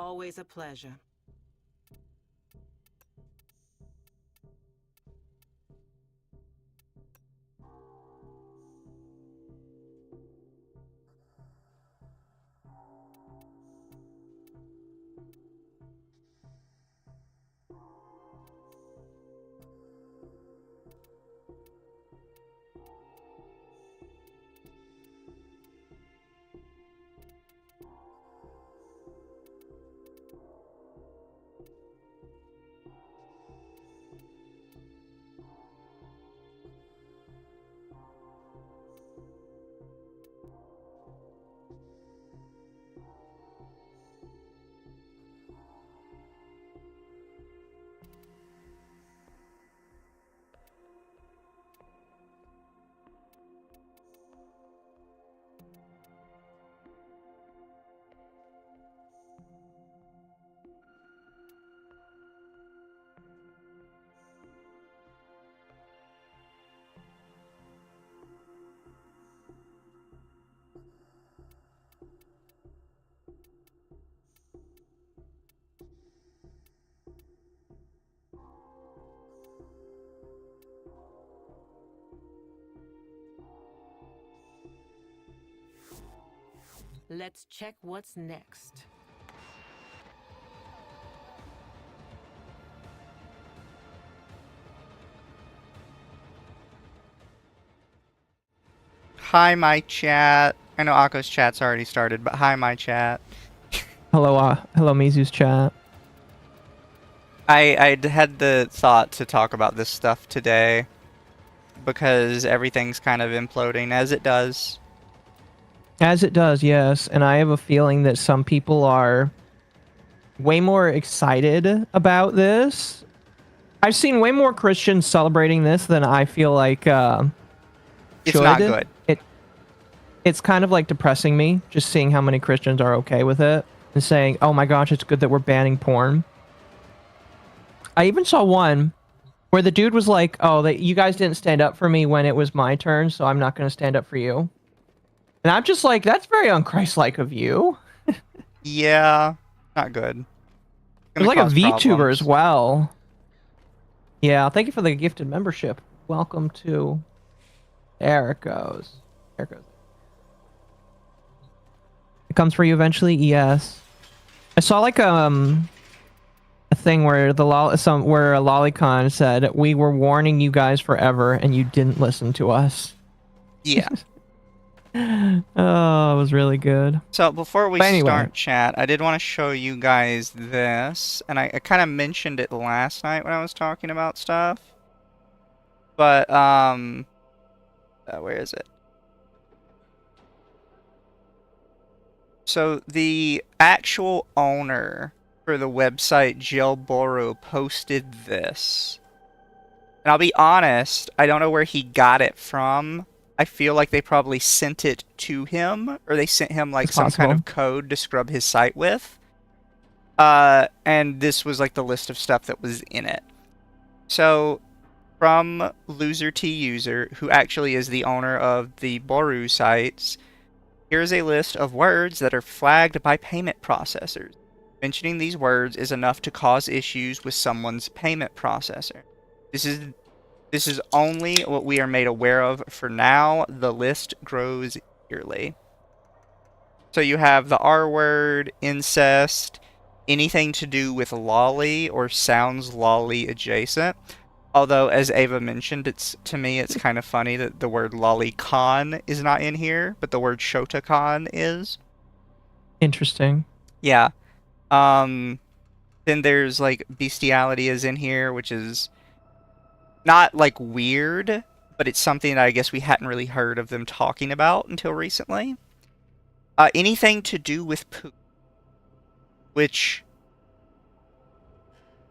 Always a pleasure. Let's check what's next. Hi, my chat. I know Akko's chat's already started, but hi, my chat. Hello, hello, Mizu's chat. I had the thought to talk about this stuff today because everything's kind of imploding as it does. As it does, yes. And I have a feeling that some people are way more excited about this. I've seen way more Christians celebrating this than I feel like It's not good. It's kind of like depressing me just seeing how many Christians are okay with it and saying, oh my gosh, it's good that we're banning porn. I even saw one where the dude was like, oh, you guys didn't stand up for me when it was my turn, so I'm not going to stand up for you. And I'm just like, that's very un-Christ-like of you. Yeah, not good. There's like a VTuber problems as well. Yeah, thank you for the gifted membership. Welcome to... There it goes. There it goes. It comes for you eventually? Yes. I saw like a thing where where a lolicon said, we were warning you guys forever and you didn't listen to us. Yeah. Oh, it was really good. So before we But anyway. start chat, I did want to show you guys this, and I kind of mentioned it last night when I was talking about stuff. But where is it? So the actual owner for the website Jailboro posted this. And I'll be honest, I don't know where he got it from. I feel like they probably sent it to him, or they sent him like some kind of code to scrub his site with. And this was like the list of stuff that was in it. So from Loser T User, who actually is the owner of the Boru sites, here's a list of words that are flagged by payment processors. Mentioning these words is enough to cause issues with someone's payment processor. This is only what we are made aware of for now. The list grows yearly. So you have the R word, incest, anything to do with lolly or sounds lolly adjacent. Although, as Ava mentioned, to me it's kind of funny that the word lolicon is not in here, but the word shotacon is. Interesting. Yeah. Then there's like bestiality is in here, which is not like weird, but it's something that I guess we hadn't really heard of them talking about until recently. Anything to do with poop, which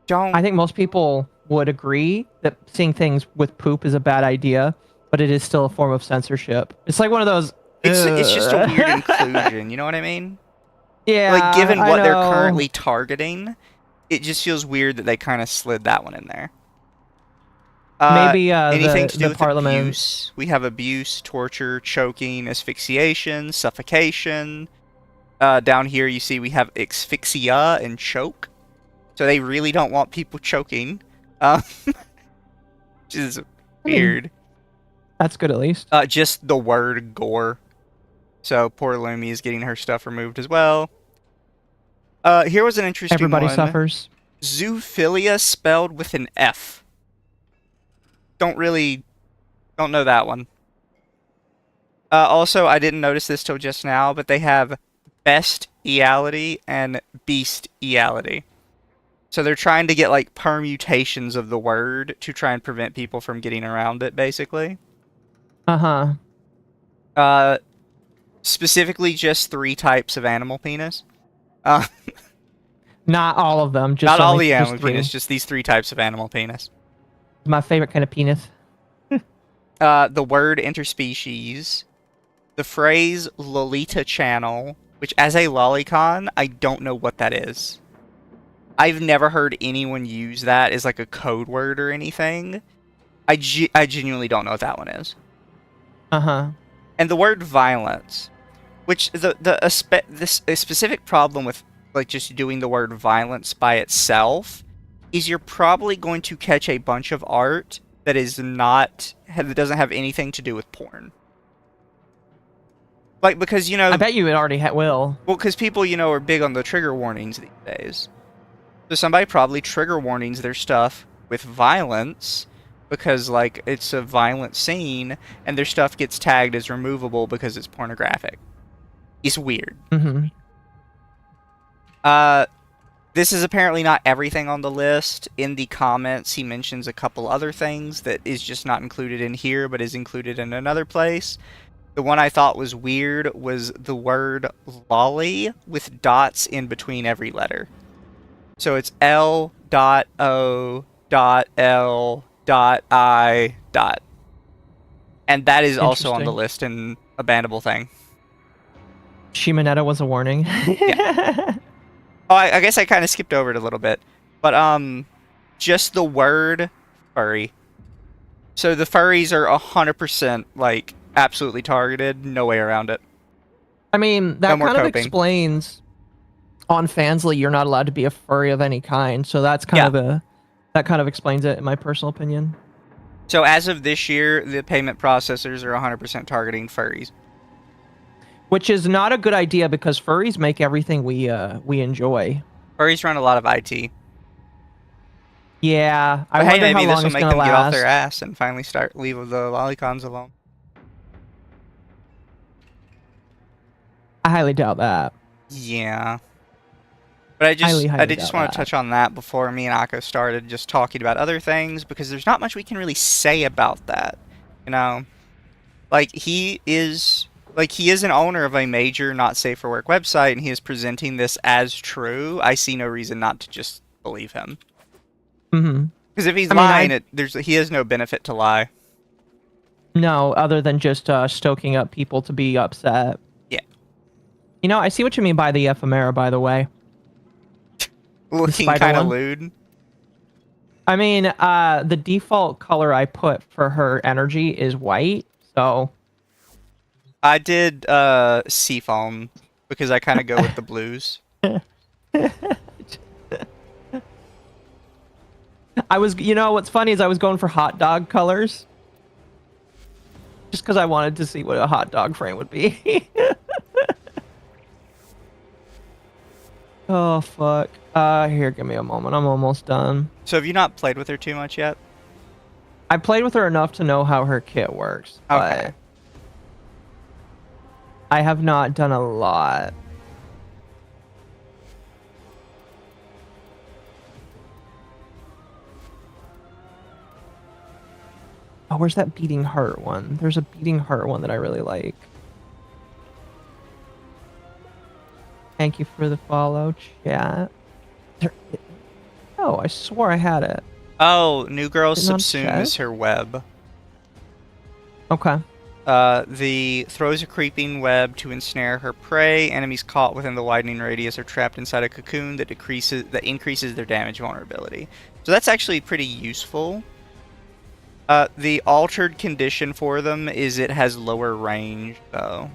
I think most people would agree that seeing things with poop is a bad idea, but it is still a form of censorship. It's like one of those... It's just a weird inclusion, you know what I mean? Yeah, like, given what they're currently targeting, it just feels weird that they kind of slid that one in there. Maybe anything to do with Parliament. Abuse. We have abuse, torture, choking, asphyxiation, suffocation. Down here, you see we have asphyxia and choke. So they really don't want people choking. Which is weird. That's good, at least. Just the word gore. So poor Lumi is getting her stuff removed as well. Here was an interesting Everybody one. suffers. Zoophilia spelled with an F. Don't know that one. Also, I didn't notice this till just now, but they have bestiality and bestiality. So they're trying to get like permutations of the word to try and prevent people from getting around it, basically. Specifically just 3 types of animal penis. Not all of them. Just Not all only the just animal 3. penis, just these 3 types of animal penis. My favorite kind of penis. The word interspecies. The phrase Lolita channel, which as a lolicon, I don't know what that is. I've never heard anyone use that as like a code word or anything. I genuinely don't know what that one is. And the word violence, which a specific problem with like just doing the word violence by itself is you're probably going to catch a bunch of art that that doesn't have anything to do with porn. Like, because, I bet you it already will. Well, because people, are big on the trigger warnings these days. So somebody probably trigger warnings their stuff with violence because, like, it's a violent scene, and their stuff gets tagged as removable because it's pornographic. It's weird. This is apparently not everything on the list. In the comments, he mentions a couple other things that is just not included in here, but is included in another place. The one I thought was weird was the word lolly with dots in between every letter. So it's L.O.L.I. And that is also on the list and a bannable thing. Shimonetta was a warning. Yeah. Oh, I guess I kind of skipped over it a little bit. But, just the word furry. So the furries are 100%, like, absolutely targeted. No way around it. I mean, that kind of explains on Fansly you're not allowed to be a furry of any kind. So that's kind of that kind of explains it in my personal opinion. So as of this year, the payment processors are 100% targeting furries. Which is not a good idea because furries make everything we enjoy. Furries run a lot of IT. Yeah, I wonder how long it's gonna last. Maybe this will make them get off their ass and finally leave the lolicons alone. I highly doubt that. Yeah. But I did just want to touch on that before me and Akko started just talking about other things, because there's not much we can really say about that. Like, he is an owner of a major not safe for work website, and he is presenting this as true. I see no reason not to just believe him. Because if he's lying, he has no benefit to lie. No, other than just stoking up people to be upset. Yeah. I see what you mean by the ephemera, by the way. Looking kind of lewd. I mean, the default color I put for her energy is white, so... I did seafoam because I kind of go with the blues. What's funny is I was going for hot dog colors. Just because I wanted to see what a hot dog frame would be. Oh, fuck. Here, give me a moment. I'm almost done. So have you not played with her too much yet? I played with her enough to know how her kit works. Okay. But I have not done a lot. Oh, where's that beating heart one? There's a beating heart one that I really like. Thank you for the follow, chat. Oh, I swore I had it. Oh, New Girl subsumes her web. Okay. The throws a creeping web to ensnare her prey. Enemies caught within the widening radius are trapped inside a cocoon that increases their damage vulnerability. So that's actually pretty useful. The altered condition for them is it has lower range, though.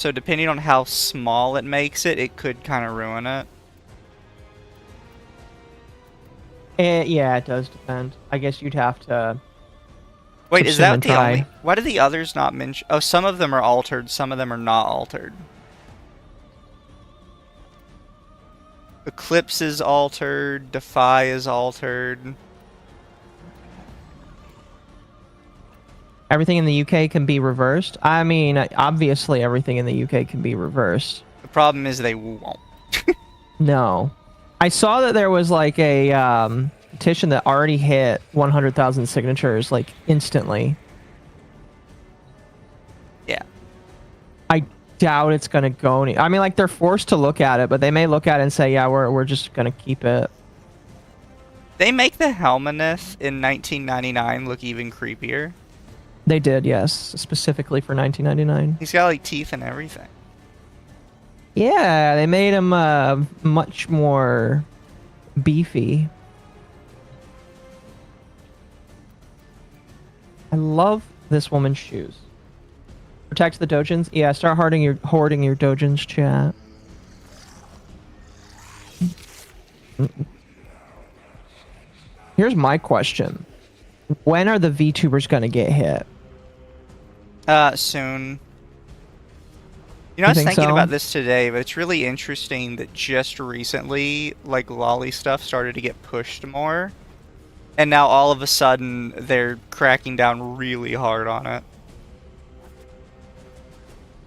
So depending on how small it makes it, it could kind of ruin it. Yeah, it does depend. I guess you'd have to. Wait, is subsume that and the try. only... Why do the others not mention... Oh, some of them are altered, some of them are not altered. Eclipse is altered, Defy is altered. Everything in the UK can be reversed. I mean, obviously everything in the UK can be reversed. The problem is they won't. No. I saw that there was like a petition that already hit 100,000 signatures like instantly. Yeah. I doubt it's going to go I mean, like, they're forced to look at it, but they may look at it and say, yeah, we're just going to keep it. They make the Helmaneth in 1999 look even creepier. They did, yes, specifically for 1999. He's got like teeth and everything. Yeah, they made him much more beefy. I love this woman's shoes. Protect the dojins. Yeah, start hoarding your dojins, chat. Here's my question. When are the VTubers gonna get hit? Soon. You know, I was think thinking so? about this today, but it's really interesting that just recently, like, lolly stuff started to get pushed more. And now all of a sudden, they're cracking down really hard on it.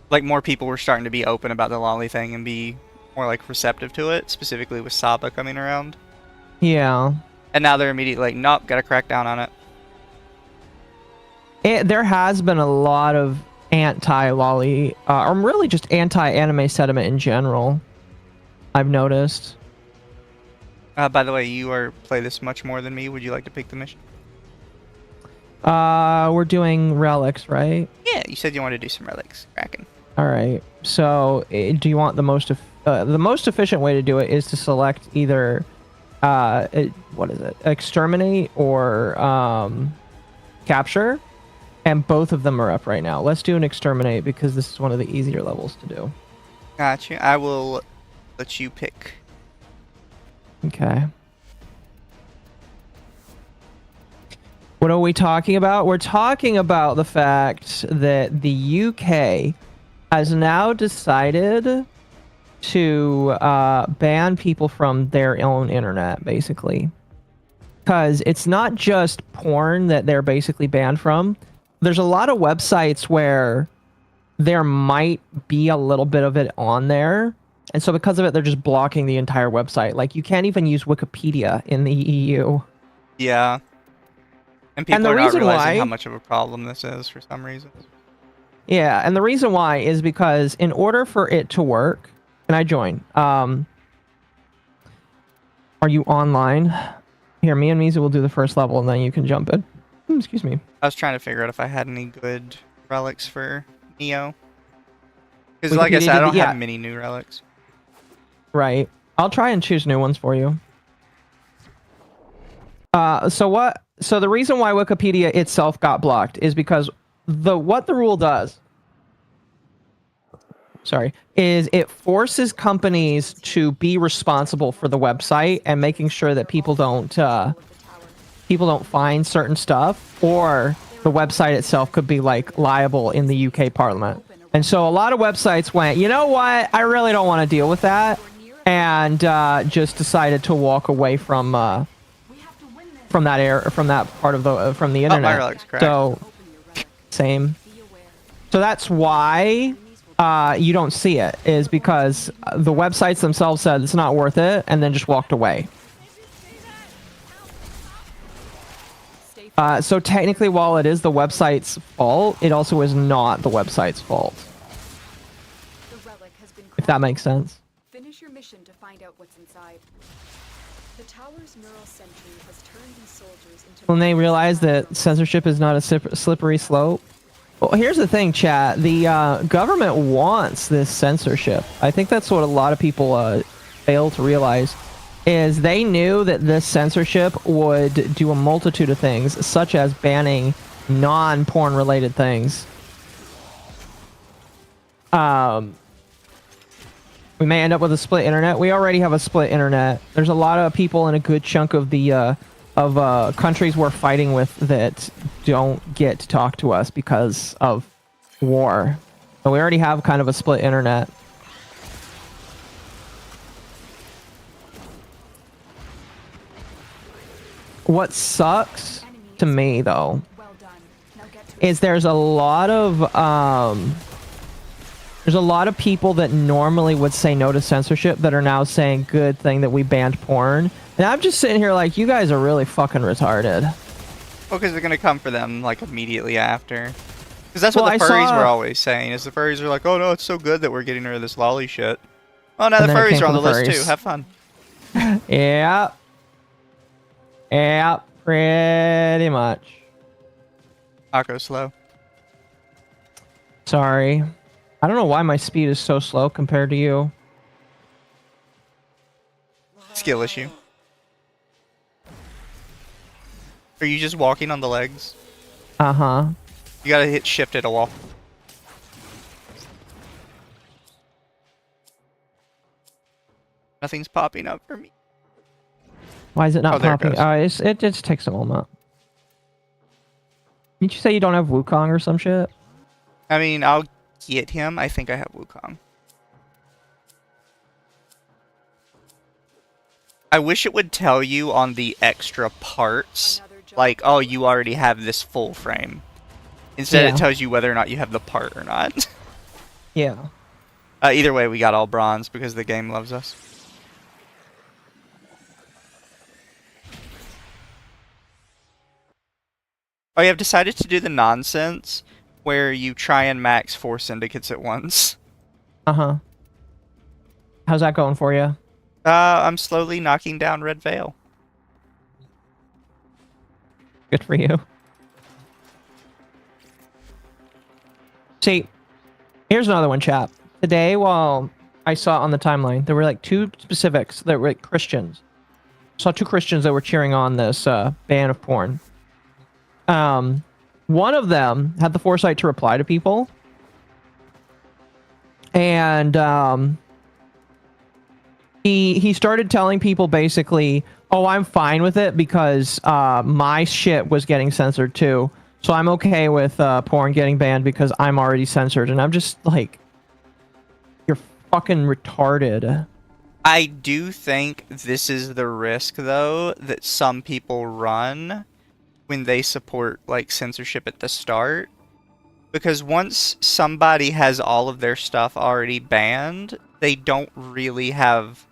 Like, more people were starting to be open about the lolly thing and be more, like, receptive to it, specifically with Saba coming around. Yeah. And now they're immediately like, nope, gotta crack down on it. There has been a lot of anti-lolly, or really just anti-anime sentiment in general, I've noticed. By the way, you play this much more than me. Would you like to pick the mission? We're doing relics, right? Yeah, you said you wanted to do some relics. Cracking. All right. So, do you want the most efficient way to do it is to select either, what is it? Exterminate or capture, and both of them are up right now. Let's do an exterminate because this is one of the easier levels to do. Gotcha. I will let you pick. Okay. What are we talking about? We're talking about the fact that the UK has now decided to ban people from their own internet, basically. Because it's not just porn that they're basically banned from. There's a lot of websites where there might be a little bit of it on there. And so because of it, they're just blocking the entire website. Like, you can't even use Wikipedia in the EU. Yeah. And people the are not reason realizing why- how much of a problem this is for some reason. Yeah, and the reason why is because in order for it to work... Can I join? Are you online? Here, me and Mizu will do the first level, and then you can jump in. Excuse me. I was trying to figure out if I had any good relics for Neo. Because Wikipedia like I said, I did don't the- yeah. have many new relics. Right. I'll try and choose new ones for you. So the reason why Wikipedia itself got blocked is because what the rule does, is it forces companies to be responsible for the website and making sure that people don't find certain stuff, or the website itself could be like liable in the UK Parliament. And so a lot of websites went, you know what, I really don't want to deal with that, and just decided to walk away from that part of the internet. my relic's cracked. So same. So that's why you don't see it, is because the websites themselves said it's not worth it and then just walked away. So technically, while it is the website's fault, it also is not the website's fault. If that makes sense. Finish your mission to find out what's inside. The tower's neural sentry has turned these soldiers into... When they realize that censorship is not a slippery slope. Well, here's the thing, chat. The government wants this censorship. I think that's what a lot of people fail to realize, is they knew that this censorship would do a multitude of things, such as banning non-porn related things. we may end up with a split internet. We already have a split internet. There's a lot of people in a good chunk of the countries we're fighting with that don't get to talk to us because of war. So we already have kind of a split internet. What sucks to me, though, Well done. Now get to is there's a lot of people that normally would say no to censorship that are now saying good thing that we banned porn. And I'm just sitting here like, you guys are really fucking retarded. Well, because they're gonna come for them like immediately after. Because that's what Well, the I furries saw- were always saying. Is the furries are like, oh no, it's so good that we're getting rid of this lolly shit. Oh, now And the then it furries came are on the from the list too. furries. Have fun. Yeah. Yeah, pretty much. Akko slow. Sorry. I don't know why my speed is so slow compared to you. Skill issue. Are you just walking on the legs? Uh-huh. You gotta hit shift at a wall. Nothing's popping up for me. Why is it not Oh, there it popping? goes. It just takes a moment. Didn't you say you don't have Wukong or some shit? I mean, I'll get him. I think I have Wukong. I wish it would tell you on the extra parts, another job. like, oh, you already have this full frame. Instead, Yeah. it tells you whether or not you have the part or not. Yeah. Either way, we got all bronze because the game loves us. Oh, you have decided to do the nonsense where you try and max 4 syndicates at once. Uh-huh. How's that going for you? I'm slowly knocking down Red Veil. Good for you. See, here's another one, chap. Today, while I saw on the timeline, there were like two specifics that were like Christians. Saw two Christians that were cheering on this ban of porn. One of them had the foresight to reply to people. And he started telling people basically, oh, I'm fine with it because my shit was getting censored too. So I'm okay with porn getting banned because I'm already censored. And I'm just like, you're fucking retarded. I do think this is the risk, though, that some people run when they support, like, censorship at the start. Because once somebody has all of their stuff already banned, they don't really have,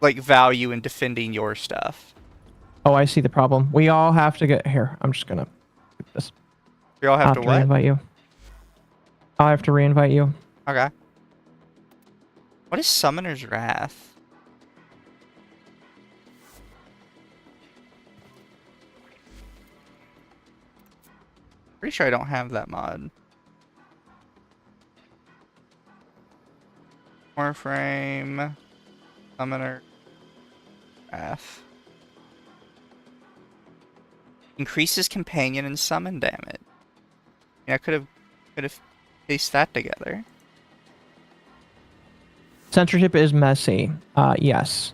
like, value in defending your stuff. Oh, I see the problem. We all have to get here. I'm just gonna do this. We all I'll have to what? re-invite you. I'll have to re-invite you. Okay. What is Summoner's Wrath? Pretty sure I don't have that mod. Warframe. Summoner. Wrath. Increases companion and summon damage. Yeah, I could have pieced that together. Censorship is messy. Yes.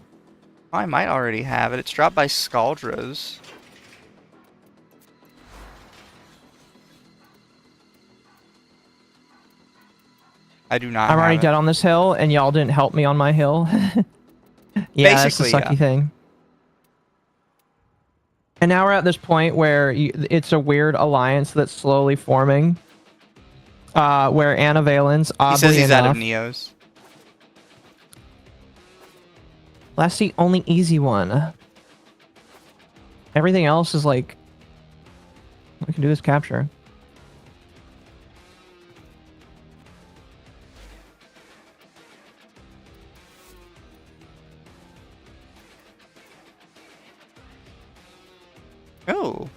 Oh, I might already have it. It's dropped by Scaldras. I do not. I'm already have it. dead on this hill, and y'all didn't help me on my hill. Yeah, Basically, that's the sucky yeah. thing. And now we're at this point where it's a weird alliance that's slowly forming. Where Anna Valens, He oddly says he's enough, out of Neos. that's the only easy one. Everything else is like, all we can do is capture. Oh,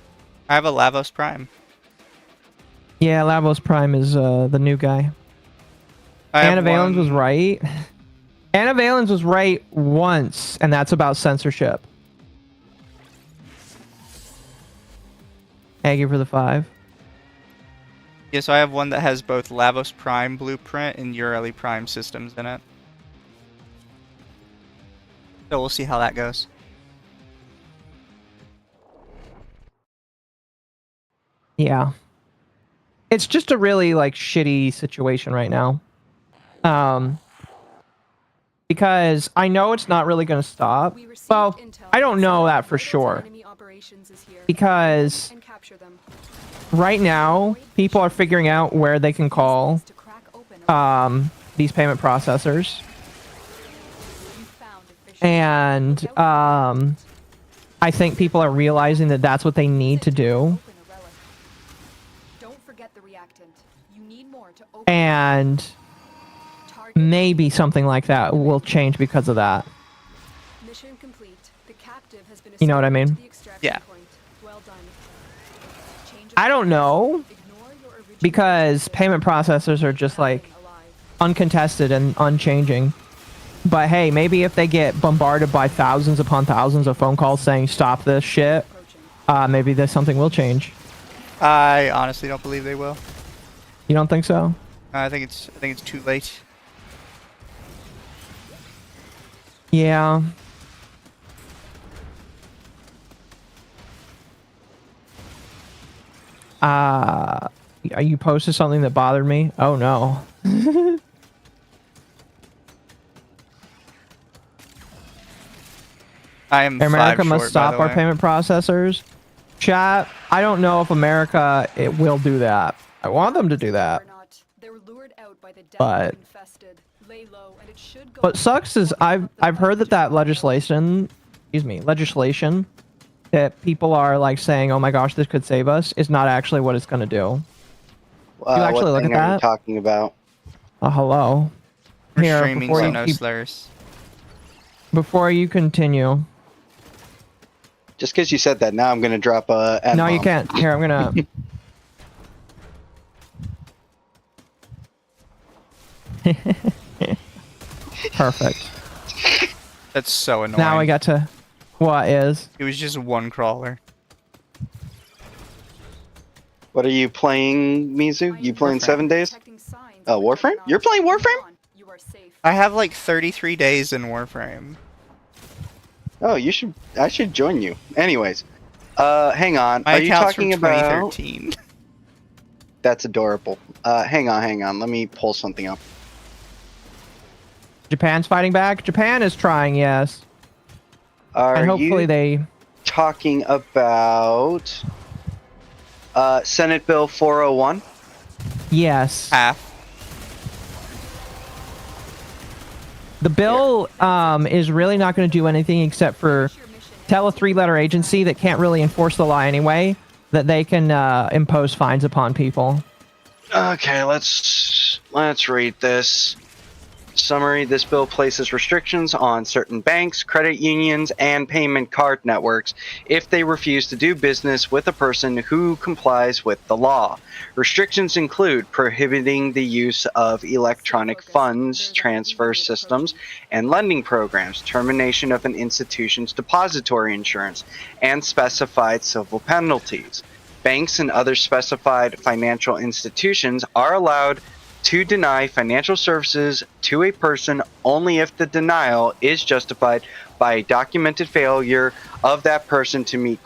I have a Lavos Prime. Yeah, Lavos Prime is the new guy. I have Anna Valens was one- right. Anna Valens was right once, and that's about censorship. Aggie for the 5. Yeah, so I have one that has both Lavos Prime blueprint and Ureli Prime systems in it. So we'll see how that goes. Yeah. It's just a really like shitty situation right now. Because I know it's not really going to stop. We received Well, intel I don't know that for vital to sure. enemy operations is here. Because And capture them. right now, people are figuring out where they can call To crack open these payment processors. you found efficient. And I think people are realizing that that's what they need to do. Open a relic. Don't forget the reactant. You need more to open And target. maybe something like that will change because of that. Mission complete. The captive has been You know what I escorted mean? to the extraction Yeah. point. Well done. Change of I don't know, Ignore your original because payment processors are just like alive. uncontested and unchanging. But hey, maybe if they get bombarded by thousands upon thousands of phone calls saying stop this shit, Approaching. maybe there's something will change. I honestly don't believe they will. You don't think so? I think it's too late. Yeah. You posted something that bothered me? Oh no. I am America five must short, stop by the our way. payment processors. Chat, I don't know if America it will do that. I want them to do that. Or not. They were lured out by the But- infested. Lay low, and it should go What sucks is I've heard that legislation that people are like saying, "Oh my gosh, this could save us," is not actually what it's going to do. You actually what look thing at are you that? talking about? Hello. We're Here, streaming, before so you no keep- slurs. Before you continue. Just because you said that, now I'm going to drop a. No, you N-bomb. can't. Here, I'm gonna. Perfect. That's so annoying. Now I got to. What is? It was just one crawler. What are you playing, Mizu? You playing Warframe. 7 days? Detecting signs Oh, of what's Warframe? going on. You're playing Warframe? You are safe. I have like 33 days in Warframe. Oh, you should. I should join you. Anyways, hang on. My Are you account's talking from about? 2013. That's adorable. Hang on. Let me pull something up. Japan's fighting back. Japan is trying, yes, Are and hopefully you they. talking about Senate Bill 401? Yes. Half. The bill is really not going to do anything except for tell a three-letter agency that can't really enforce the law anyway that they can impose fines upon people. Okay, let's read this. Summary: this bill places restrictions on certain banks, credit unions, and payment card networks if they refuse to do business with a person who complies with the law. Restrictions include prohibiting the use of electronic funds transfer systems and lending programs, termination of an institution's depository insurance, and specified civil penalties. Banks and other specified financial institutions are allowed to deny financial services to a person only if the denial is justified by a documented failure of that person to meet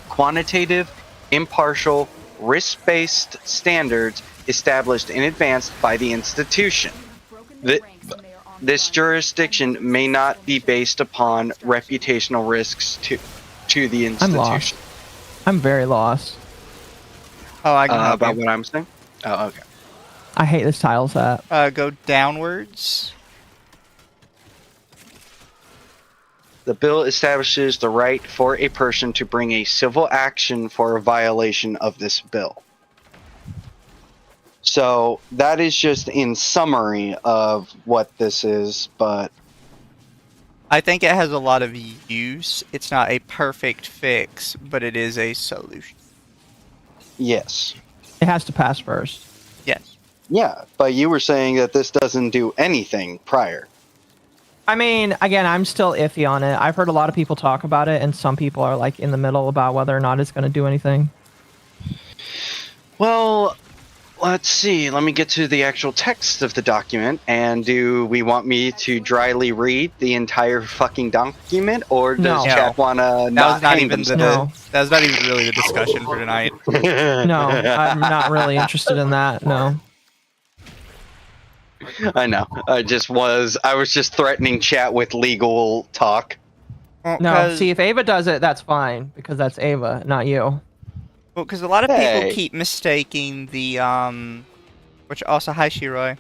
quantitative, impartial, risk-based standards established in advance by the institution. This jurisdiction may not be based upon reputational risks to the I'm institution. lost. I'm very lost. Oh, I can help About you. what I'm saying? Oh, okay. I hate this tile set. Go downwards. The bill establishes the right for a person to bring a civil action for a violation of this bill. So that is just in summary of what this is, but I think it has a lot of use. It's not a perfect fix, but it is a solution. yes. It has to pass first. Yes. Yeah, but you were saying that this doesn't do anything prior. I mean, again, I'm still iffy on it. I've heard a lot of people talk about it, and some people are like in the middle about whether or not it's going to do anything. Well, let's see. Let me get to the actual text of the document. And do we want me to dryly read the entire fucking document, or does No. chat want to That was not not hang even the. No. That was not even really the discussion for tonight. No, I'm not really interested in that. No. I know. I was just threatening chat with legal talk. Well, No. See, if Ava does it, that's fine because that's Ava, not you. well, because a lot of people Hey. keep mistaking the which also hi Shiroi.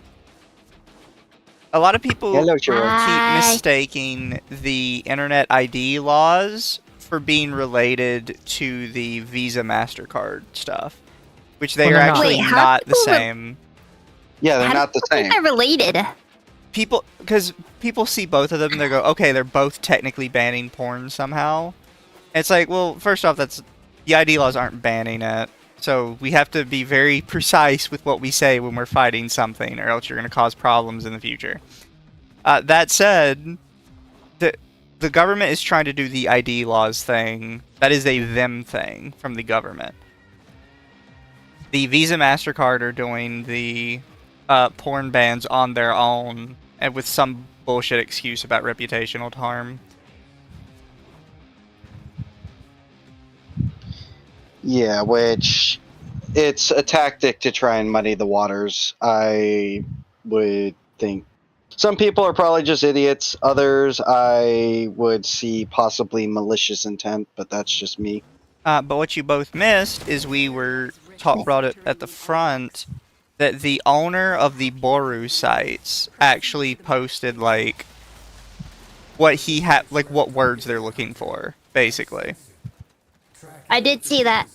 A lot of people Hello, Shiroi. keep mistaking the Internet ID laws for being related to the Visa MasterCard stuff, which they Well, are they're not. actually Wait, how not do the people same. Yeah, they're How do not the people think same. they're related. People, because people see both of them, and they go, okay, they're both technically banning porn somehow. And it's like, well, first off, the ID laws aren't banning it, so we have to be very precise with what we say when we're fighting something, or else you're going to cause problems in the future. That said, the government is trying to do the ID laws thing. That is a them thing from the government. The Visa MasterCard are doing the porn bans on their own, and with some bullshit excuse about reputational harm. Yeah, which it's a tactic to try and muddy the waters. I would think some people are probably just idiots. Others I would see possibly malicious intent, but that's just me. But what you both missed is we were brought it at the front that the owner of the Boru sites actually posted like what he had, like what words they're looking for, basically. I did see that.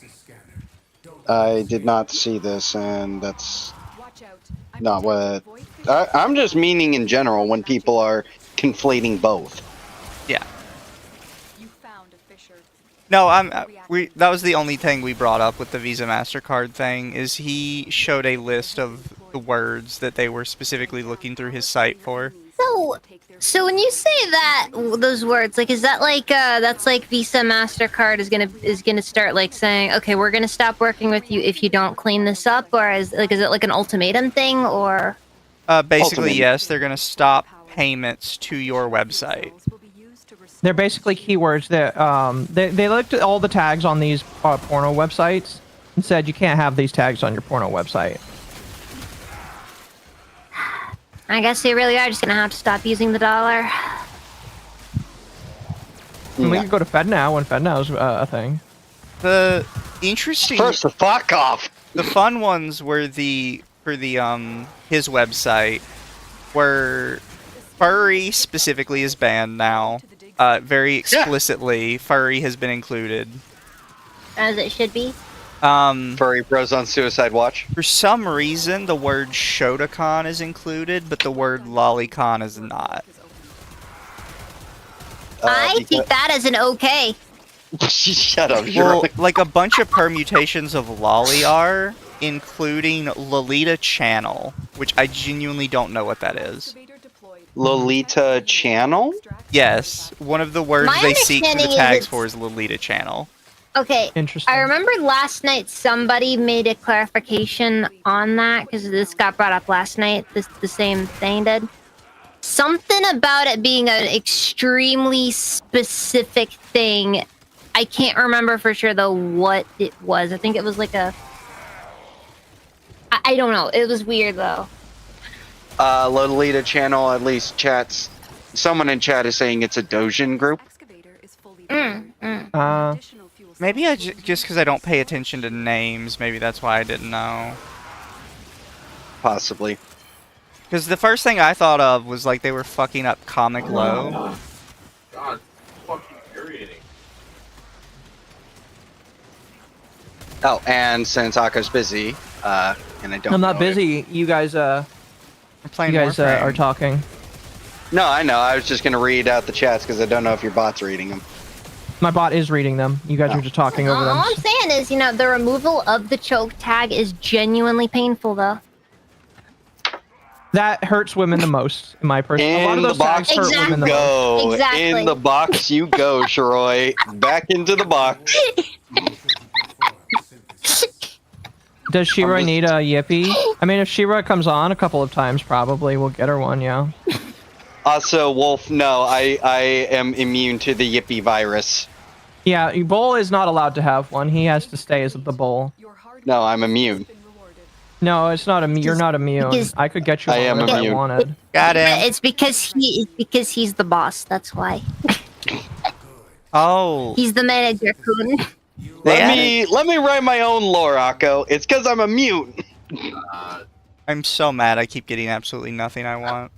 I did not see this, and that's Watch out. I'm not detecting what. void fish- I'm just meaning in general when people are conflating both. Yeah. You found a fisher. No, that was the only thing we brought up with the Visa MasterCard thing, is he showed a list of the words that they were specifically looking through his site for. So when you say that, those words, like, is that like that's like Visa MasterCard is gonna start like saying, okay, we're gonna stop working with you if you don't clean this up, or is it like an ultimatum thing, or? Basically, Ultimately. yes, they're gonna stop payments to your website. They're basically keywords that they looked at all the tags on these porno websites and said you can't have these tags on your porno website. I guess they really are just gonna have to stop using the dollar. And we Yeah. could go to FedNow when FedNow's a thing. The interesting, First, the fuck off. the fun ones were for the his website, where furry specifically is banned now. Very explicitly, furry has been included. As it should be. Furry bros on suicide watch. For some reason, the word Shotokan is included, but the word Lolicon is not. I take that as an okay. Shut up, Well, Shiroi. like a bunch of permutations of lolly are, including Lolita Channel, which I genuinely don't know what that is. Lolita Channel? Yes, one of the words My they seek for the understanding is tags it's- for is Lolita Channel. Okay. Interesting. I remember last night somebody made a clarification on that because this got brought up last night. The same thing did. Something about it being an extremely specific thing. I can't remember for sure though what it was. I think it was like a. I don't know. It was weird though. Lolita Channel, at least chats. Someone in chat is saying it's a Dojin group. Maybe just because I don't pay attention to names, maybe that's why I didn't know. Possibly. Because the first thing I thought of was like they were fucking up Comic Low. God, fucking infuriating. Oh, and since Aka's busy, and I don't I'm not know busy. You guys, I'm playing you guys Warframe. are talking. No, I know. I was just going to read out the chats because I don't know if your bot's reading them. My bot is reading them. You guys are just talking over All them. I'm saying is, the removal of the choke tag is genuinely painful though. That hurts women the most, in my personal. A lot In of the those box tags hurt Exactly. women the most. go. Exactly. In the box you go, Shiroi. Back into the box. Does Shira need a Yippee? I mean, if Shira comes on a couple of times, probably we'll get her one, yeah. Also, Wolf, no, I am immune to the Yippee virus. Yeah, Bull is not allowed to have one. He has to stay as the Bull. No, I'm immune. No, it's not you're not immune. Because I could get you I one am if I immune. wanted. Got him. It's because he's the boss. That's why. Oh. He's the manager, Kun. Let me write my own lore, Akko. It's because I'm a mute. I'm so mad I keep getting absolutely nothing I want.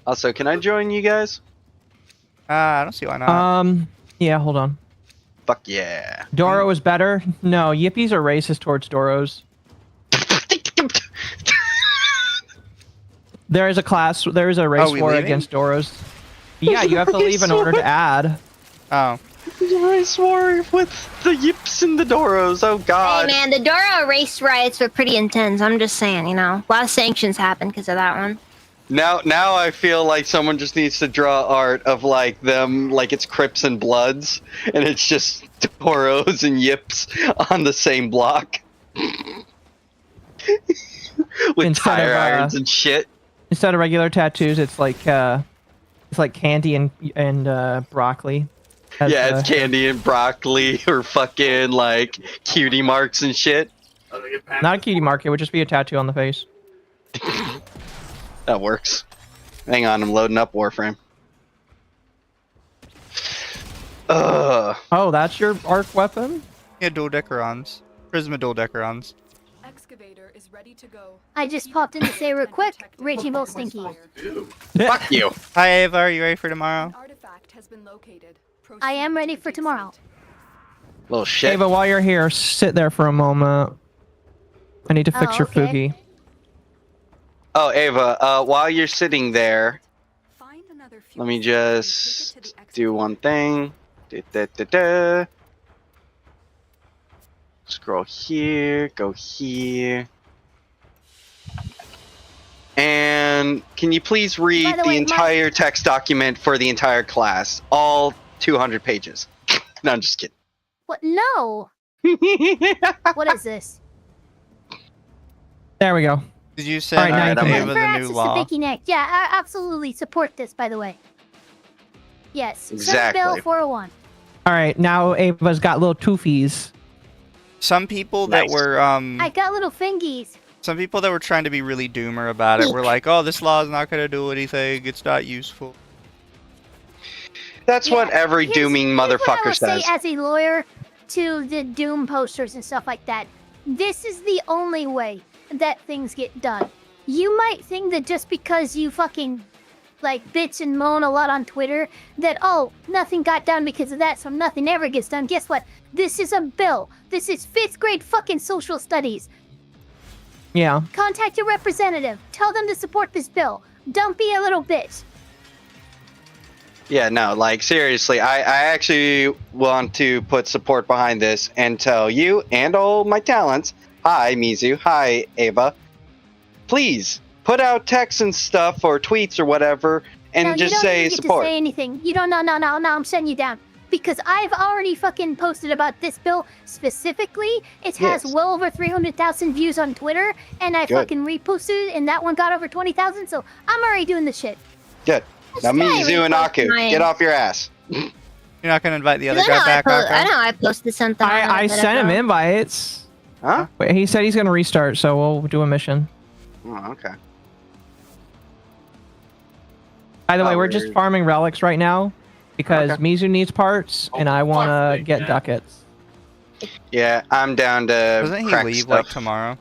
Also, can I join you guys? I don't see why not. Yeah, hold on. Fuck yeah. Doro is better? No, Yippies are racist towards Doros. There is a race we war leaving? against Doros. Yeah, you have to leave in order to add. Oh. There's a race war with the Yips and the Doros. Oh Hey god. man, the Doro race riots were pretty intense. I'm just saying, you know, a lot of sanctions happened because of that one. Now I feel like someone just needs to draw art of like them, like it's Crips and Bloods, and it's just Doros and Yips on the same block. With Instead tire of, irons and shit. Instead of regular tattoos, it's like candy and broccoli. Yeah, it's candy and broccoli or fucking like cutie marks and shit. Not a cutie mark. It would just be a tattoo on the face. That works. Hang on, I'm loading up Warframe. Ugh. Oh, that's your arc weapon? Yeah, dual deckerons. Prisma dual deckerons. Excavator is ready to go. I just popped in to say real quick, Raging Bull Stinky. Fuck you. Hi Ava, are you ready for tomorrow? An artifact has been located. I am Proceed ready to for dig tomorrow. site. Little shit. Ava, while you're here, sit there for a moment. I need to fix Oh, your okay. Fugi. Oh, Ava, while you're sitting there, Find another let me fuel cell and just take it to the do excavator. one thing. Da-da-da-da. Scroll here, go here. And can you please read By the the way, entire text document for the entire class? All 200 pages. No, I'm just kidding. What? No. What is this? There we go. Did you send Alright, now you can- Ava For the access new to law? Baking Egg. Yeah, I absolutely support this, by the way. Yes. Senate Exactly. Bill 401. All right, now Ava's got little toofies. Some people that Nice. were I got little fingies. some people that were trying to be really doomer about it were like, "Oh, this law is not going to do anything. It's not useful." That's what every Here's- dooming here's what I motherfucker will says. say as a lawyer to the Doom posters and stuff like that. This is the only way that things get done. You might think that just because you fucking like bitch and moan a lot on Twitter that oh nothing got done because of that, so nothing ever gets done. Guess what? This is a bill. This is 5th grade fucking social studies. Yeah. Contact your representative. Tell them to support this bill. Don't be a little bitch. Yeah, no, like seriously, I actually want to put support behind this and tell you and all my talents, hi Mizu, hi Ava, please put out texts and stuff or tweets or whatever and No, just you don't say even get support. to say anything. You don't. No, I'm shutting you down because I've already fucking posted about this bill specifically. It has Yes. well over 300,000 views on Twitter, and I Good. fucking reposted it, and that one got over 20,000. So I'm already doing the shit. Good. Now Just try Mizu and repost Aku, mine. get off your ass. You're not going to invite the other I know guy back, I Akko? know I posted something. on I it, but sent him don't- invites. Huh? Wait, he said he's gonna restart, so we'll do a mission. Oh, okay. By the way, Oh, we're just weird. farming relics right now because Okay. Mizu needs parts and I want to fuck, get yeah. ducats. Yeah, I'm down to Doesn't he crack leave stuff. like tomorrow?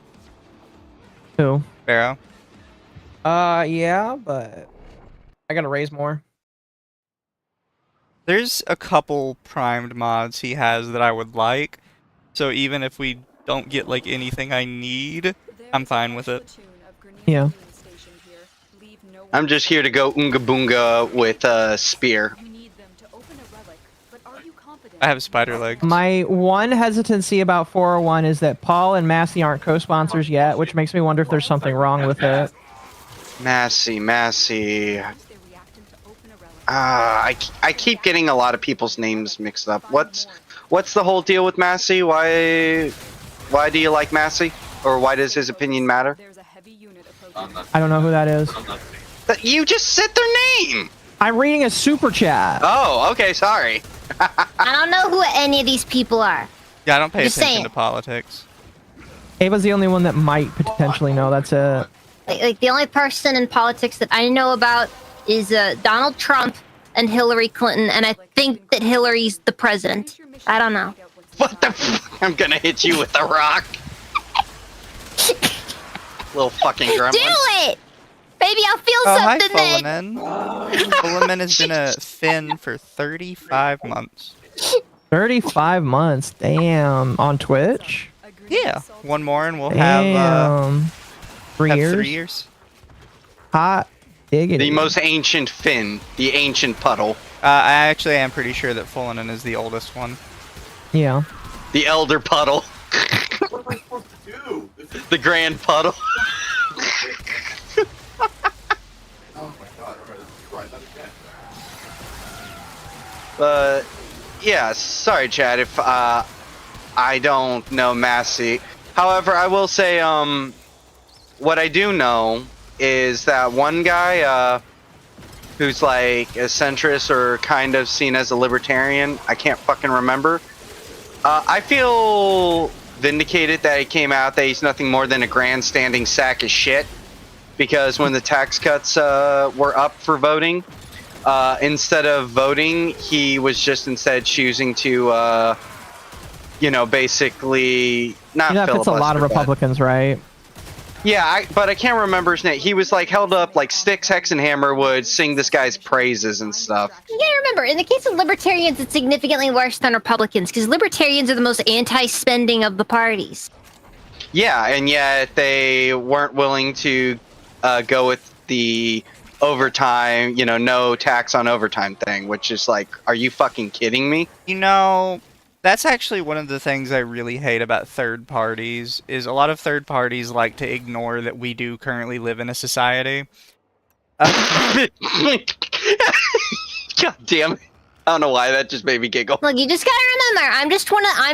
Who? Pharaoh? Yeah, but I gotta raise more. There's a couple primed mods he has that I would like. So even if we don't get like anything I need, I'm fine with it. Yeah. I'm just here to go Oonga Boonga with a spear. You need them to open a relic, but are you confident? I have spider legs. My one hesitancy about 401 is that Paul and Massey aren't co-sponsors yet, which makes me wonder if there's something wrong with it. Massey. They reacted to open a relic. I keep getting a lot of people's names mixed up. What's the whole deal with Massey? Why? Why do you like Massey? Or why does his opinion matter? There's a heavy unit I'm approaching. not. I don't know who that is. I'm not. You just said their name! I'm reading a super chat. Oh, okay, sorry. I don't know who any of these people are. Yeah, I don't pay Just attention saying. to politics. Ava's the only one that might potentially know. That's it. Like the only person in politics that I know about is Donald Trump and Hillary Clinton, and I think that Hillary's the president. I don't know. What the f- I'm gonna hit you with a rock. Little fucking gremlin. Do it! Maybe I'll feel Oh, hi, something then. Fullerman. Fullerman has been a Finn for 35 months. 35 months. Damn. On Twitch? Yeah, one more and we'll have, Damn. 3 have years? 3 years. Hot diggity. The most ancient Finn, the ancient puddle, I actually am pretty sure that Fullerman is the oldest one. Yeah. the elder puddle, What am I supposed to do? This is. the grand puddle. Oh my god! Alright, let's try that again. Yeah, sorry, Chad, if I don't know Massey. However, I will say, what I do know is that one guy, who's like a centrist or kind of seen as a libertarian, I can't fucking remember. I feel vindicated that he came out that he's nothing more than a grandstanding sack of shit. Because when the tax cuts were up for voting, instead of voting, he was just instead choosing to, basically not That fits a lot of filibuster, but- Republicans, right? Yeah, but I can't remember his name. He was like held up like Styx Hexenhammer would sing this guy's praises and stuff. You gotta remember, in the case of libertarians, it's significantly worse than Republicans, because libertarians are the most anti-spending of the parties. Yeah, and yet they weren't willing to go with the overtime, no tax on overtime thing, which is like, are you fucking kidding me? You know, that's actually one of the things I really hate about third parties, is a lot of third parties like to ignore that we do currently live in a society. God damn it. I don't know why that just made me giggle. Look, you just gotta remember, I'm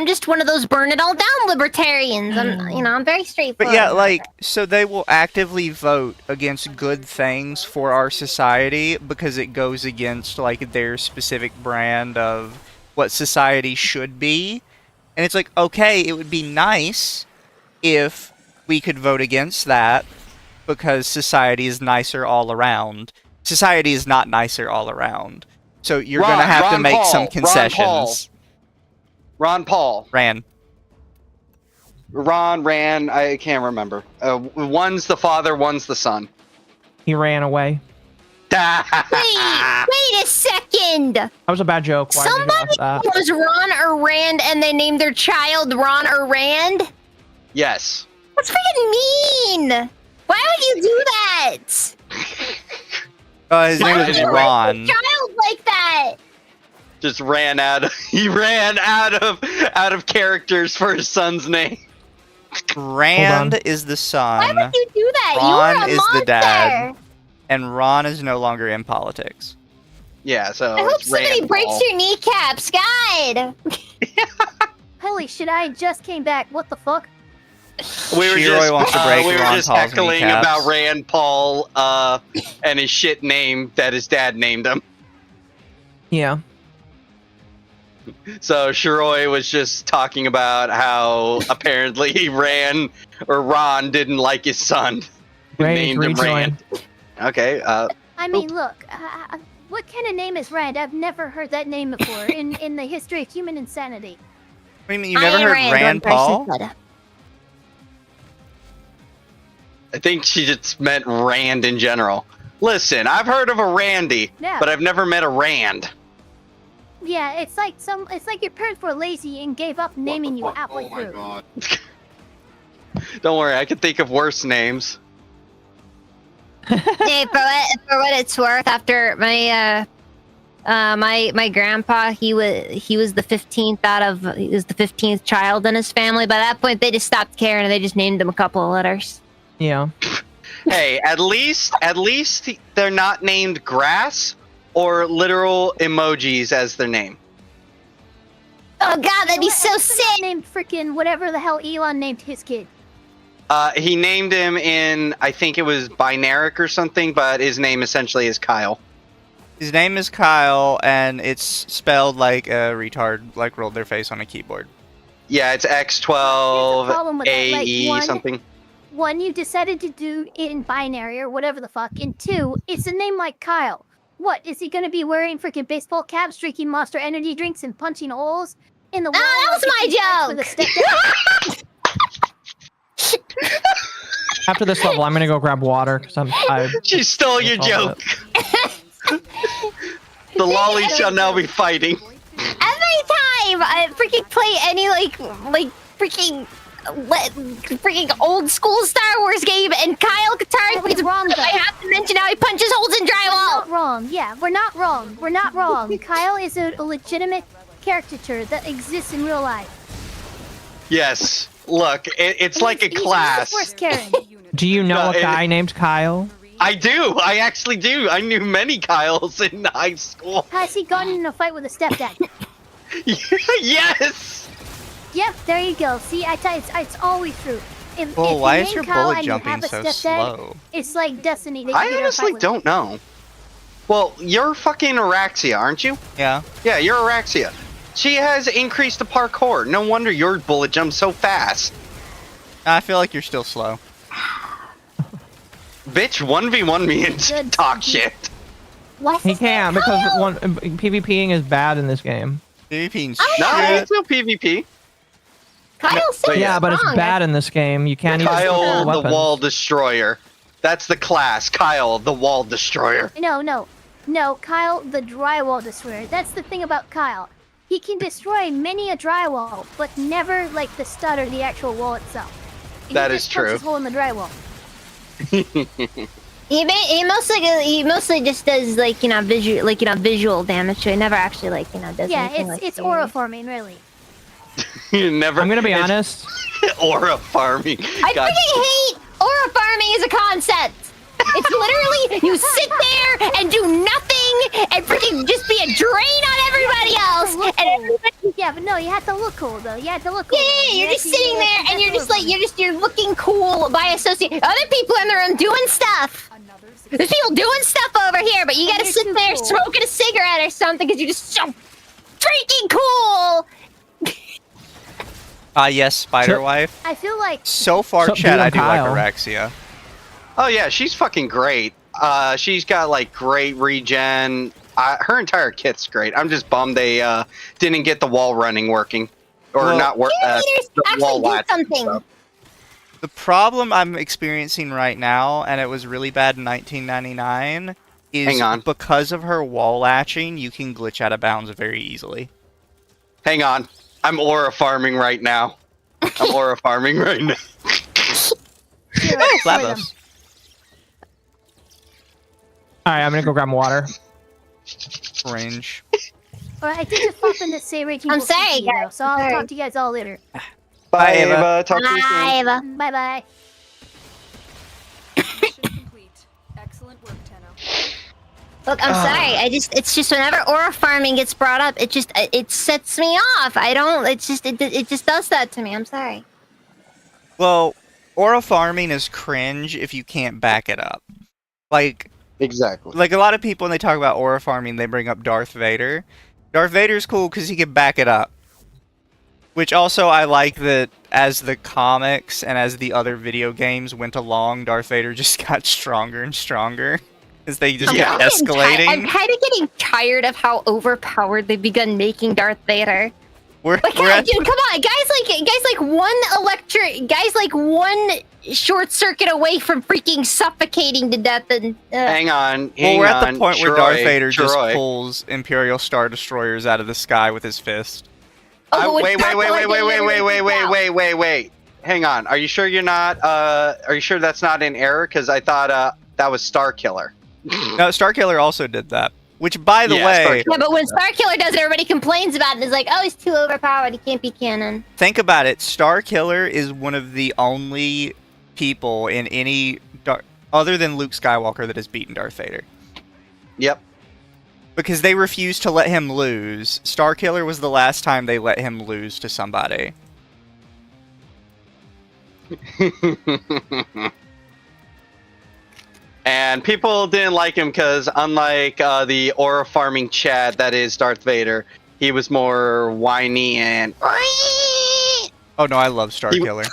just one of those burn it all down libertarians. I'm very straightforward. But yeah, about like, it. so they will actively vote against good things for our society because it goes against, like, their specific brand of what society should be. And it's like, okay, it would be nice if we could vote against that because society is nicer all around. Society is not nicer all around. So you're going to have to Ron make Paul, some Ron concessions. Ron Paul. Ran. Ran, I can't remember. One's the father, one's the son. He ran away. Wait a second! That was a bad joke. Why did you Somebody laugh at that? was Ron or Rand and they named their child Ron or Rand? Yes. That's freaking mean! Why would you do that? His Why name would is you name Ron. your child like that? Just ran out. He ran out of characters for his son's name. Rand is the Why son. would you do that? Ron You're a is monster! the dad. And Ron is no longer in politics. Yeah, so I hope it's somebody Rand breaks Paul. your kneecaps, God! Holy shit, I just came back. What the fuck? We were Shiroi just, wants to break we were Ron just Paul's heckling kneecaps. about Rand Paul and his shit name that his dad named him. Yeah. So Shiroi was just talking about how apparently Ron didn't like his son. Rage Named him rejoin. Rand. Okay, I mean, look, what kind of name is Rand? I've never heard that name before in the history of human insanity. What do you mean, you've never heard Rand one person Paul? said. I think she just meant Rand in general. Listen, I've heard of a Randy, Yeah. but I've never met a Rand. Yeah, it's like your parents were lazy and gave up naming you halfway Oh my through. god. Don't worry, I can think of worse names. Hey, for what it's worth, after my my grandpa, he was the 15th child in his family. By that point, they just stopped caring and they just named him a couple of letters. Yeah. Hey, at least they're not named grass or literal emojis as their name. Oh, Oh god, that'd be so Astronaut sick! named freaking whatever the hell Elon named his kid. He named him in, I think it was Binaric or something, but his name essentially is Kyle. His name is Kyle, and it's spelled like a retard, like rolled their face on a keyboard. Yeah, it's Here's the problem X12 with that, like, AE something. One, you decided to do it in binary or whatever the fuck, and two, it's a name like Kyle. What, is he gonna be wearing freaking baseball caps, drinking Monster Energy drinks, and punching holes in the wall? that was my with a step After this level, I'm gonna go grab water because I'm tired. She stole your That's all joke. The lolly shall now be fighting. Every time I freaking play any freaking old school Star Wars game and Kyle Katarn plays wrong, though. I have to mention how he punches holes in We're drywall. not wrong. Yeah, we're not wrong. We're not wrong. Kyle is a legitimate caricature that exists in real life. Yes. Look, it's like a He's class. Force Karen. Do you know No, a guy named Kyle? I do. I actually do. I knew many Kyles in high school. Has he gotten in a fight with a stepdad? Yes. Yep, there you go. See, I tell you, it's always true. If Well, you why name is your Kyle bullet and you jumping have a so stepdad, slow? it's like destiny. That you I get in a honestly fight with don't know. Well, you're fucking Araxia, aren't you? Yeah. Yeah, you're Araxia. She has increased the parkour. No wonder your bullet jumps so fast. I feel like you're still slow. Bitch, 1v1 me and Good. talk shit. What's He his name, can't because Kyle? PvPing is bad in this game. PvPing No, shit. it's no PvP. Kyle said But Yeah, but it's wrong. bad in this game. You can't even Kyle, control the weapons. wall destroyer. That's the class. Kyle, the wall destroyer. No, Kyle, the drywall destroyer. That's the thing about Kyle. He can destroy many a drywall, but never like the stud or the actual wall itself. That He is just true. punches hole in the drywall. He mostly just does visual damage. So he never actually does Yeah, anything it's serious. aura forming, really. You never. I'm gonna be it's honest. Aura farming. I God. freaking hate aura farming as a concept. It's literally you sit there and do nothing and freaking just be a drain on everybody else. And everybody, Yeah, but no, you have to look cool though. You have to look cool. yeah, You you're have just to- sitting you there have to and you're just like look you're looking cool by association. Other people in the room doing stuff. Another There's people doing stuff over here, but you And gotta you're sit too there cool. smoking a cigarette or something because you're just so freaking cool. Yes, Spider So- Wife. I feel like So far, So, Chad, beat I on do Kyle. like Araxia. Oh yeah, she's fucking great. She's got like great regen. Her entire kit's great. I'm just bummed they didn't get the wall running working, or Well- not work. Cheerleaders The actually wall do latch and something. stuff. The problem I'm experiencing right now, and it was really bad in 1999, is Hang on. because of her wall latching, you can glitch out of bounds very easily. Hang on, I'm aura farming right now. I'm aura farming right now. Lavos. Alright, I'm gonna go grab water. Range. Alright, I think it's popping to say Raging I'm Bull CP, sorry, though, guys. so I'll Sorry. talk to you guys all later. Bye, Ava. Ava. Talk to you soon. Live. Bye bye. mission complete. Excellent work, Tenno. Look, I'm sorry. It's just whenever aura farming gets brought up, it sets me off. I don't. It just does that to me. I'm sorry. Well, aura farming is cringe if you can't back it up. Like Exactly. a lot of people when they talk about aura farming, they bring up Darth Vader. Darth Vader's cool because he can back it up. Which also I like that as the comics and as the other video games went along, Darth Vader just got stronger and stronger as they just Yeah. kept escalating. I'm kind of getting tired of how overpowered they've begun making Darth Vader. We're Like, at dude, come on, guys like one short circuit away from freaking suffocating to death. And Hang on. well, Hang we're at the on. point where Darth Troy, Vader just Troy. pulls Imperial Star Destroyers out of the sky with his fist. oh, but Wait. with Darth Vader, Wait. Hang on. Are you sure you're not? Are you sure that's not in error? Because I thought that was Starkiller. No, Starkiller also did that. Which, by the Yeah, way, Starkiller. Yeah, but when Starkiller does it, everybody complains about it. And is like, oh, he's too overpowered. He can't be canon. think about it. Starkiller is one of the only people in any other than Luke Skywalker that has beaten Darth Vader. Yep. Because they refused to let him lose. Starkiller was the last time they let him lose to somebody. And people didn't like him because, unlike the aura farming Chad that is Darth Vader, he was more whiny and. Oh no, I love Starkiller.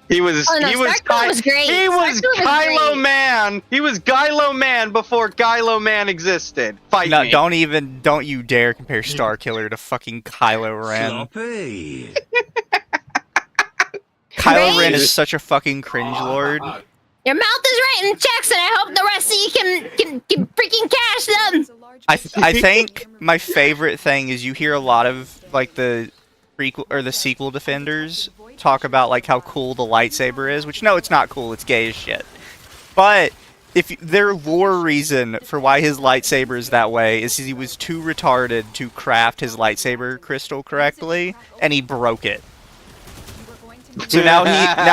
He was. Oh, no, he was. Starkiller was great. He was Starkiller was Kylo great. Man. He was Kylo Man before Kylo Man existed. Fight No, me. don't you dare compare Starkiller to fucking Kylo Ren. Kylo Ren is such a fucking cringe lord. Your mouth is writing checks, and I hope the rest of you can freaking cash them. I think my favorite thing is you hear a lot of like the prequel or the sequel defenders talk about like how cool the lightsaber is, which no, it's not cool. It's gay as shit. But if their lore reason for why his lightsaber is that way is he was too retarded to craft his lightsaber crystal correctly, and he broke it. So now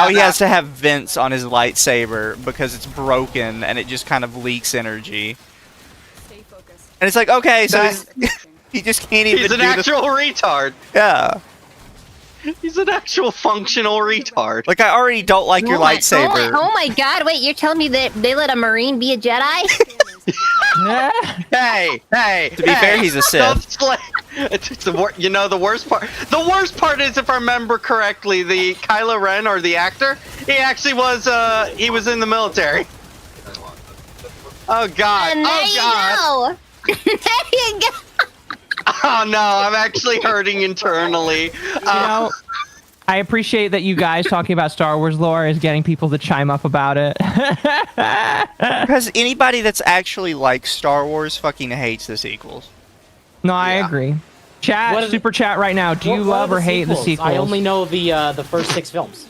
he has to have vents on his lightsaber because it's broken and it just kind of leaks energy. And it's like, okay, so he just can't even. He's an actual retard. Yeah. He's an actual functional retard. Like, I already don't like your lightsaber. Oh my god, wait, you're telling me that they let a Marine be a Jedi? Hey! To be fair, he's a Sith. You know, the worst part is, if I remember correctly, the Kylo Ren, or the actor, he actually was, he was in the military. Oh god. And there you go. There you go. Oh no, I'm actually hurting internally. You know, I appreciate that you guys talking about Star Wars lore is getting people to chime up about it. Because anybody that's actually like Star Wars fucking hates the sequels. No, I agree. Chat, super chat right now. Do you love or hate the sequels? I only know the first 6 films.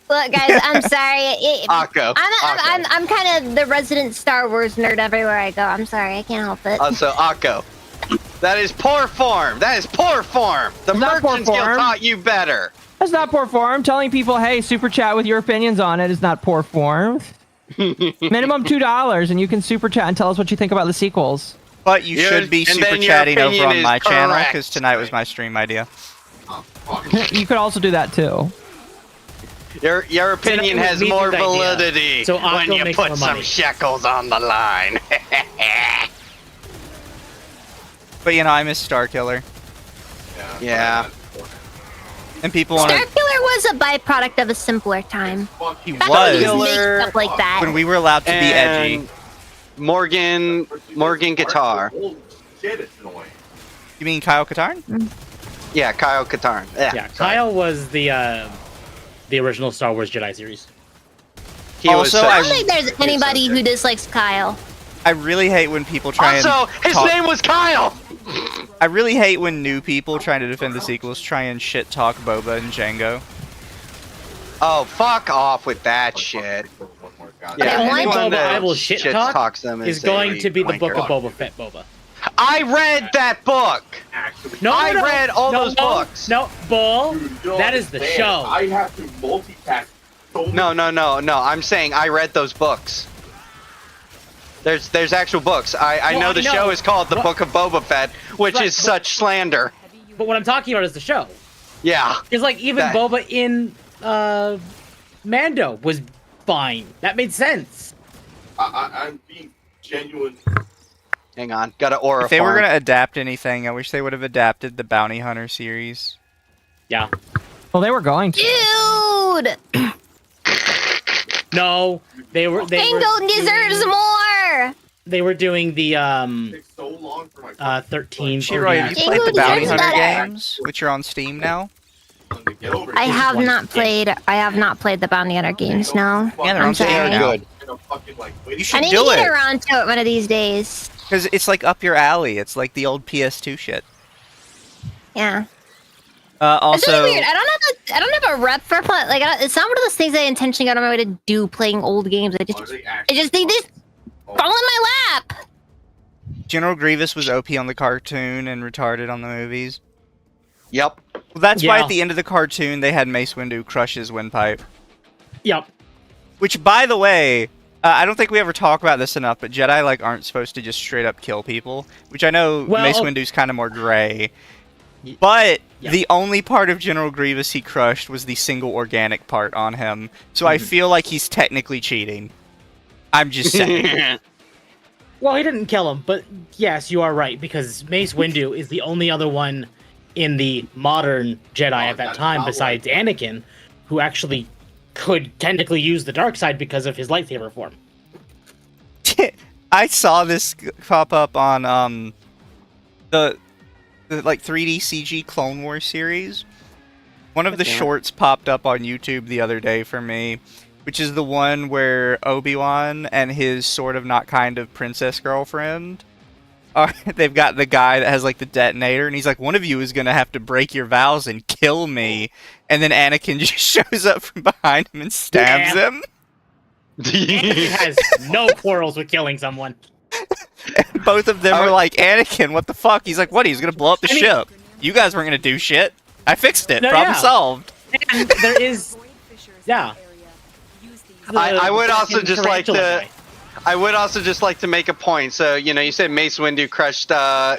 Look, guys, I'm sorry. Akko. I'm kind of the resident Star Wars nerd everywhere I go. I'm sorry, I can't help it. So Akko, that is poor form. That is poor form. The Merchant Guild taught you better. That's not poor form. Telling people, hey, super chat with your opinions on it is not poor form. Minimum $2, and you can super chat and tell us what you think about the sequels. But you should be super chatting over on my channel, because tonight was my stream idea. You could also do that too. Your opinion has more validity when you put some shekels on the line. But you know, I miss Starkiller. Yeah. And people want to. Starkiller was a byproduct of a simpler time. He Back was. when he was making stuff like that. When we were allowed to be edgy. Morgan Guitar. You mean Kyle Katarn? Yeah, Kyle Katarn. Yeah, Kyle was the original Star Wars Jedi series. I don't think there's anybody who dislikes Kyle. I really hate when people try Also, his name was Kyle! I really hate when new people trying to defend the sequels try and shit talk Boba and Django. Oh, fuck off with that shit. The only anyone Boba that I will shit talk talks them is is going a to be the book of wanker. Boba Fett Boba. I read that book! I read all those books! No, Bull, that is the show. I have to multitask. No, I'm saying I read those books. There's actual books. I know the show is called The Book of Boba Fett, which is such slander. But what I'm talking about is the show. Yeah. Because like even Boba in Mando was fine. That made sense. I'm being genuine. Hang on, got an aura. If they were gonna adapt anything, I wish they would have adapted the Bounty Hunter series. Yeah. Well, they were going to. Dude! No, they were. Tango deserves more! They were doing the 13. Shiroy, have you played the Bounty Hunter games, which are on Steam now? I have not played the Bounty Hunter games, no. Yeah, they're I'm on Steam sorry. now. You I should need do to get it. around to it one of these days. Because it's like up your alley. It's like the old PS2 shit. Yeah. Also, It's really weird. I don't have a rep for play. Like, it's not one of those things I intentionally got on my way to do playing old games. They just they just fall in my lap. General Grievous was OP on the cartoon and retarded on the movies. Yep. Well, that's why Yeah. at the end of the cartoon they had Mace Windu crush his windpipe. Yep. Which, by the way, I don't think we ever talk about this enough, but Jedi like aren't supposed to just straight up kill people, which I know Mace Windu's kind of more gray. But the only part of General Grievous he crushed was the single organic part on him, so I feel like he's technically cheating. I'm just saying. Well, he didn't kill him, but yes, you are right, because Mace Windu is the only other one in the modern Jedi at that time, besides Anakin, who actually could technically use the dark side because of his lightsaber form. I saw this pop up on the like 3D CG Clone Wars series. One of the shorts popped up on YouTube the other day for me, which is the one where Obi-Wan and his sort of not kind of princess girlfriend they've got the guy that has like the detonator, and he's like, one of you is gonna have to break your vows and kill me, and then Anakin just shows up from behind him and stabs him. Anakin has no quarrels with killing someone. And both of them are like, Anakin, what the fuck? He's like, what? He's gonna blow up the ship. You guys weren't gonna do shit. I fixed it. Problem solved. And there is, I would also just like to. I would also just like to make a point. So, you said Mace Windu crushed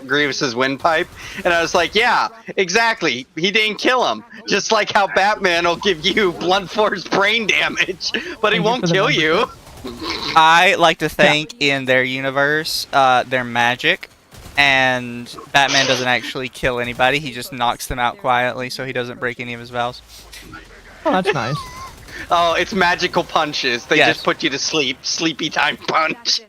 Grievous's windpipe, and I was like, yeah, exactly. He didn't kill him. Just like how Batman will give you blunt force brain damage, but he won't kill you. I like to think in their universe, they're magic, and Batman doesn't actually kill anybody. He just knocks them out quietly so he doesn't break any of his vows. Oh, that's nice. Oh, it's magical punches. They just put you to sleep. Sleepy time punch.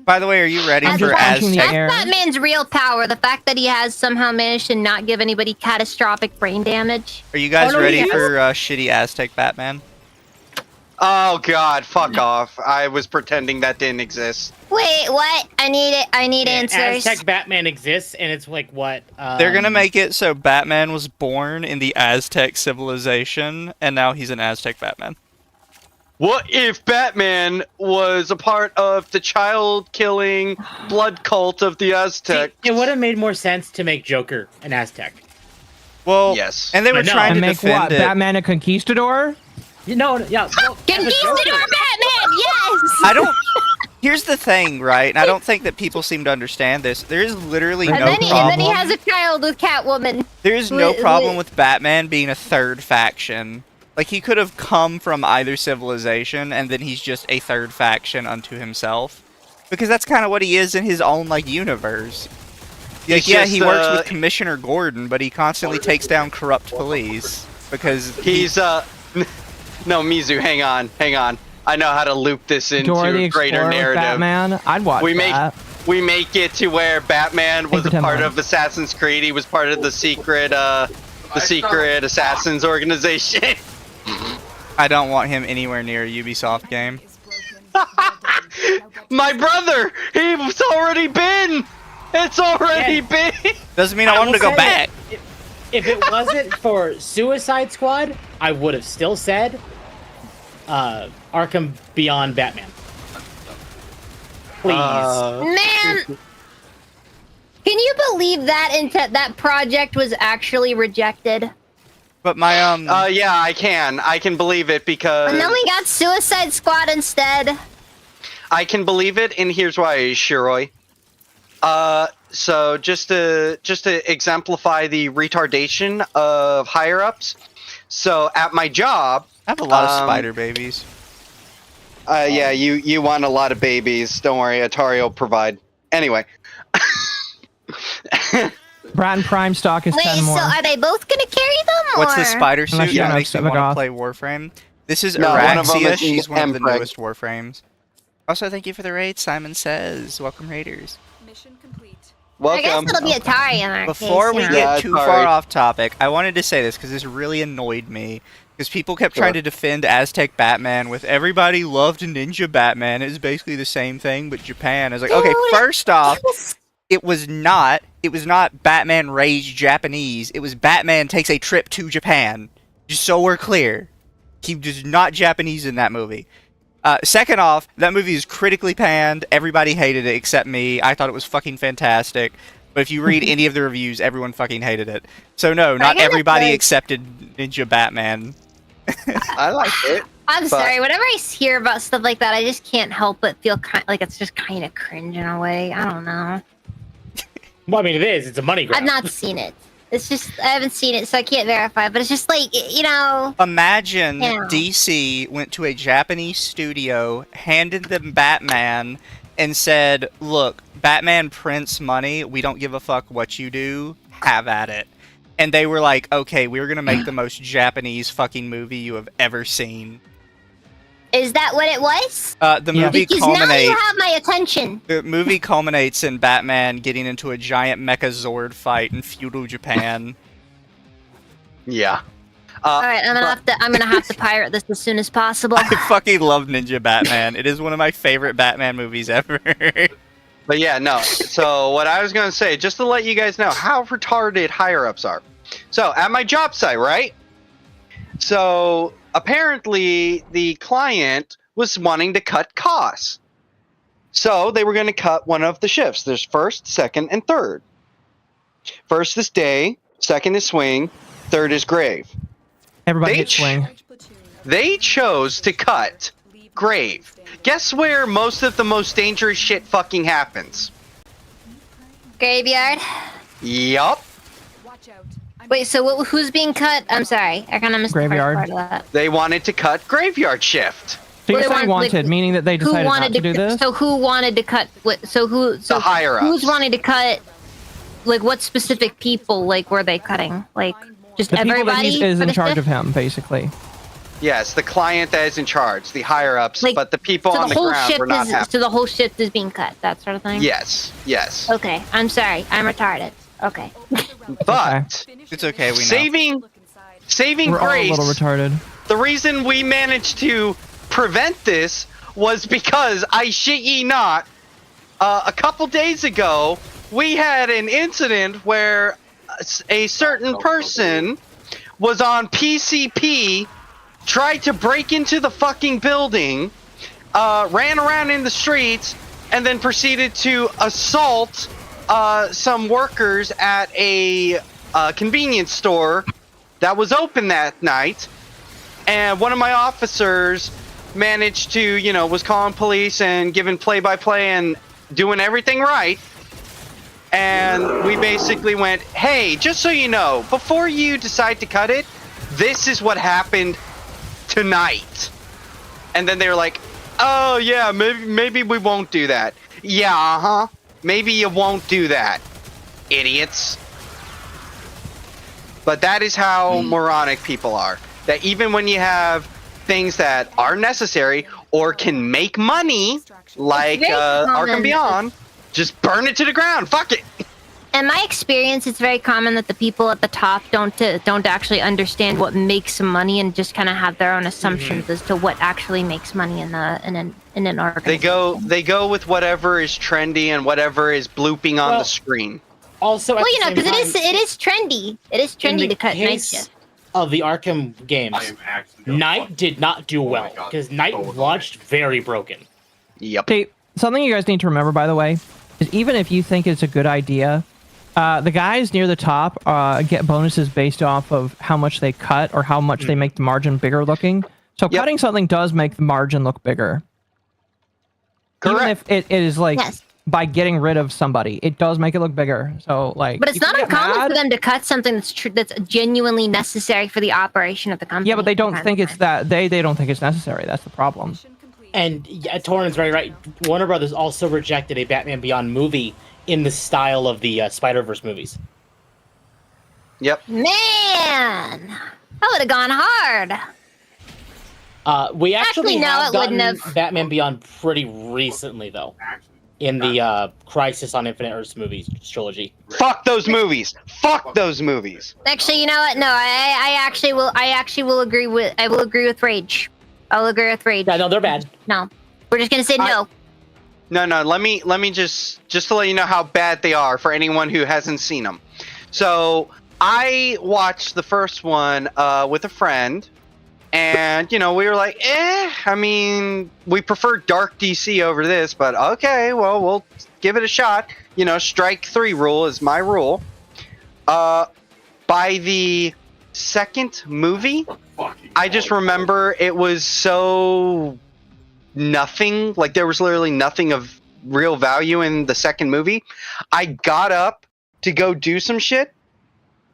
By the way, are you ready for That's Aztec? Batman's real power. The fact that he has somehow managed to not give anybody catastrophic brain damage. Are you guys ready for shitty Aztec Batman? Oh god, fuck off. I was pretending that didn't exist. Wait, what? I need answers. Aztec Batman exists, and it's like what? They're gonna make it so Batman was born in the Aztec civilization, and now he's an Aztec Batman. What if Batman was a part of the child-killing blood cult of the Aztecs? It would have made more sense to make Joker an Aztec. Well, yes. And they were trying to make defend what? it. Batman a conquistador? Conquistador Batman, yes! I don't... Here's the thing, right? And I don't think that people seem to understand this. There is literally no problem... And then he has a child with Catwoman. There is no problem with Batman being a third faction. Like, he could have come from either civilization, and then he's just a third faction unto himself. Because that's kind of what he is in his own, like, universe. Like, yeah, he works with Commissioner Gordon, but he constantly takes down corrupt police. Because he's, No, Mizu, hang on. I know how to loop this into a greater narrative. Batman, I'd watch that. We make it to where Batman was a part of Assassin's Creed. He was part of the secret Assassins organization. I don't want him anywhere near a Ubisoft game. My brother, he's already been. It's already been. Doesn't mean I want him to go back. If it wasn't for Suicide Squad, I would have still said Arkham Beyond Batman. Please. Man! Can you believe that project was actually rejected? But my, yeah, I can believe it because... And then we got Suicide Squad instead. I can believe it, and here's why, Shiroi. So just to exemplify the retardation of higher-ups, so at my job... I have a lot of spider babies. Yeah, you want a lot of babies. Don't worry, Atari will provide. Anyway. Bratton Prime stock is 10 more. Wait, so are they both gonna carry them, What's the spider suit that makes you want to Sevagoth. play Warframe? This is No, one of them Araxia. is She's one of the Empreg. newest Warframes. Also, thank you for the raid, Simon Says. Welcome, Raiders. Mission complete. I guess Welcome. it'll be Atari in our Before case, we you know. get too Atari. far off topic, I wanted to say this because this really annoyed me. Because people kept trying to defend Aztec Batman with everybody loved Ninja Batman. It was basically the same thing, but Japan. I was like, okay, first off, it was not Batman raised Japanese. It was Batman takes a trip to Japan. Just so we're clear. He was not Japanese in that movie. Second off, that movie is critically panned. Everybody hated it except me. I thought it was fucking fantastic. But if you read any of the reviews, everyone fucking hated it. So no, not everybody accepted Ninja Batman. I liked it. I'm sorry. Whenever I hear about stuff like that, I just can't help but feel like it's just kind of cringe in a way. I don't know. Well, I mean, it is. It's a money grab. I've not seen it. It's just I haven't seen it, so I can't verify. But it's just like, you know. Imagine Yeah. DC went to a Japanese studio, handed them Batman, and said, "Look, Batman prints money. We don't give a fuck what you do. Have at it." And they were like, "Okay, we're gonna make the most Japanese fucking movie you have ever seen." Is that what it was? The movie Because now you culminates. have my attention. The movie culminates in Batman getting into a giant Mecha Zord fight in feudal Japan. Yeah. All right, I'm gonna have to pirate this as soon as possible. I fucking love Ninja Batman. It is one of my favorite Batman movies ever. But yeah, no. So what I was going to say, just to let you guys know how retarded higher-ups are. So at my job site, right? So apparently the client was wanting to cut costs. So they were going to cut one of the shifts. There's first, second, and third. First is day, second is swing, third is grave. Everybody They hit swing. They chose to cut grave. Guess where most of the most dangerous shit fucking happens? Graveyard. Yup. Watch out. Wait, so who's being cut? I'm sorry, I kind of missed Graveyard. the first part of that. They wanted to cut graveyard shift. So Well, you're they saying wanted- wanted, meaning that they Who decided not wanted to do this? So who wanted to cut? So The higher ups. who's wanting to cut? Like, what specific people? Like, were they cutting? Like, just The people that everybody he is for in the charge shift? of him, basically. Yes, the client that is in charge, the higher ups, Like, but the people So on the the whole ground shift were not is happy. so the whole shift is being cut. That sort of thing. Yes, yes. Okay, I'm sorry. I'm retarded. Okay. But It's okay, we know. saving We're all a grace, little retarded. the reason we managed to prevent this was because, I shit ye not, a couple days ago, we had an incident where a certain person was on PCP, tried to break into the fucking building, ran around in the streets, and then proceeded to assault some workers at a convenience store that was open that night. And one of my officers managed to, was calling police and giving play-by-play and doing everything right. And we basically went, hey, just so you know, before you decide to cut it, this is what happened tonight. And then they were like, oh yeah, maybe we won't do that. Yeah, uh-huh. Maybe you won't do that, idiots. But that is how moronic people are. That even when you have things that are necessary or can make money, like very Arkham common. Beyond, just burn it to the ground. Fuck it. In my experience, it's very common that the people at the top don't actually understand what makes money and just kind of have their own assumptions as to what actually makes money in an organization. They go with whatever is trendy and whatever is blooping on the screen. Also, Well, because it is trendy. It is trendy to cut night shift. Of the Arkham games, Night did not do well because Night launched very broken. Yep. See, something you guys need to remember, by the way, is even if you think it's a good idea, the guys near the top get bonuses based off of how much they cut or how much they make the margin bigger looking. So cutting something does make the margin look bigger. Correct. Even if it is like Yes. by getting rid of somebody, it does make it look bigger. So like, But it's you can not get uncommon mad. for them to cut something that's genuinely necessary for the operation of the company. Yeah, but they don't from think time to it's time. that they don't think it's necessary. That's the problem. And yeah, Torrin's very right. Warner Brothers also rejected a Batman Beyond movie in the style of the Spider-Verse movies. Yep. Man, that would have gone hard. We actually no, have it wouldn't gotten have. Batman Beyond pretty recently, though, in the Crisis on Infinite Earths movies trilogy. Fuck those movies. Fuck those movies. Actually, you know what? No, I actually will agree with. I will agree with Rage. I'll agree with Rage. Yeah, no, they're bad. No, we're just gonna say no. No, let me just to let you know how bad they are for anyone who hasn't seen them. So I watched the first one with a friend, and we were like, I mean, we prefer Dark DC over this, but okay, well, we'll give it a shot. Strike 3 rule is my rule. By the second movie, Fucking I just remember it was so nothing. Like there was literally nothing of real value in the second movie. I got up to go do some shit,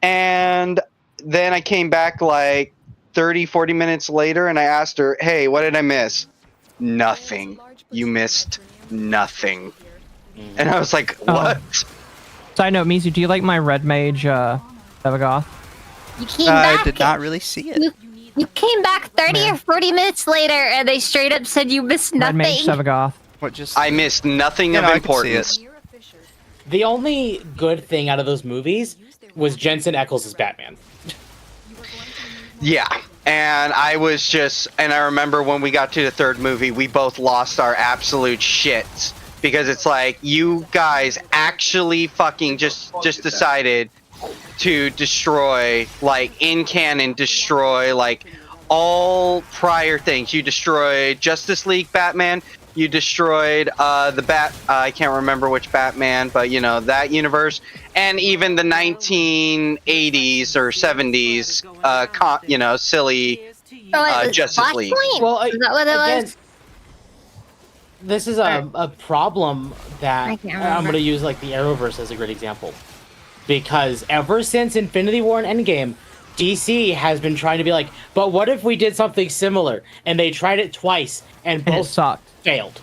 and then I came back like 30, 40 minutes later, and I asked her, "Hey, what did I miss?" Nothing. You missed nothing. And I was like, what? Side note, Mizu, do you like my red mage, Sevagoth? You came I back. did not really see it. You came back 30 or 40 minutes later, and they straight up said you missed Red mage, nothing. Sevagoth. What just? I missed nothing of I could see importance. it. The only good thing out of those movies was Jensen Ackles' Batman. Yeah. And I remember when we got to the third movie, we both lost our absolute shits. Because it's like, you guys actually fucking just decided to destroy, like, in canon, destroy, like, all prior things. You destroyed Justice League Batman. You destroyed I can't remember which Batman, but, you know, that universe. And even the 1980s or 70s, silly Justice League. Well, Is that what it was? This is a problem that I can't I'm remember. going to use like the Arrowverse as a great example. Because ever since Infinity War and Endgame, DC has been trying to be like, but what if we did something similar? And they tried it twice, and And it both sucked. failed.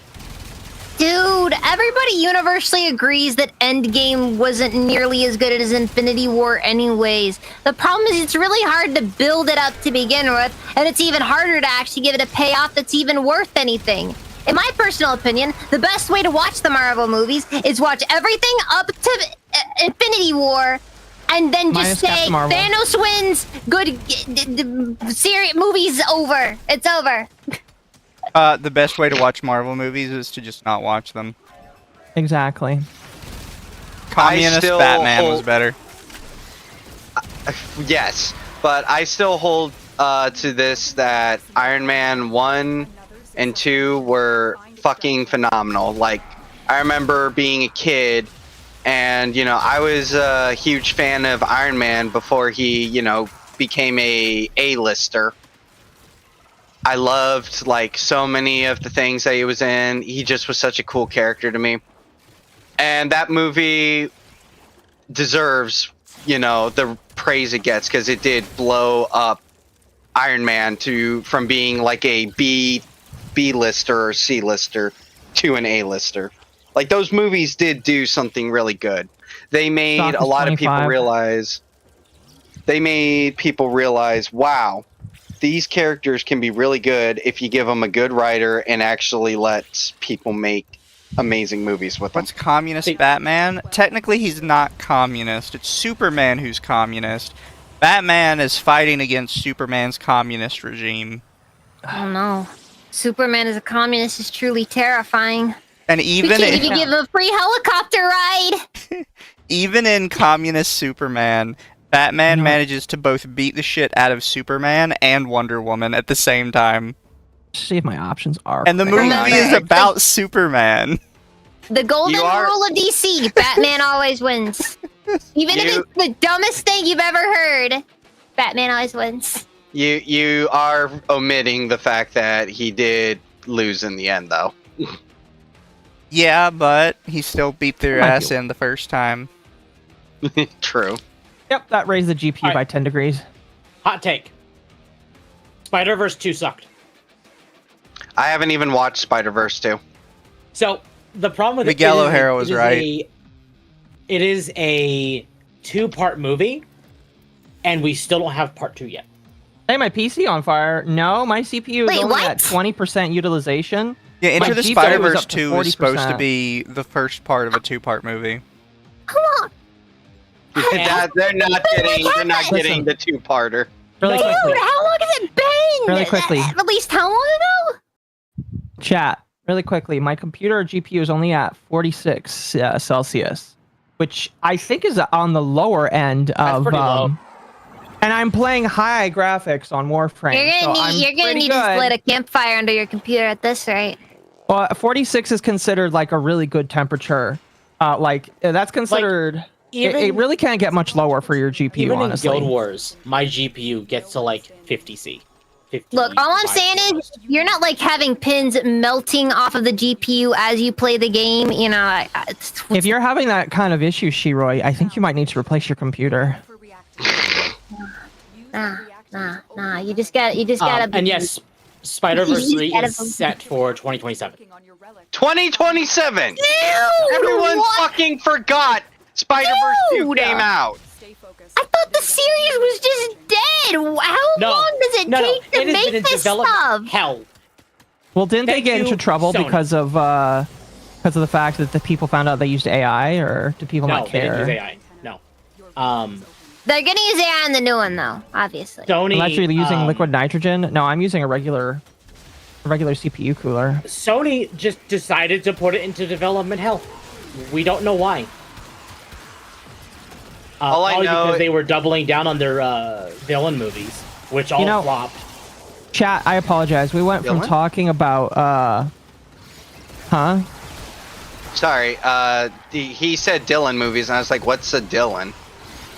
Dude, everybody universally agrees that Endgame wasn't nearly as good as Infinity War anyways. The problem is it's really hard to build it up to begin with, and it's even harder to actually give it a payoff that's even worth anything. In my personal opinion, the best way to watch the Marvel movies is watch everything up to Infinity War, and then Minus just say Captain Marvel. Thanos wins. Good series, movie's over. It's over. The best way to watch Marvel movies is to just not watch them. Exactly. Communist still Batman was hold- better. Yes, but I still hold to this that Iron Man 1 and 2 were fucking phenomenal. Like, I remember being a kid, and, you know, I was a huge fan of Iron Man before he, you know, became a A-lister. I loved, like, so many of the things that he was in. He just was such a cool character to me. And that movie deserves, you know, the praise it gets, because it did blow up Iron Man from being like a B-lister or C-lister to an A-lister. Like, those movies did do something really good. They made Stock a is lot of people 25. realize. They made people realize, wow, these characters can be really good if you give them a good writer and actually let people make amazing movies with them. What's communist Batman? Technically, he's not communist. It's Superman who's communist. Batman is fighting against Superman's communist regime. I don't know. Superman as a communist is truly terrifying. And We even can't in, even give him a free helicopter ride. even in communist Superman, Batman manages to both beat the shit out of Superman and Wonder Woman at the same time. See if my options are. And the correct. movie Remember, is it's about Superman. The golden You are- rule of DC: Batman always wins. Even if You- it's the dumbest thing you've ever heard, Batman always wins. You are omitting the fact that he did lose in the end, though. Yeah, but he still beat their Might ass be. in the first time. True. Yep, that raised the GPU Alright. by 10 degrees. Hot take. Spider-Verse 2 sucked. I haven't even watched Spider-Verse 2. So the problem with Miguel it is O'Hara was right. It is a 2-part movie, and we still don't have part 2 yet. Hey, my PC on fire. No, my CPU is Wait, only what? at 20% utilization. Yeah, Into My the GPU was Spider-Verse up to 2 is supposed to 40%. be the first part of a 2-part movie. Come on. They're not getting Listen. the two-parter. Really No, quickly. Dude, how long has it been? Really quickly. At least how long ago? Chat, really quickly. My computer GPU is only at 46 Celsius, which I think is on the lower end of. pretty low. And I'm playing high graphics on Warframe. You're gonna need to split a campfire under your computer at this rate. Well, 46 is considered like a really good temperature. That's considered It really can't get much lower for your GPU, even honestly. in Guild Wars, my GPU gets to like 50C. Look, all I'm saying is you're not like having pins melting off of the GPU as you play the game. You know, If you're having that kind of issue, Shiroi, I think you might need to replace your computer. Nah. You just gotta. And yes, Spider-Verse 3 is set for 2027. 2027. Dude, Everyone what? fucking forgot Spider-Verse 2 Dude! came out. I thought the series was just dead. How long does it take to it has make been in this development stuff? hell. Well, didn't they Thank get into you, trouble Sony. because of the fact that the people found out they used AI, or do people No, not they care? didn't use AI. No. They're gonna use AI in the new one, though. Obviously. Sony. Unless you're using liquid nitrogen. No, I'm using a regular CPU cooler. Sony just decided to put it into development hell. We don't know why. All I Probably know- because they were doubling down on their villain movies, which all flopped. Chat, I apologize. We went from Dylan? talking about huh? Sorry, he said Dylan movies, and I was like, what's a Dylan?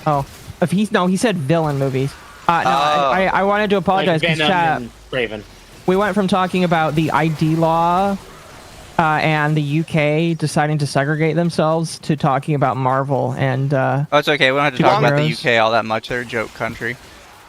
Oh, he said villain movies. No, I wanted to apologize Like because Venom chat. and Raven. We went from talking about the ID law and the UK deciding to segregate themselves to talking about Marvel and. Oh, it's okay. We don't have to talk about the Superheroes. UK all that much. They're a joke country.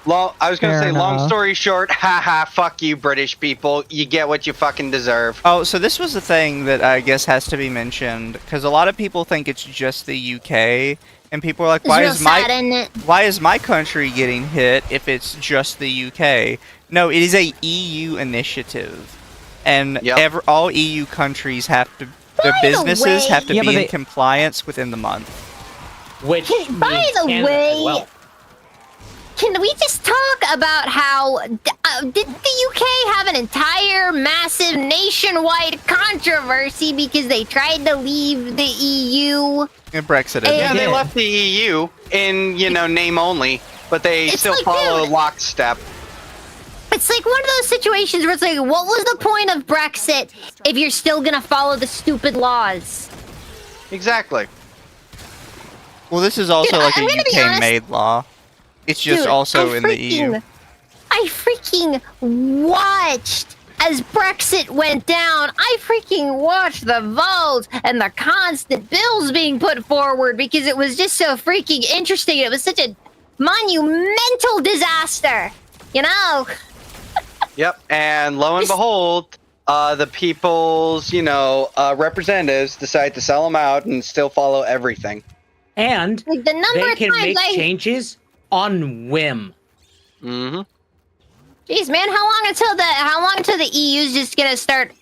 I was gonna Fair say, long enough. story short, haha, fuck you, British people. You get what you fucking deserve. Oh, so this was the thing that I guess has to be mentioned, because a lot of people think it's just the UK, and people are like, It's why real is sad, isn't it? why is my country getting hit if it's just the UK? No, it is a EU initiative, and Yep. all EU countries have to, their By the businesses have to way- Yeah, be but in they- compliance within the month. Which By means the Canada way, as well. can we just talk about how did the UK have an entire massive nationwide controversy because they tried to leave the EU? And Brexit. And- Yeah, they did. left the EU in, name only, but they It's still like, follow dude. lockstep. It's like one of those situations where it's like, what was the point of Brexit if you're still gonna follow the stupid laws? Exactly. Well, this is also Dude, like I'm a gonna be UK honest. made law. It's just Dude, also in the E EU. I freaking watched as Brexit went down. I freaking watched the votes and the constant bills being put forward because it was just so freaking interesting. It was such a monumental disaster, you know? Yep, and lo and behold, the people's, representatives decide to sell them out and still follow everything. And Like the number they of can times make changes on whim. Mm-hmm. Jeez, man, how long until the EU's just gonna start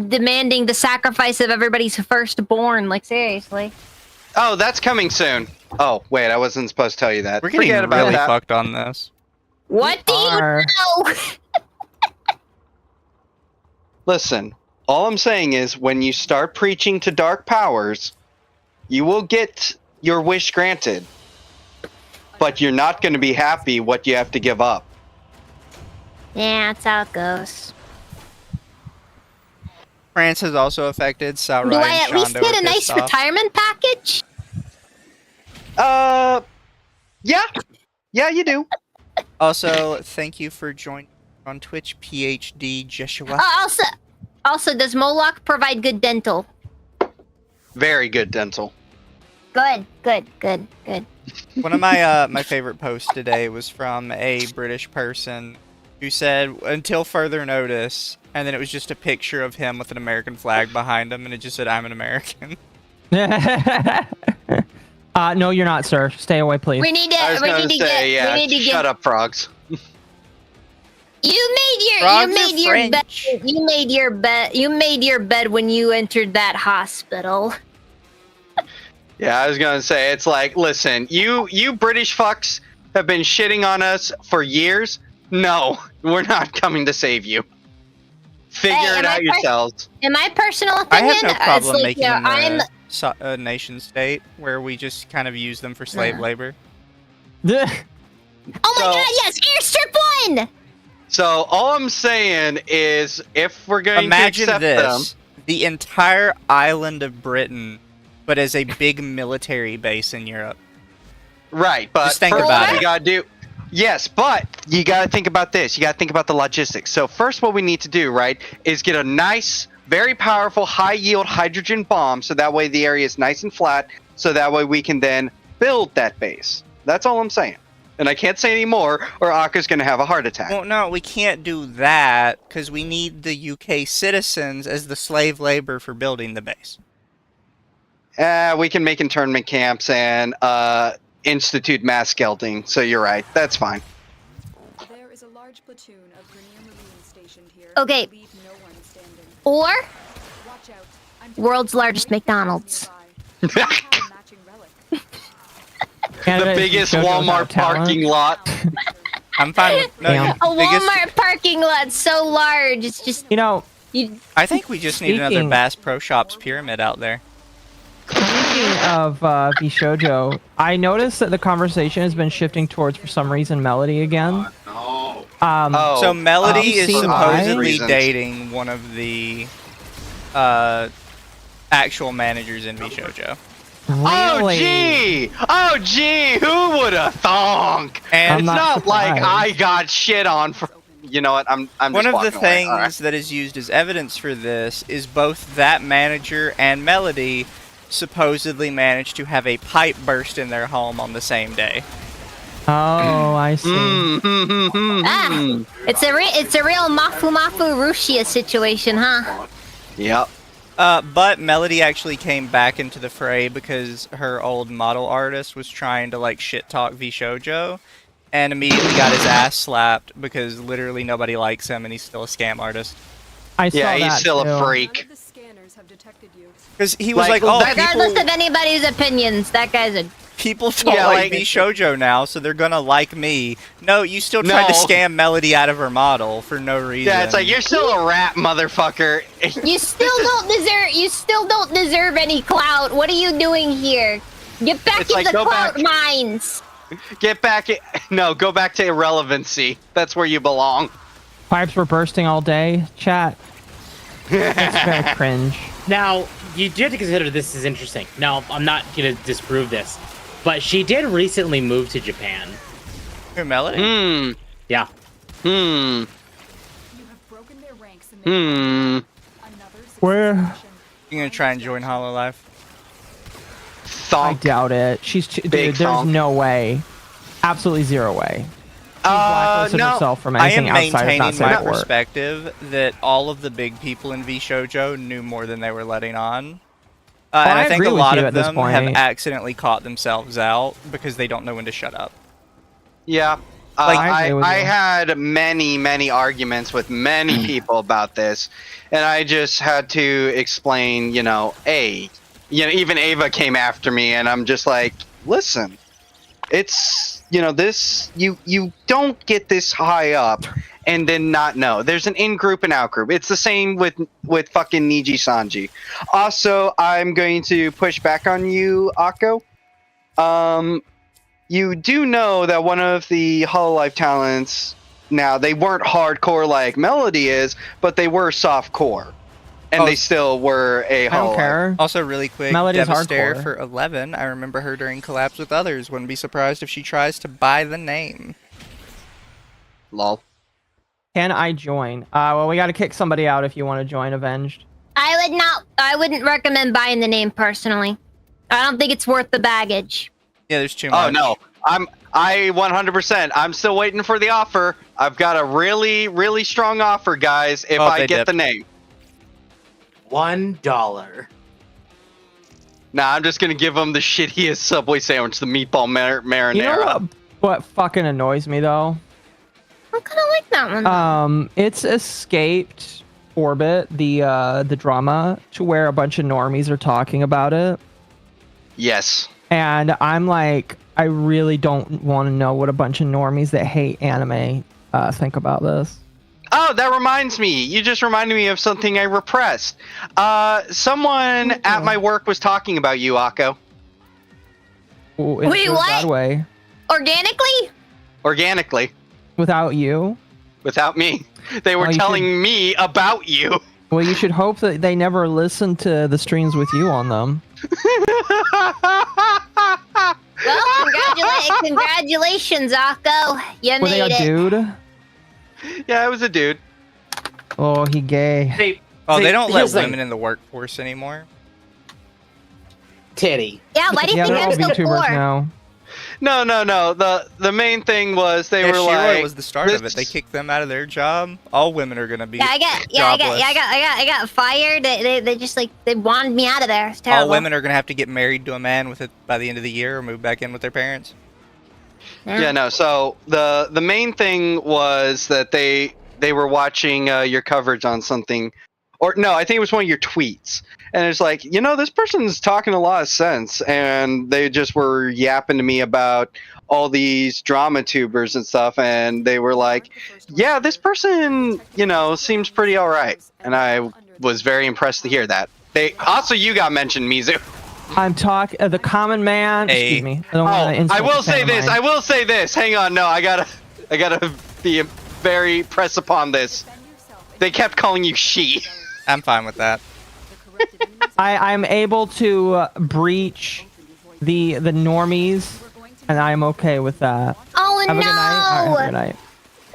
demanding the sacrifice of everybody's firstborn? Like seriously. Oh, that's coming soon. Oh, wait, I wasn't supposed to tell you that. We're getting Forget about really that. fucked on this. What do you are. know? Listen, all I'm saying is when you start preaching to dark powers, you will get your wish granted. But you're not going to be happy what you have to give up. Yeah, that's how it goes. France has also affected. Sarai Do I and at least Shondo get are a nice pissed off. retirement package? Yeah. Yeah, you do. Also, thank you for joining on Twitch, PhD Joshua. Also, does Moloch provide good dental? Very good dental. Good. One of my my favorite posts today was from a British person who said, "Until further notice," and then it was just a picture of him with an American flag behind him, and it just said, "I'm an American." No, you're not, sir. Stay away, please. We need to. I was We going need to to say, get. yeah, We need to shut get. up, frogs. You made Frogs your are bed. French. You made your bed. You made your bed when you entered that hospital. Yeah, I was going to say, it's like, listen, you British fucks have been shitting on us for years. No, we're not coming to save you. Figure Hey, it out yourselves. In my personal I opinion, have no it's problem like, making you know, them I'm. a nation state where we just kind of use them for slave labor. Oh my So- god! Yes, airstrip one. So all I'm saying is, if we're going Imagine to accept this: them, the entire island of Britain, but as a big military base in Europe. Right, but Just think first about what it. you gotta do. Yes, but you gotta think about this. You gotta think about the logistics. So first, what we need to do, right, is get a nice, very powerful, high-yield hydrogen bomb, so that way the area is nice and flat. So that way we can then build that base. That's all I'm saying. And I can't say any more, or Akka's gonna have a heart attack. Well, no, we can't do that because we need the UK citizens as the slave labor for building the base. We can make internment camps and institute mass gelding. So you're right. That's fine. There is a large platoon of Grenier Marines stationed here. Okay. Leave no one standing. Or Watch out. I'm world's largest McDonald's. nearby. I have a matching relic. The Canada is biggest JoJo's Walmart Got Talent. parking lot. I'm fine with no. Damn. A biggest- Walmart parking lot so large. It's just You know, you. I think we just need another Speaking- Bass Pro Shops pyramid out there. speaking of VShojo, I noticed that the conversation has been shifting towards, for some reason, Melody again. No. Oh, So Melody is see supposedly reasons. dating one of the actual managers in VShojo. Really? Oh gee, who would have thunk? And It's not not like surprised. I got shit on for. You know what? I'm one just of the walking away. things All right. that is used as evidence for this is both that manager and Melody supposedly managed to have a pipe burst in their home on the same day. Oh, I see. Ah, it's a real Mafu Rushia situation, huh? Yep. But Melody actually came back into the fray because her old model artist was trying to like shit talk VShojo, and immediately got his ass slapped because literally nobody likes him and he's still a scam artist. I saw Yeah, he's that still too. a None freak. of the scanners have detected you. Because he was Like, like, oh, Regardless people, of anybody's opinions, that guy's a. people don't Yeah, like like- VShojo now, so they're gonna like me. No, you still tried to No. scam Melody out of her model for no reason. Yeah, it's like you're still a rat, motherfucker. You still don't deserve. You still don't deserve any clout. What are you doing here? Get back It's in like, the go clout back. mines. Get back. No, go back to irrelevancy. That's where you belong. Pipes were bursting all day. Chat. It's very cringe. Now, you do have to consider this is interesting. Now, I'm not going to disprove this, but she did recently move to Japan. Who, Melody? Hmm. Yeah. Hmm. You have broken their ranks and Hmm. another Where- successful You're gonna try and join Hololive? I Thonk. doubt it. She's too, Big dude. There's thonk. no way. Absolutely zero way. She's blacklisted No. herself from I am anything outside of not maintaining safe my for work. perspective that all of the big people in VShojo knew more than they were letting on. Oh, And I I think agree a with lot you of at this them have point. accidentally caught themselves out because they don't know when to shut up. Yeah. Like- I agree with I you. had many arguments with many people about this, and I just had to explain, even Ava came after me, and I'm just like, listen, it's, this, you don't get this high up and then not know. There's an in-group and out-group. It's the same with fucking Niji Sanji. Also, I'm going to push back on you, Akko. You do know that one of the Hololive talents, now, they weren't hardcore like Melody is, but they were softcore. And Oh, they still were a I don't Hololive. care. Also, really quick, Melody's Devastator hardcore. for 11. I remember her during collabs with others. Wouldn't be surprised if she tries to buy the name. Lol. Can I join? Well, we got to kick somebody out if you want to join Avenged. I wouldn't recommend buying the name personally. I don't think it's worth the baggage. Yeah, there's too much. Oh, no. I 100%. I'm still waiting for the offer. I've got a really strong offer, guys, if Oh, I they get dip. the name. $1. Nah, I'm just going to give them the shittiest Subway sandwich, the meatball marinara. You know what fucking annoys me though? I kind of like that one. It's escaped orbit, the drama, to where a bunch of normies are talking about it, Yes. and I'm like, I really don't want to know what a bunch of normies that hate anime think about this. Oh, that reminds me. You just reminded me of something I repressed. Someone at my work was talking about you, Akko. Ooh, in a Wait, good, what? bad way. Organically? Organically. Without you? Without me. They were Oh, you telling me about you. Well, you should hope that they never listen to the streams with you on them. Well, Congratulations, Akko. You Were they made a it. dude? Yeah, it was a dude. Oh, he gay. Hey, Oh, see, they don't let here's the women thing. in the workforce anymore. Titty. Yeah, why do you Yeah, think they're all I'm so VTubers poor? now. No. The main thing was they Yeah, were Shiro like was the start of it. They kicked them out of their job. All women are gonna be jobless. I got fired. They just like they wanted me out of there. It's All terrible. women are gonna have to get married to a man with it by the end of the year, or move back in with their parents. Yeah, no. So the main thing was that they were watching your coverage on something, or no, I think it was one of your tweets, and it's like, this person's talking a lot of sense, and they just were yapping to me about all these drama tubers and stuff, and they were like, yeah, this person, seems pretty all right, and I was very impressed to hear that. They also, you got mentioned, Mizu. I'm talking the common man. Hey. Excuse me. I don't wanna Oh, insult I will a fan say of this. mine. I will say this. Hang on. No, I gotta be very press upon this. They kept calling you she. I'm fine with that. I'm able to breach the normies, and I'm okay with that. Oh Have a good night. All right, have a good no! night.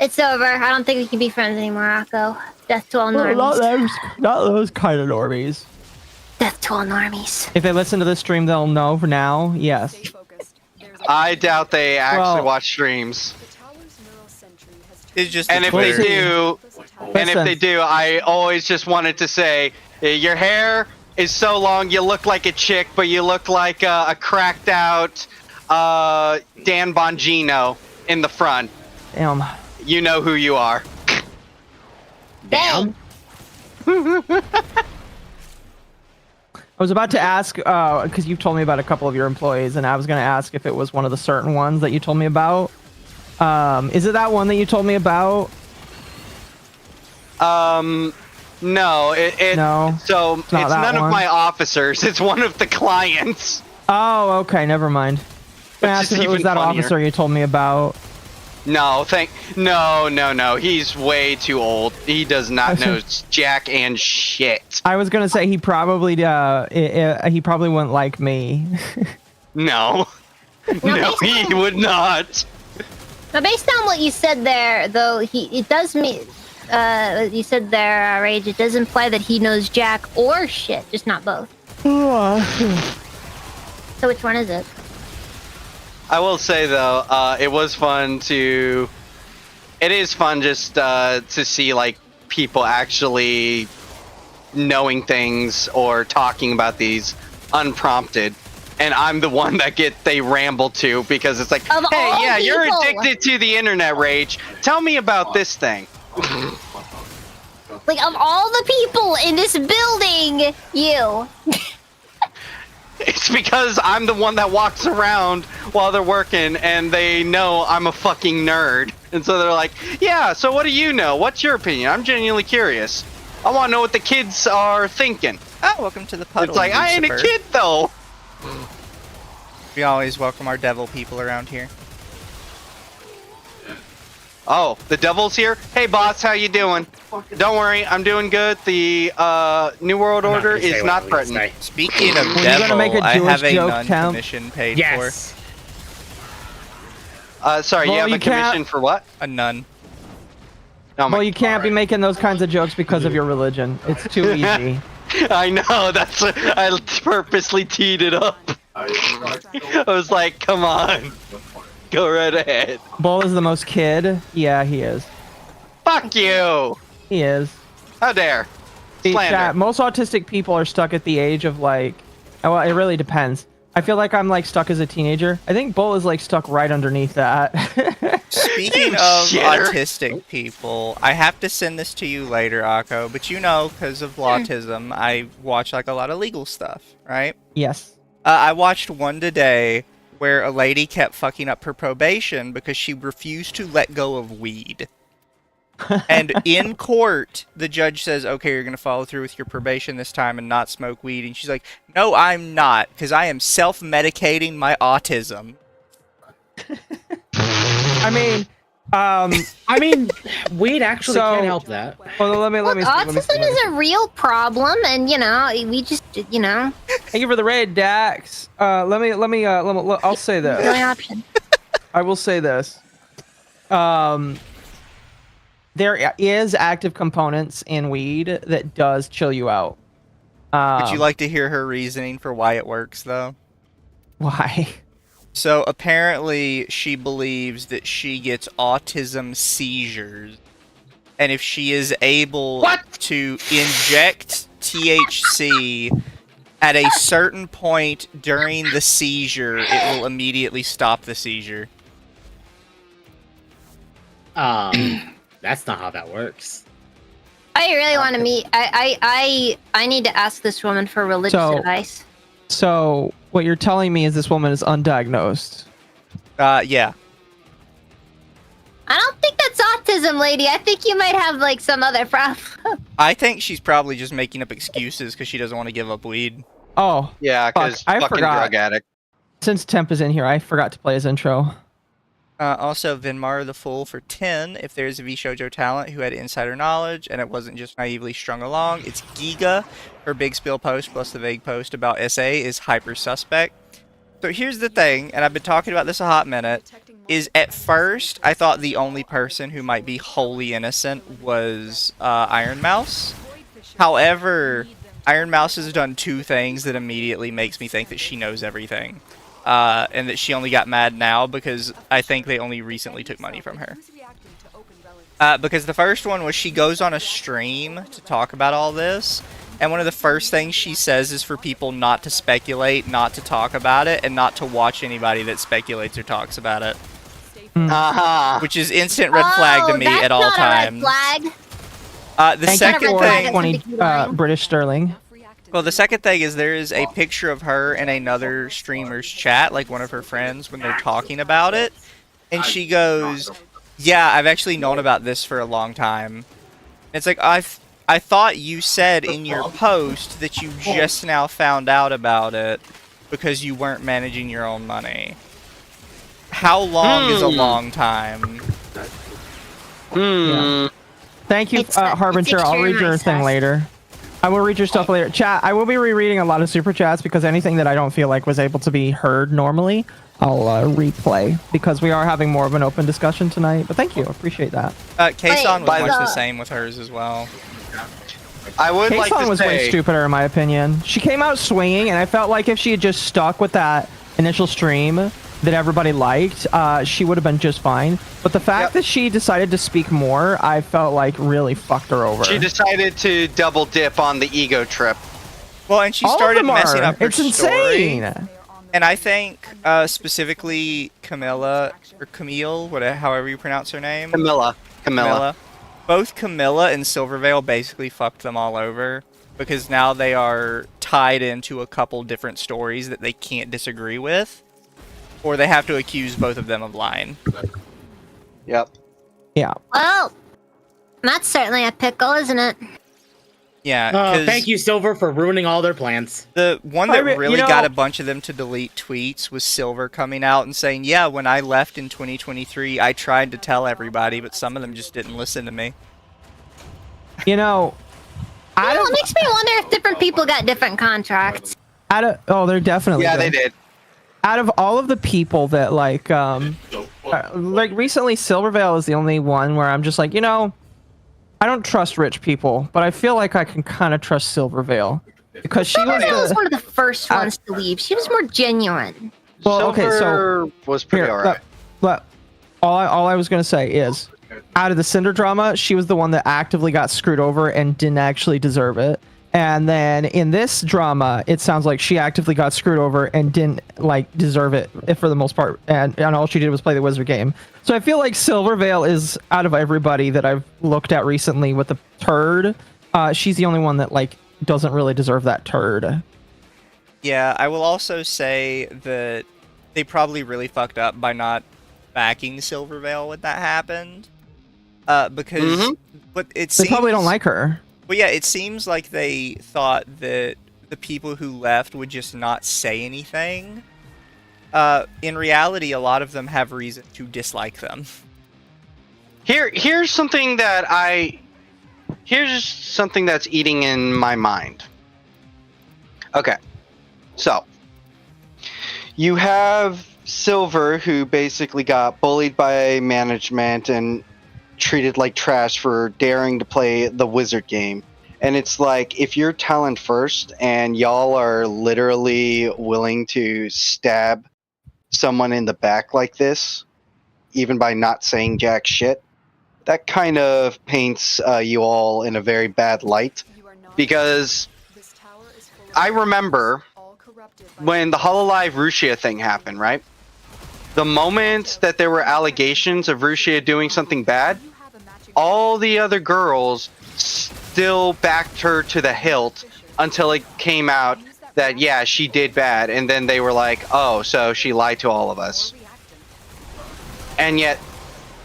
It's over. I don't think we can be friends anymore, Akko. Death to all No, normies. not those kind of normies. Death to all normies. If they listen to this stream, they'll know for now. Yes. Stay focused. There's a I doubt they actually Well- watch streams. the tower's neural sentry has turned It's just And a if they Twitter. do, and if Listen. they do, I always just wanted to say, your hair is so long, you look like a chick, but you look like a cracked out Dan Bongino in the front. Damn. You know who you are. Damn. I was about to ask, because you've told me about a couple of your employees, and I was going to ask if it was one of the certain ones that you told me about. Is it that one that you told me about? No, No, So it's not that none one. of my officers. It's one of the clients. Oh, okay, never mind. I Which asked is if it was even that funnier. officer you told me about. No, no. He's way too old. He does not know jack and shit. I was going to say he probably wouldn't like me. No. No, he would not. Now, based on what you said there, though, it does mean, you said there, Rage, it does imply that he knows Jack or shit, just not both. So which one is it? I will say though, it was fun to. It is fun just to see like people actually knowing things or talking about these unprompted. And I'm the one that they ramble to because it's like, Of hey, all yeah, you're people. addicted to the internet, Rage. Tell me about this thing. Like, of all the people in this building, you. It's because I'm the one that walks around while they're working and they know I'm a fucking nerd. And so they're like, yeah, so what do you know? What's your opinion? I'm genuinely curious. I want to know what the kids are thinking. Oh, welcome to the puddle. It's like, I ain't a Lucifer. kid though. We always welcome our devil people around here. Oh, the devil's here? Hey boss, how you doing? Don't worry, I'm doing good. The New World I'm not Order gonna say is what not I'm gonna threatened. say. Speaking of Were you gonna devil, make a I have Jewish a joke, nun Temp? commission paid Yes. Sorry, Well, you have you a commission can't- for what? for. A nun. Oh my Well, you can't be making those kinds of jokes because of your religion. It's too easy. I know, I purposely teed it up. I was like, come on. Go right ahead. Bull is the most kid. Yeah, he is. Fuck you! He is. How dare. See, Slander. chat, most autistic people are stuck at the age of like, well, it really depends. I feel like I'm like stuck as a teenager. I think Bull is like stuck right underneath that. Speaking You of shitter. autistic people, I have to send this to you later, Akko, but you know, because of autism, I watch like a lot of legal stuff, right? Yes. I watched one today where a lady kept fucking up her probation because she refused to let go of weed. And in court, the judge says, okay, you're going to follow through with your probation this time and not smoke weed. And she's like, no, I'm not, because I am self-medicating my autism. I mean, I mean, weed actually So- can help that. Well, let me Look, see. Let me see. autism is a real problem, and we just Thank you for the raid, Dax. I'll say the only this. option. I will say this. There is active components in weed that does chill you out. Would you like to hear her reasoning for why it works, though? Why? So apparently she believes that she gets autism seizures. And if she is able to inject THC at a certain point during the seizure, it will immediately stop the seizure. That's not how that works. I really want to meet. I need to ask this woman for religious advice. So what you're telling me is this woman is undiagnosed. Yeah. I don't think that's autism, lady. I think you might have like some other problem. I think she's probably just making up excuses because she doesn't want to give up weed. Oh, Yeah, because I fucking forgot. drug addict. Since Temp is in here, I forgot to play his intro. Also, Vinmar the Fool for 10. If there's a VShojo talent who had insider knowledge and it wasn't just naively strung along, it's Giga. Her big spill post plus the vague post about SA is hyper suspect. So here's the thing, and I've been talking about this a hot minute, is at first I thought the only person who might be wholly innocent was Iron Mouse. However, Iron Mouse has done two things that immediately makes me think that she knows everything. And that she only got mad now because I think they only recently took money from her. Because the first one was she goes on a stream to talk about all this, and one of the first things she says is for people not to speculate, not to talk about it, and not to watch anybody that speculates or talks about it. Which is instant red flag to me that's at all not times. A red flag. The Thank second you for flag. thing... 20 British sterling. Well, the second thing is there is a picture of her in another streamer's chat, like one of her friends, when they're talking about it. And she goes, yeah, I've actually known about this for a long time. And it's like, I thought you said in your post that you just now found out about it because you weren't managing your own money. How long is a long time? Yeah. Thank you, It's Harbinger. I'll read your extremely thing later. I will read your stuff later. Chat, I will be rereading a lot of super chats because anything that I don't feel like was able to be heard normally, I'll replay because we are having more of an open discussion tonight. But thank you. Appreciate that. Kason was Wait, much the but- same with hers as well. I would like Kason to was way say, stupider in my opinion. She came out swinging, and I felt like if she had just stuck with that initial stream that everybody liked, she would have been just fine. But the fact that she decided to speak more, I felt like really fucked her over. she decided to double dip on the ego trip. Well, and she All of started them messing are. up her It's story. insane. And I think specifically Camilla, or Camille, however you pronounce her name. Camilla. Both Camilla and Silverveil basically fucked them all over because now they are tied into a couple different stories that they can't disagree with, or they have to accuse both of them of lying. Yep. Yeah. Well, that's certainly a pickle, isn't it? Yeah. Oh, 'cause thank you, Silver, for ruining all their plans. The one that You really know- got a bunch of them to delete tweets was Silver coming out and saying, yeah, when I left in 2023, I tried to tell everybody, but some of them just didn't listen to me. You know, It makes me wonder if different people got different contracts. they're definitely Yeah, good. they did. Out of all of the people that like recently, Silverveil is the only one where I'm just like, I don't trust rich people, but I feel like I can kind of trust Silverveil because she was Silverveil was the, one of the first ones to leave. She was more genuine. well, okay, so Silver was pretty here, alright. all I was gonna say is, out of the Cinder drama, she was the one that actively got screwed over and didn't actually deserve it. And then in this drama, it sounds like she actively got screwed over and didn't deserve it for the most part. And all she did was play the wizard game. So I feel like Silverveil is, out of everybody that I've looked at recently with the turd, she's the only one that doesn't really deserve that turd. Yeah, I will also say that they probably really fucked up by not backing Silverveil when that happened. Because but it They seems, probably don't like her. Well, yeah, it seems like they thought that the people who left would just not say anything. In reality, a lot of them have reason to dislike them. Here's something that's eating in my mind. Okay, so you have Silver, who basically got bullied by management and treated like trash for daring to play the wizard game. And it's like, if you're talent first and y'all are literally willing to stab someone in the back like this, even by not saying jack shit, that kind of paints you all in a very bad light. Because I remember when the Hololive Rushia thing happened, right? The moment that there were allegations of Rushia doing something bad, all the other girls still backed her to the hilt until it came out that, yeah, she did bad. And then they were like, oh, so she lied to all of us. And yet,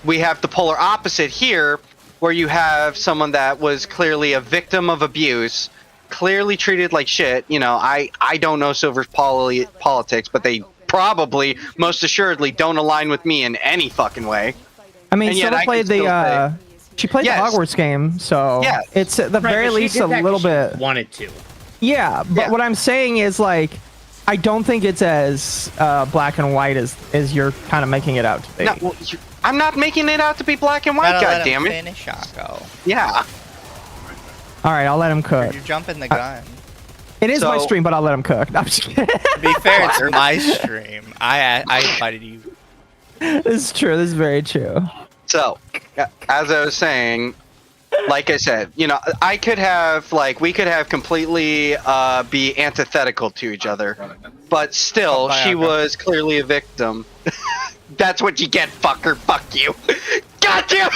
we have the polar opposite here, where you have someone that was clearly a victim of abuse, clearly treated like shit. You know, I don't know Silver's politics, but they probably, most assuredly, don't align with me in any fucking way. I mean, Silver played the she played Yes. the Hogwarts game, so it's at the very least a little bit. Wanted to. Yeah, but what I'm saying is, like, I don't think it's as black and white as you're kind of making it out to be. No, well, I'm not making it out to be black and white, goddammit. Finish, Akko. Yeah. All right, I'll let him cook. You're jumping the gun. It is my So- stream, but I'll let him cook. No, I'm just kidding. To be fair, it's my stream. I invited you. This is true. This is very true. So, as I was saying, like I said, you know, we could have completely be antithetical to each other, but still, she was clearly a victim. That's what you get, fucker. Fuck you. Gotcha! Am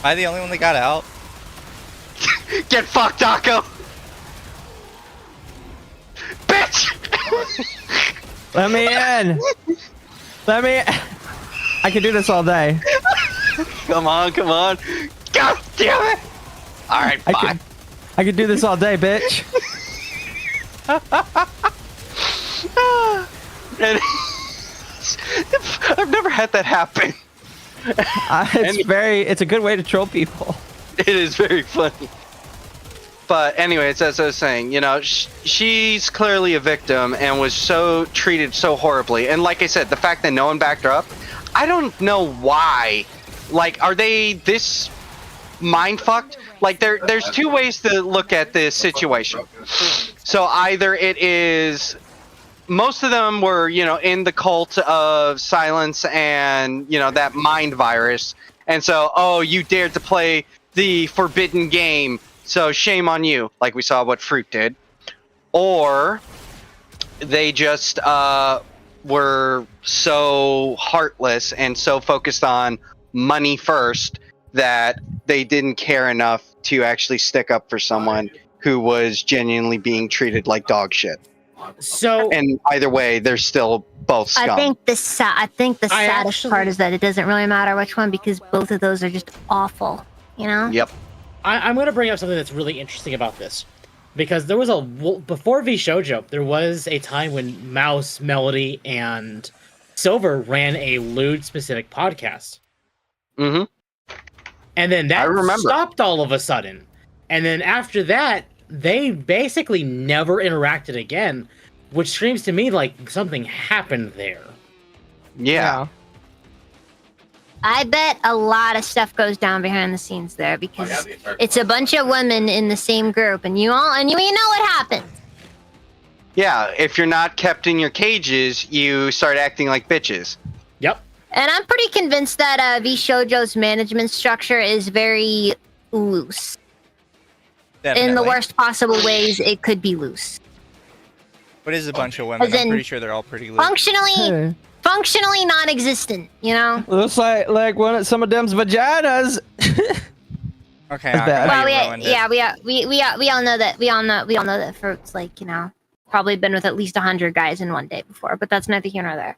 I the only one that got out? Get fucked, Akko! Bitch! Let me in. Let me. I can do this all day. Come on. God damn it! Alright, bye. I could do this all day, bitch. And I've never had that happen. It's a good way to troll people. It is very funny. But anyways, as I was saying, you know, she's clearly a victim and was so treated so horribly. And like I said, the fact that no one backed her up, I don't know why. Like, are they this mind-fucked? Like, there's two ways to look at this situation. So either it is... Most of them were, you know, in the cult of silence and, you know, that mind virus. And so, oh, you dared to play the forbidden game, so shame on you, like we saw what Fruit did. Or they just were so heartless and so focused on money first that they didn't care enough to actually stick up for someone who was genuinely being treated like dog shit. So, and either way, they're still both scum. I think the saddest part is that it doesn't really matter which one, because both of those are just awful. You know? Yep. I'm going to bring up something that's really interesting about this, because there was before VShojo, there was a time when Mouse, Melody, and Silver ran a lewd specific podcast. Mm-hmm. And then that stopped all of a sudden. And then after that, they basically never interacted again, which screams to me like something happened there. Yeah. I bet a lot of stuff goes down behind the scenes there, because it's a bunch of women in the same group, and you know what happens. Yeah, if you're not kept in your cages, you start acting like bitches. Yep. And I'm pretty convinced that VShojo's management structure is very loose. Definitely. In the worst possible ways, it could be loose. What is a bunch of women? I'm pretty sure they're all pretty loose. Functionally non-existent, you know? Looks like one of some of them's vaginas. Okay. That's bad. Well, we all know that. We all know that Fruit's, like, you know, probably been with at least 100 guys in one day before, but that's neither here nor there.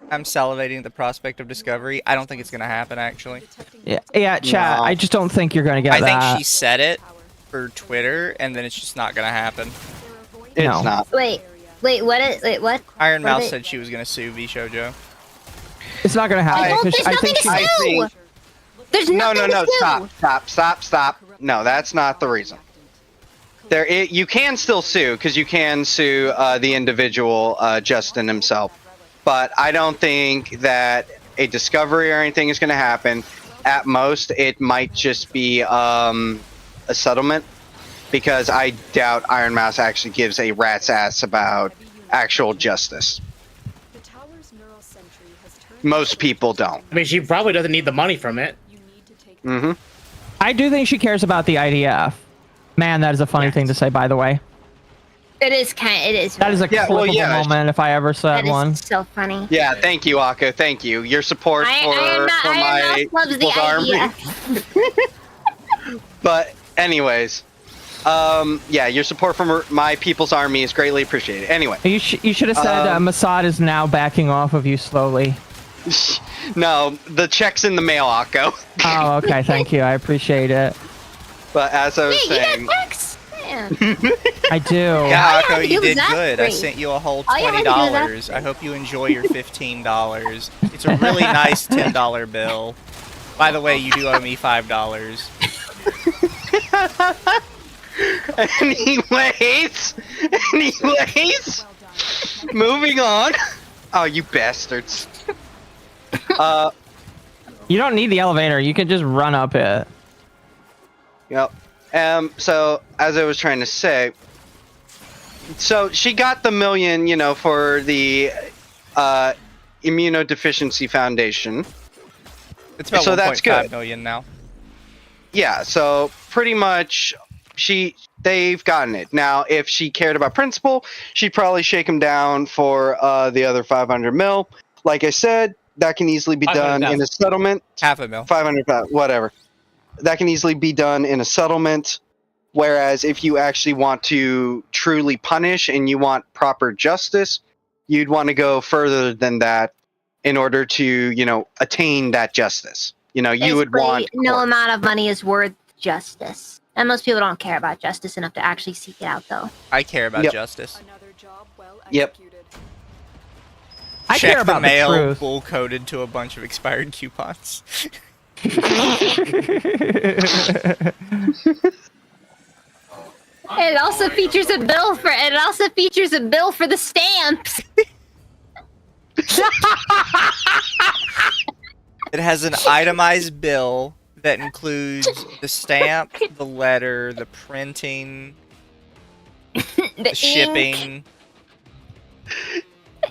I'm salivating at the prospect of discovery. I don't think it's gonna happen, actually. Yeah, chat. No. I just don't think you're gonna get I that. think she said it for Twitter, and then it's just not gonna happen. It's not. Wait, Wait, what? Iron What Mouse did- said she was gonna sue VShojo. It's not gonna happen. There's 'cause I nothing think to she- sue. There's No, nothing no, no, to sue. stop. No, that's not the reason. You can still sue, because you can sue the individual, Justin himself. But I don't think that a discovery or anything is going to happen. At most, it might just be a settlement, because I doubt Iron Mouse actually gives a rat's ass about actual justice. The tower's neural sentry has turned Most people don't. I mean, she probably doesn't need the money from it. You need to take Mm-hmm. I do think she cares about the IDF. Man, that is a funny thing to say, by the way. It is kind. It is. That is a Yeah, well, clippable yeah. moment if I ever said That is one. so funny. Yeah, thank you, Akko. Thank you. Your support for my loves the people's army. IDF. But anyways, yeah, your support for my people's army is greatly appreciated. Anyway, You should have said Mossad is now backing off of you slowly. no, the check's in the mail, Akko. Oh, okay. Thank you. I appreciate it. But as I was Hey, you saying, got text? Yeah. I do. Yeah, All you Akko, had to you do was did ask good. I me. sent you a whole All you had to do was $20. I hope you enjoy your $15. It's a really nice $10 bill. By the way, you do owe me $5. anyways, moving on. Oh, you bastards. You don't need the elevator. You can just run up it. Yep. So as I was trying to say, so she got the million, for the Immunodeficiency Foundation. It's about So that's 1.5 good. million now. Yeah, so pretty much they've gotten it. Now, if she cared about principle, she'd probably shake him down for the other 500 mil. Like I said, that can easily be done in a settlement. Half a mil. 500, whatever. That can easily be done in a settlement. Whereas if you actually want to truly punish and you want proper justice, you'd want to go further than that in order to, attain that justice. You would want. No court. amount of money is worth justice, and most people don't care about justice enough to actually seek it out, though. I care about Yep. justice. another job well Yep. executed. I Check care about the mail, truth. bull coded to a bunch of expired coupons. It also features a bill for. It also features a bill for the stamps. It has an itemized bill that includes the stamp, the letter, the printing, The the ink. shipping.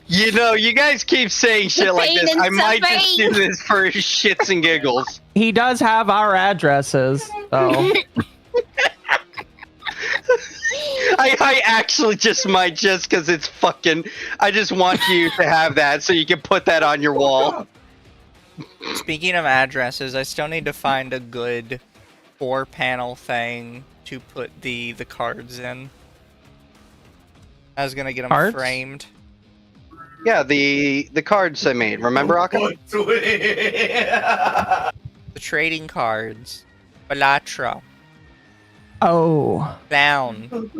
You guys keep saying shit like pain this. and I might just do suffering. this for shits and giggles. He does have our addresses, so I actually just might, just because it's fucking. I just want you to have that so you can put that on your wall. Speaking of addresses, I still need to find a good 4-panel thing to put the cards in. I was gonna get them Cards? framed. Yeah, the cards I made. Remember, Akko? The trading cards. Balatra. oh, Down.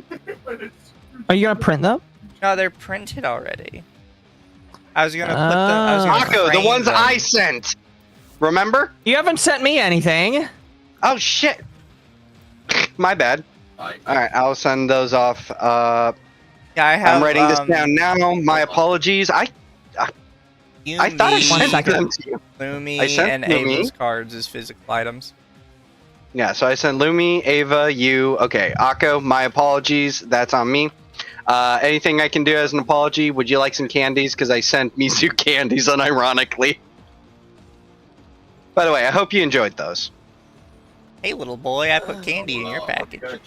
are you gonna print them? No, they're printed already. I was gonna put them. I was gonna Akko, the frame ones them. I sent. Remember? You haven't sent me anything. Oh shit. My bad. All right, I'll send those off. Yeah, I have. I'm writing this down now. My apologies. I thought I Yumi, sent second. them to you. Lumi, I sent and Lumi. Ava's cards as physical items. Yeah, so I sent Lumi, Ava, you. Okay, Akko, my apologies. That's on me. Anything I can do as an apology? Would you like some candies? Because I sent Mizu candies unironically. By the way, I hope you enjoyed those. Hey, little boy, I put candy in your package.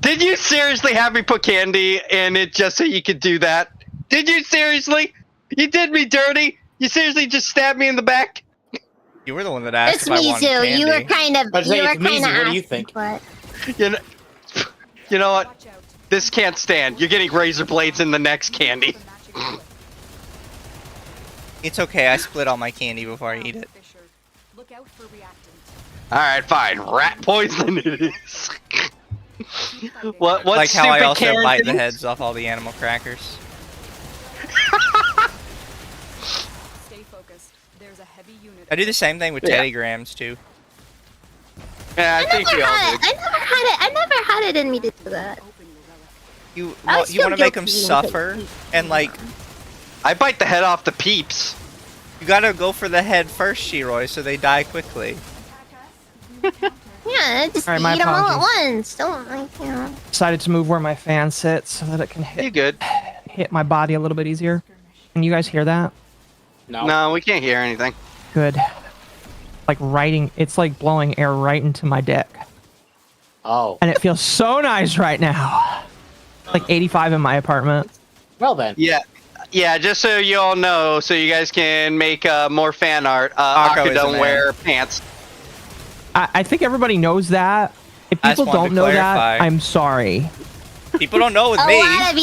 Did you seriously have me put candy in it just so you could do that? Did you seriously? You did me dirty? You seriously just stabbed me in the back? You were the one that asked It's if I wanted Mizu. candy. You were kind of. I'd say You were it's kind of. Mizu, what do you think? You know what? Watch out. This can't stand. You're getting razor blades in the next candy. The magic bullet. It's okay, I split all my candy before I eat it. Fisher. Look out for reactants. Alright, fine. Rat poison it is. What Like how I stupid also Karen bite the things? heads off all the animal crackers. Stay focused. There's a heavy unit. I do the same thing with Yeah. Teddy Grahams too. Yeah, I think we all do. I never had it in me to do that. Open your relic. You I always you want to feel make them guilty when suffer, they eat and like I bite the head off the peeps. you gotta go for the head first, Shiroi, so they die quickly. Yeah, just Alright, my eat them all at apologies. once. Don't like, you know. Decided to move where my fan sits so that it can You hit good? my body a little bit easier. Can you guys hear that? No, we can't hear anything. Good. Like it's like blowing air right into my dick. Oh, And it feels so nice right now. Like 85 in my apartment. well then. Yeah, just so you all know, so you guys can make more fan art, Akko Akka is a don't man. wear pants. I think everybody knows that. If I just people wanted don't to know clarify. that, I'm sorry. People don't know with A me. lot of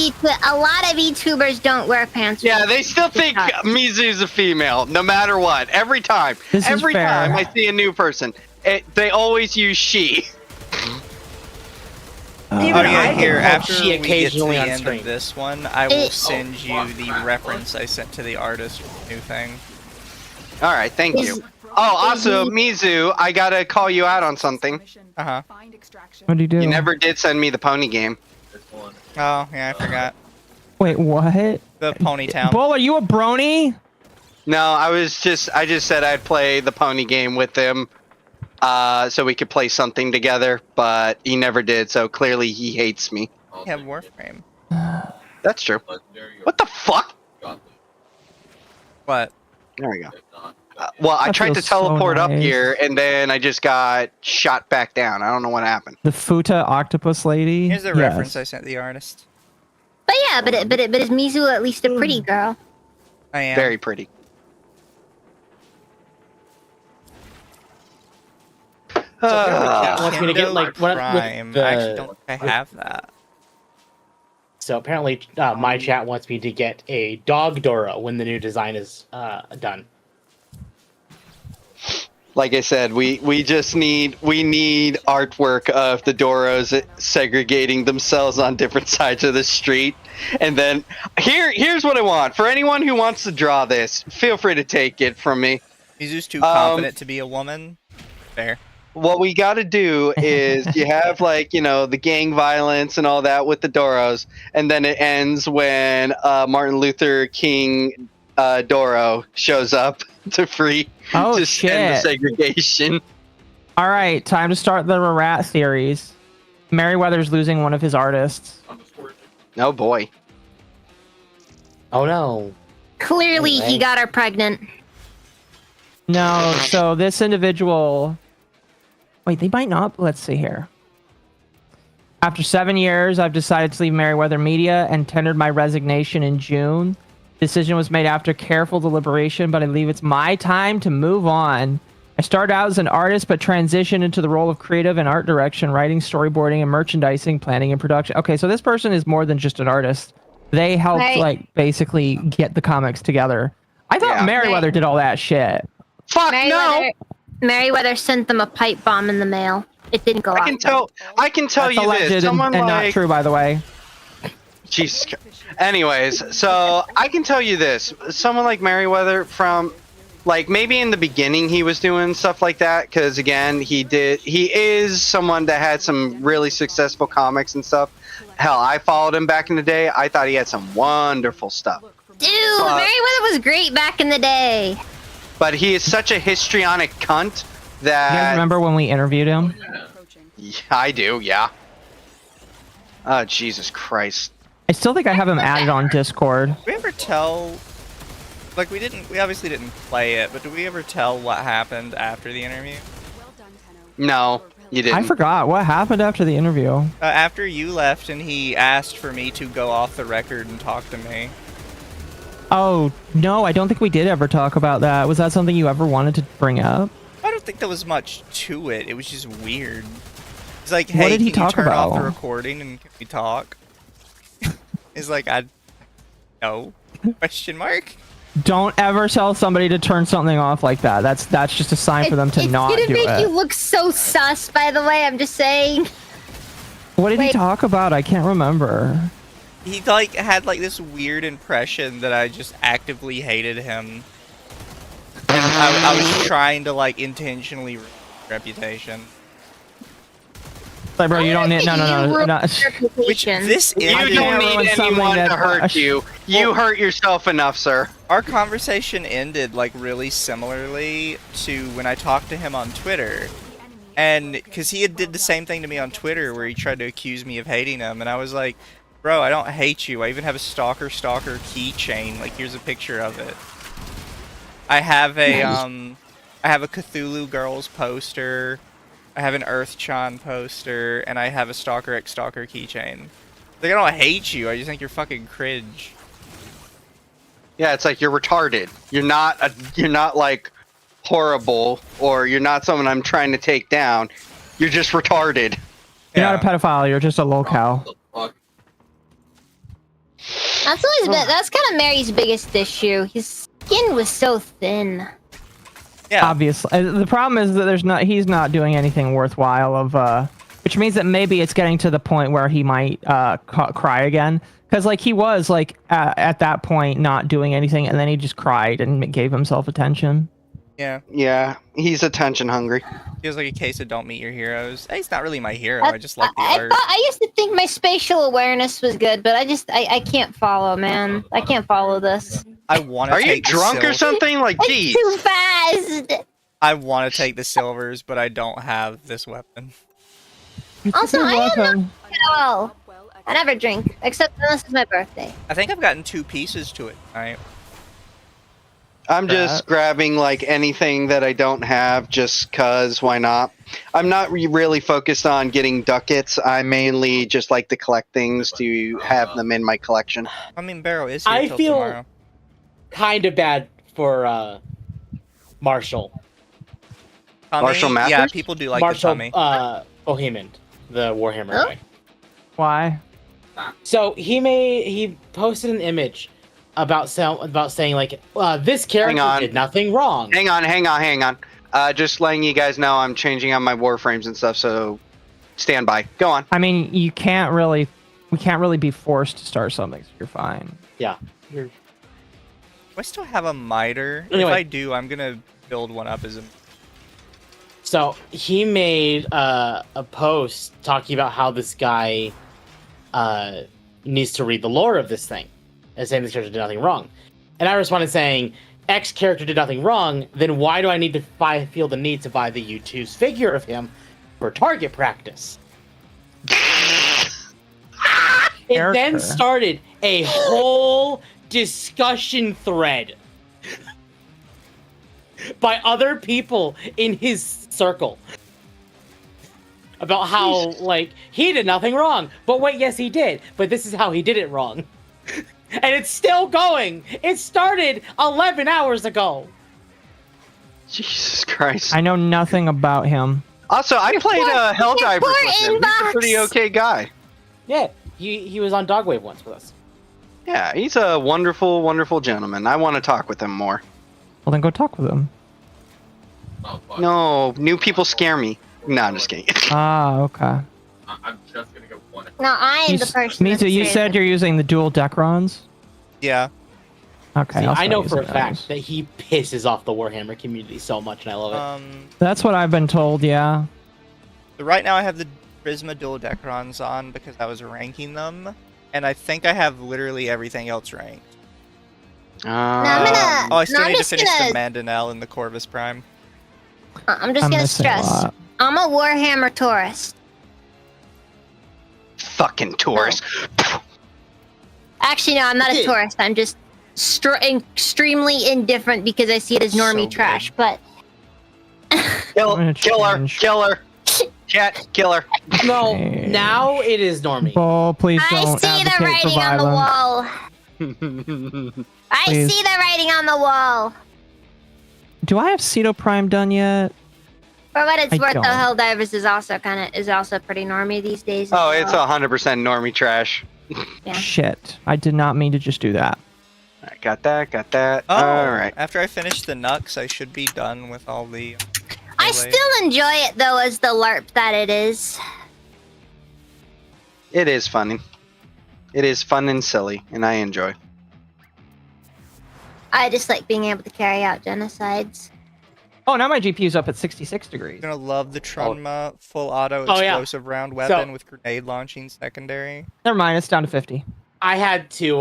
VTubers don't wear pants. Yeah, they still think Mizu's a female, no matter what. Every time. This is Every fair. time I see a new person, they always use she. Oh Even yeah, I here, can call after she we get to occasionally the on end stream. of this one, I will It- send you the reference I sent to the artist for the new thing. Alright, thank Is- you. Oh, also, Mizu, I gotta call you out on something. Uh-huh. Find extraction. What do you do? You never did send me the pony game. Oh, yeah, I forgot. Wait, what? The Ponytown. Bull, are you a brony? No, I just said I'd play the pony game with him, so we could play something together, but he never did, so clearly he hates me. We have Warframe. That's true. What the fuck? What? There we go. Well, I That tried to feels so teleport up nice. here, and then I just got shot back down. I don't know what happened. The Futa octopus lady? Here's the Yes. reference I sent the artist. But yeah, but is Mizu at least a pretty girl? I am. Very pretty. That wants me to get Kendo like what Prime. with the, I actually don't think I have that. So apparently, my chat wants me to get a dog Dora when the new design is done. Like I said, we need artwork of the Doros segregating themselves on different sides of the street, and then here's what I want for anyone who wants to draw this. Feel free to take it from me. Mizu's too confident to be a woman. Fair. What we got to do is you have the gang violence and all that with the Doros, and then it ends when Martin Luther King Doro shows up to free Oh, to end the shit. segregation. All right, time to start the rat theories. Merriweather's losing one of his artists. Oh boy. Oh no! Clearly, he Right. got her pregnant. No, so this individual... Wait, they might not. Let's see here. After 7 years, I've decided to leave Merriweather Media and tendered my resignation in June. Decision was made after careful deliberation, but I believe it's my time to move on. I started out as an artist, but transitioned into the role of creative and art direction, writing, storyboarding, and merchandising, planning, and production. Okay, so this person is more than just an artist. They helped, Right. basically get the comics together. I thought Yeah. Merriweather did all that shit. Fuck no! Merriweather sent them a pipe bomb in the mail. It didn't go I can off. tell. I can tell That's you alleged this. Someone and not like true, by the way. Jesus. Anyways, so I can tell you this. Someone like Merriweather from, maybe in the beginning he was doing stuff like that, because again, he is someone that had some really successful comics and stuff. Hell, I followed him back in the day. I thought he had some wonderful stuff. Dude, Merriweather was great back in the day. But he is such a histrionic cunt You guys that... remember when we interviewed him? Yeah, I do, yeah. Oh, Jesus Christ. I still think I have him added on Discord. Did we ever tell... we obviously didn't play it, but did we ever tell what happened after the interview? No, you didn't. I forgot. What happened after the interview? After you left and he asked for me to go off the record and talk to me. Oh, no, I don't think we did ever talk about that. Was that something you ever wanted to bring up? I don't think there was much to it. It was just weird. It's like, What hey, did he can you talk turn off the about? recording and can we talk? It's like, no, question mark? Don't ever tell somebody to turn something off like that. That's just a sign for them to not It's do gonna make it. you look so sus, by the way. I'm just saying. What did he Wait. talk about? I can't remember. He like had like this weird impression that I just actively hated him. And I was trying to like intentionally ruin his reputation. Like, bro, you don't need. No. Which this You I ended. can't don't ruin need something anyone that- to hurt you. You hurt yourself enough, sir. Our conversation ended like really similarly to when I talked to him on Twitter. And because he did the same thing to me on Twitter where he tried to accuse me of hating him, and I was like, bro, I don't hate you. I even have a stalker keychain. Like, here's a picture of it. I have a Cthulhu Girls poster. I have an Earthchan poster, and I have a Stalker X Stalker keychain. Like, I don't hate you. I just think you're fucking cringe. Yeah, it's like you're retarded. You're not like horrible, or you're not someone I'm trying to take down. You're just retarded. You're not a pedophile. You're just a locale. Fuck. That's always been. That's kind of Mary's biggest issue. His skin was so thin. Yeah. Obviously, the problem is that he's not doing anything worthwhile of, which means that maybe it's getting to the point where he might cry again, because like he was like at that point not doing anything, and then he just cried and gave himself attention. Yeah. Yeah, he's attention hungry. Feels like a case of don't meet your heroes. Hey, he's not really my hero. I just like the art. I used to think my spatial awareness was good, but I can't follow, man. I can't follow this. I want to Are you take the drunk or something? Like, It's geez. too fast. I want to take the silvers, but I don't have this weapon. It's Also, a good I am not weapon. at all. I never drink, except unless it's my birthday. I think I've gotten 2 pieces to it tonight. I'm just grabbing like anything that I don't have just cause why not? I'm not really focused on getting ducats. I mainly just like to collect things to have them in my collection. I mean, Barrow is here I till feel tomorrow. kind of bad for Marshall. Tummy? Marshall Yeah, Mathers? people do like Marshall the tummy. Bohemian, the Warhammer Huh? guy. Why? So he posted an image about saying like this character on. did nothing wrong. Hang on. Just letting you guys know I'm changing on my Warframes and stuff, so stand by. Go on. I mean, we can't really be forced to start something, so you're fine. Yeah. You're- Do I still have a miter? Anyway. If I do, I'm gonna build one up as a... So he made a post talking about how this guy needs to read the lore of this thing, and saying this character did nothing wrong. And I responded saying, X character did nothing wrong, then why do I need to feel the need to buy the U2's figure of him for target practice? It then Character. started a whole discussion thread by other people in his circle about how, like, he did nothing wrong. But wait, yes, he did. But this is how he did it wrong. And it's still going. It started 11 hours ago. Jesus Christ. I know nothing about him. Also, I played Helldivers poor with him. He's a inbox. pretty okay guy. Yeah, he was on Dogwave once with us. Yeah, he's a wonderful, wonderful gentleman. I want to talk with him more. Well, then go talk with him. Oh, fuck. No, new people scare me. No, I'm just kidding. Ah, okay. I'm just gonna go one. No, I am the person. Me too. You said you're using the dual Decrons? Yeah. Okay. See, I'll I start know for a using fact those. that he pisses off the Warhammer community so much, and I love it. That's what I've been told, yeah. So right now I have the Prisma Dual Decrons on because I was ranking them, and I think I have literally everything else ranked. No, I'm gonna. Oh, I still no, I'm need to just finish gonna. the Mandanel and the Corvus Prime. I'm just I'm gonna missing a stress. lot. I'm a Warhammer tourist. Fucking tourist. Actually, no, I'm not a tourist. I'm just extremely indifferent because I see it as normie So trash. But gonna Killer. change. Killer. Chat. Killer. No, Hey. now it is normie. Oh, please I don't see the advocate for writing on the violence. wall. I Please. see the writing on the wall. Do I have Ceto Prime done yet? For what it's I worth, though, don't. Helldivers is also pretty normie these days. Oh, as it's well. 100% normie trash. Yeah. Shit. I did not mean to just do that. I got that. Oh, Alright. after I finish the Nux, I should be done with all the... I melee. still enjoy it though, as the LARP that it is. It is funny. It is fun and silly, and I enjoy. I just like being able to carry out genocides. Oh, now my GPU's up at 66 degrees. You're gonna love the Trunma full auto Oh, yeah. explosive round weapon So- with grenade launching secondary. Never mind, it's down to 50. I had to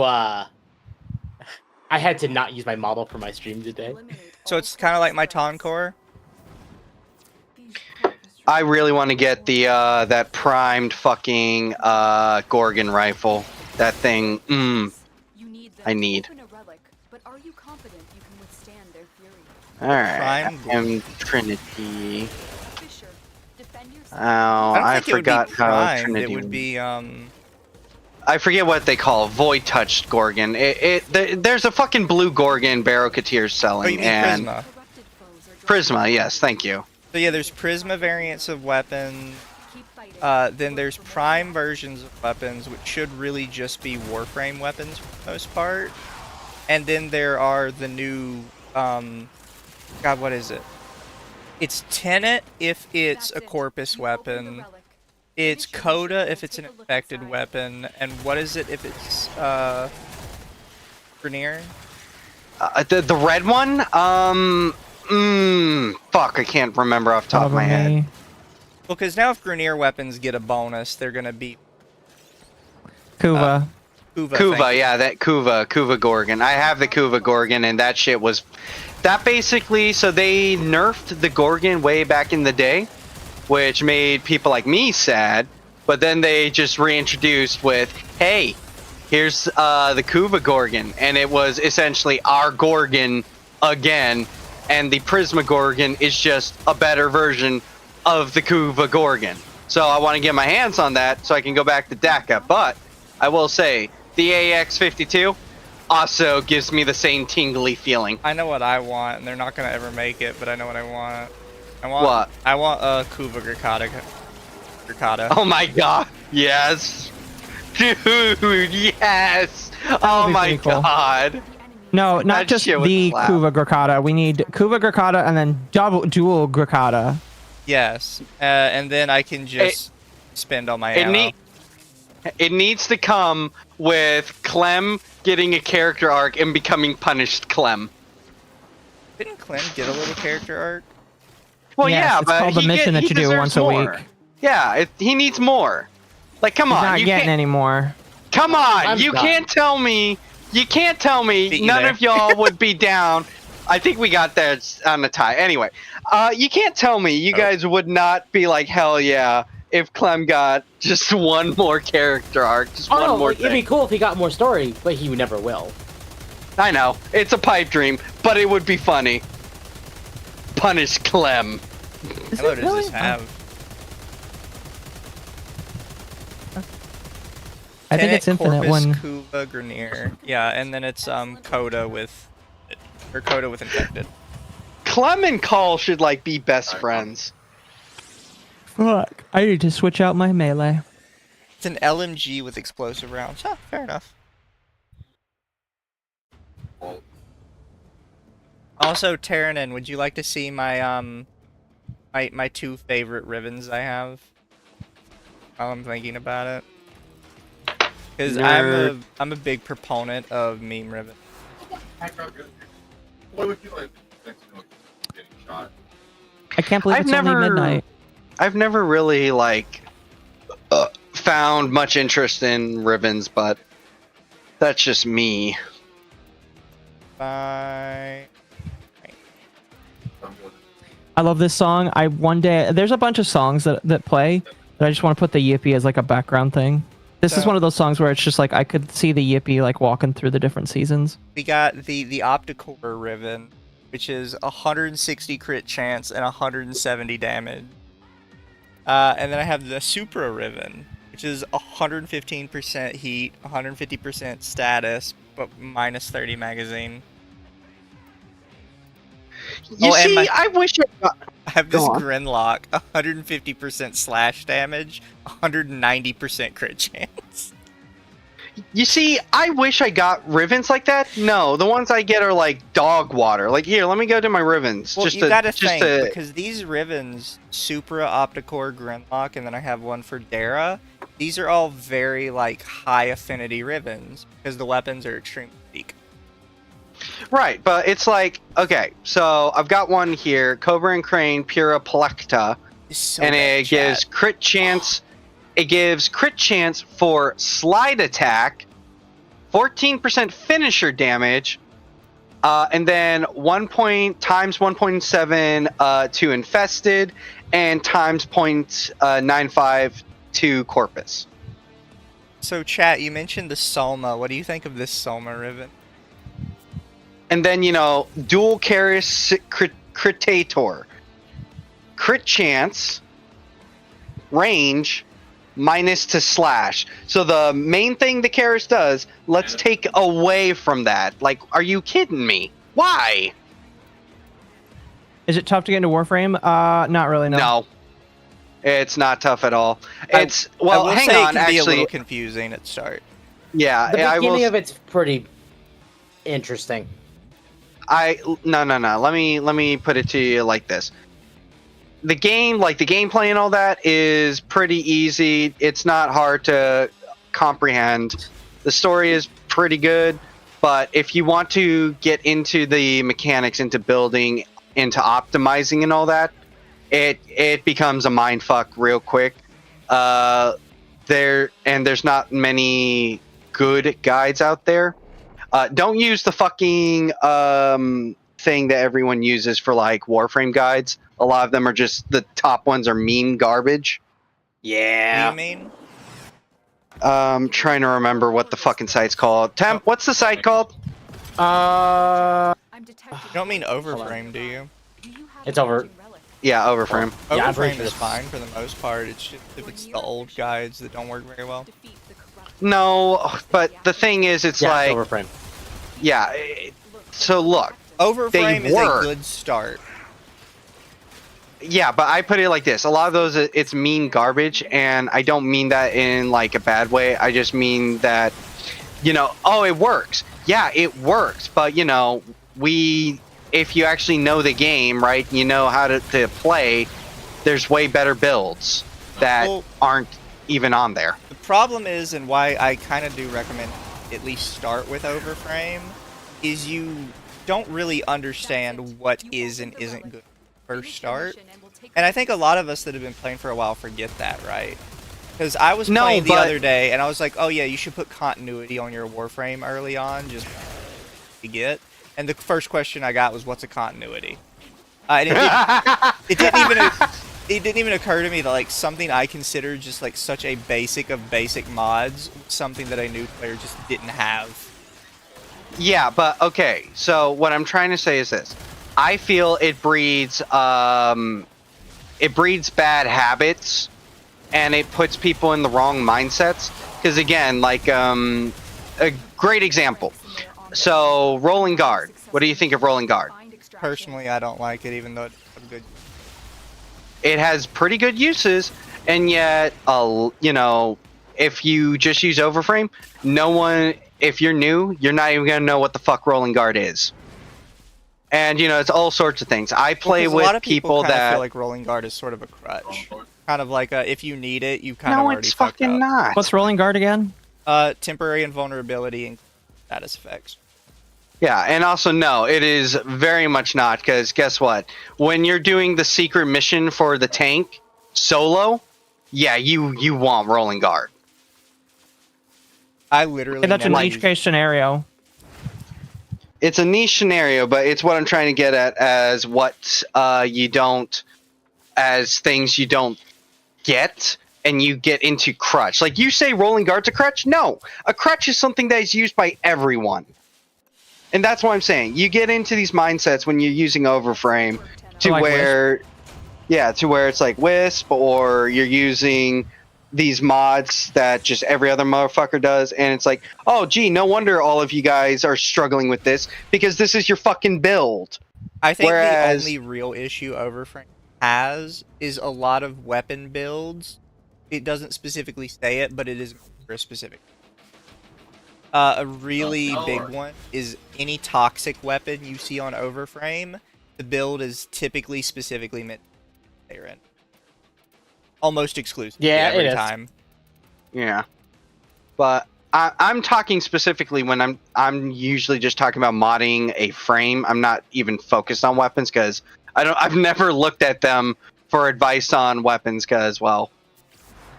not use my model for my stream today. So it's kind of like my Toncore. I really want to get the that primed fucking Gorgon rifle. That thing. I need. All right. And Trinity. Oh, I don't think forgot it would be how primed. Trinity. It would be I forget what they call void touched Gorgon. There's a fucking blue Gorgon Barocketeer Oh, selling you mean and Prisma. Prisma. Yes, thank you. So yeah, there's Prisma variants of weapons. Then there's Prime versions of weapons, which should really just be Warframe weapons for the most part. And then there are the new, God, what is it? It's Tenet if it's a Corpus weapon. It's Coda if it's an infected weapon. And what is it if it's, Grenier? The red one? Fuck, I can't remember off the top of my head. Well, because now if Grenier weapons get a bonus, they're gonna be Kuva. Kuva, yeah, that Kuva Gorgon. I have the Kuva Gorgon, and that shit was... That basically... So they nerfed the Gorgon way back in the day, which made people like me sad, but then they just reintroduced with, hey, here's the Kuva Gorgon, and it was essentially our Gorgon again, and the Prisma Gorgon is just a better version of the Kuva Gorgon. So I want to get my hands on that so I can go back to DACA, but I will say, the AX-52 also gives me the same tingly feeling. I know what I want, and they're not gonna ever make it, but I know what I want. What? I want a Kuva Grikata. Oh my god, yes. Dude, yes. Oh be my pretty cool. god. No, not That just shit would the slap. Kuva Grikata. We need Kuva Grikata and then dual Grikata. Yes, and then I can just spend all my ammo. It needs to come with Clem getting a character arc and becoming punished Clem. Didn't Clem get a little character arc? Well, Yes, yeah, it's but called the mission that you do deserves once a more. week. Yeah, he needs more. Like, come He's on, not you getting can't. anymore. Come on, I'm you done. can't tell me. You can't tell me Beat you none there. of y'all would be down. I think we got that on the tie. Anyway, you can't tell me you guys would not be like, hell yeah, if Clem got just one more character arc, just Oh one no, more like, it'd be thing. cool if he got more story, but he never will. I know, it's a pipe dream, but it would be funny. Punish Clem. Hello, does this have? I think it's infinite Corpus, one. Kuva, Grenier. Yeah, and then it's Coda with infected. Clem and Call should like be best friends. Fuck. I need to switch out my melee. It's an LMG with explosive rounds. Huh, fair enough. Also, Terranin, would you like to see my my two favorite ribbons I have? While I'm thinking about it, because I'm a big proponent of meme ribbon. What would you like next to getting shot? I can't believe I've it's only midnight. I've never really like found much interest in ribbons, but that's just me. Bye. I love this song. There's a bunch of songs that play, but I just want to put the Yippee as like a background thing. This is So- one of those songs where it's just like I could see the Yippee like walking through the different seasons. We got the optical ribbon, which is 160 crit chance and 170 damage. And then I have the Supra ribbon, which is 115% heat, 150% status, but minus 30 magazine. You Oh, and see, my- I wish I got... I have this Go on. Grinlock, 150% slash damage, 190% crit chance. You see, I wish I got ribbons like that. No, the ones I get are like dog water. Like, here, let me go to my ribbons. Well, just you to, gotta just think, to... because these ribbons, Supra, Opticore, Grimlock, and then I have one for Dara, these are all very like high affinity ribbons because the weapons are extremely weak. Right, but it's like, okay, so I've got one here, Cobra and Crane Pura Plecta, It's so and bad, it gives chat. crit chance. It gives crit chance for slide attack, 14% finisher damage, and then 1 point times 1.7 to infested, and times 0.95 to corpus. So chat, you mentioned the Soma. What do you think of this Soma ribbon? And then, dual Caris Critator. Crit chance, range, minus to slash. So the main thing the Caris does, let's take away from that. Like, are you kidding me? Why? Is it tough to get into Warframe? Not really. No. No. It's not tough at all. I Well, will hang say on, it can be a actually. little confusing at start. Yeah, The I beginning will. of it's pretty interesting. No. Let me put it to you like this. The game, like the gameplay and all that, is pretty easy. It's not hard to comprehend. The story is pretty good, but if you want to get into the mechanics, into building, into optimizing and all that, it becomes a mindfuck real quick. There's not many good guides out there. Don't use the fucking thing that everyone uses for like Warframe guides. A lot of them are just, the top ones are mean garbage. What do Yeah. you mean? Trying to remember what the fucking site's called. Temp, what's the site called? Uh, I'm detecting. You don't mean Overframe, do you? Do you have It's a over. damaging relic? Yeah, Overframe. Yeah, I'm pretty Overframe sure is it's- fine for the most part. It's just if it's the old guides that don't work very well. Defeat the corrupt. No, but the thing is, it's yeah, like, it's Overframe. yeah. So look, Overframe is a work. good start. yeah, but I put it like this: a lot of those, it's mean garbage, and I don't mean that in like a bad way. I just mean that, oh, it works. Yeah, it works, but if you actually know the game, right, you know how to play. There's way better builds that Well- aren't even on there. The problem is, and why I kind of do recommend at least start with Overframe, is you don't really understand what is and isn't good first start. And I think a lot of us that have been playing for a while forget that, right? Because I was No, playing the but- other day, and I was like, oh yeah, you should put continuity on your Warframe early on, just to get. And the first question I got was, what's a continuity? And it didn't even occur to me that like something I considered just like such a basic of basic mods, something that a new player just didn't have. Yeah, but okay. So what I'm trying to say is this: I feel it breeds bad habits, and it puts people in the wrong mindsets. Because again, like a great example. So rolling guard. What do you think of rolling guard? Personally, I don't like it, even though it's a good. It has pretty good uses, and yet, if you just use Overframe, if you're new, you're not even gonna know what the fuck rolling guard is. And it's all sorts of things. I play Well, 'cause with a lot of people kinda that. feel like rolling guard is sort of a crutch, kind of like if you need it, you kind of No, already it's fucked fucking up. not. What's rolling guard again? Temporary invulnerability and status effects. Yeah, and also no, it is very much not, because guess what? When you're doing the secret mission for the tank solo, yeah, you want rolling guard. I literally. And that's a never niche used- case scenario. It's a niche scenario, but it's what I'm trying to get at as as things you don't get, and you get into crutch. Like you say rolling guard's a crutch? No, a crutch is something that is used by everyone. And that's what I'm saying. You get into these mindsets when you're using Overframe to Like where it's like Wisp, or you're using these mods that just every other motherfucker does, and it's like, oh gee, no wonder all of you guys are struggling with this, because this is your fucking build. I think Whereas- the only real issue Overframe has is a lot of weapon builds. It doesn't specifically say it, but it is for a specific. A really big one is any toxic weapon you see on Overframe. The build is typically specifically meant to in. Almost exclusively Yeah, it every is. time. Yeah, but I'm talking specifically when I'm usually just talking about modding a frame. I'm not even focused on weapons because I've never looked at them for advice on weapons because, well,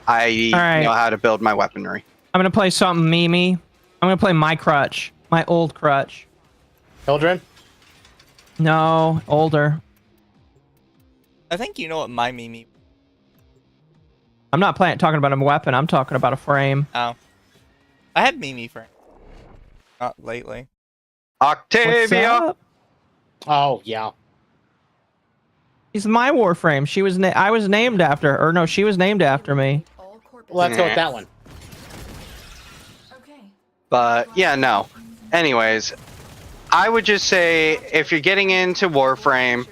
I Alright. know how to build my weaponry. I'm gonna play something memey. I'm gonna play my crutch. My old crutch. Children? No, older. I think you know what my meme. I'm not talking about a weapon. I'm talking about a frame. Oh, I had meme frame. Not lately. What's Octavia. up? Oh, yeah. She's my Warframe. She was. I was named after her. Or no, she was named after me. All corpus. Well, let's go with that one. Okay. But yeah, no. Anyways, I would just say if you're getting into Warframe,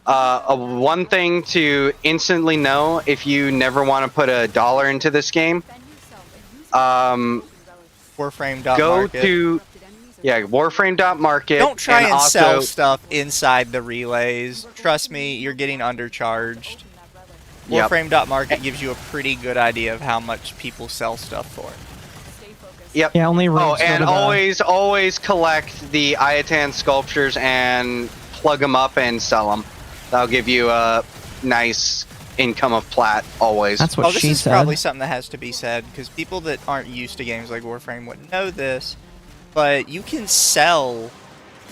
one thing to instantly know if you never want to put $1 into this game, Warframe.market. go to Warframe.market. Don't try and also, sell stuff inside the relays. Trust me, you're getting undercharged. Yep. Warframe.market gives you a pretty good idea of how much people sell stuff for. Yep. Yeah, only. Oh, raids go and to the- always collect the Iatan sculptures and plug them up and sell them. That'll give you a nice income of plat always. That's what Oh, this she is said. probably something that has to be said, because people that aren't used to games like Warframe wouldn't know this, but you can sell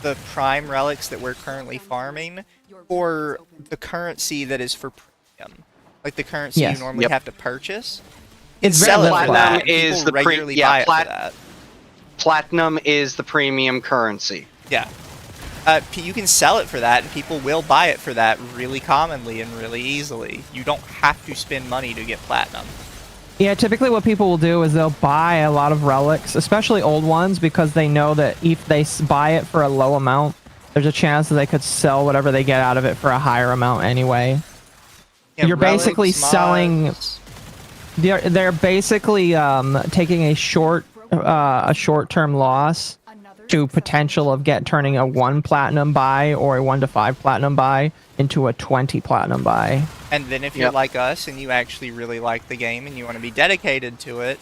the prime relics that we're currently farming for the currency that is for premium. Like the currency Yes. you normally Yep. have to purchase. It's Sell very it for little. that. Platinum is People the pre- regularly yeah, buy it plat- for that. Platinum is the premium currency. Yeah. You can sell it for that, and people will buy it for that really commonly and really easily. You don't have to spend money to get platinum. Yeah, typically what people will do is they'll buy a lot of relics, especially old ones, because they know that if they buy it for a low amount, there's a chance that they could sell whatever they get out of it for a higher amount anyway. Yeah, You're basically relics, selling. mods. They're basically taking a short-term loss to potential of turning a 1 platinum buy or a 1 to 5 platinum buy into a 20 platinum buy. And then if you're Yep. like us and you actually really like the game and you want to be dedicated to it,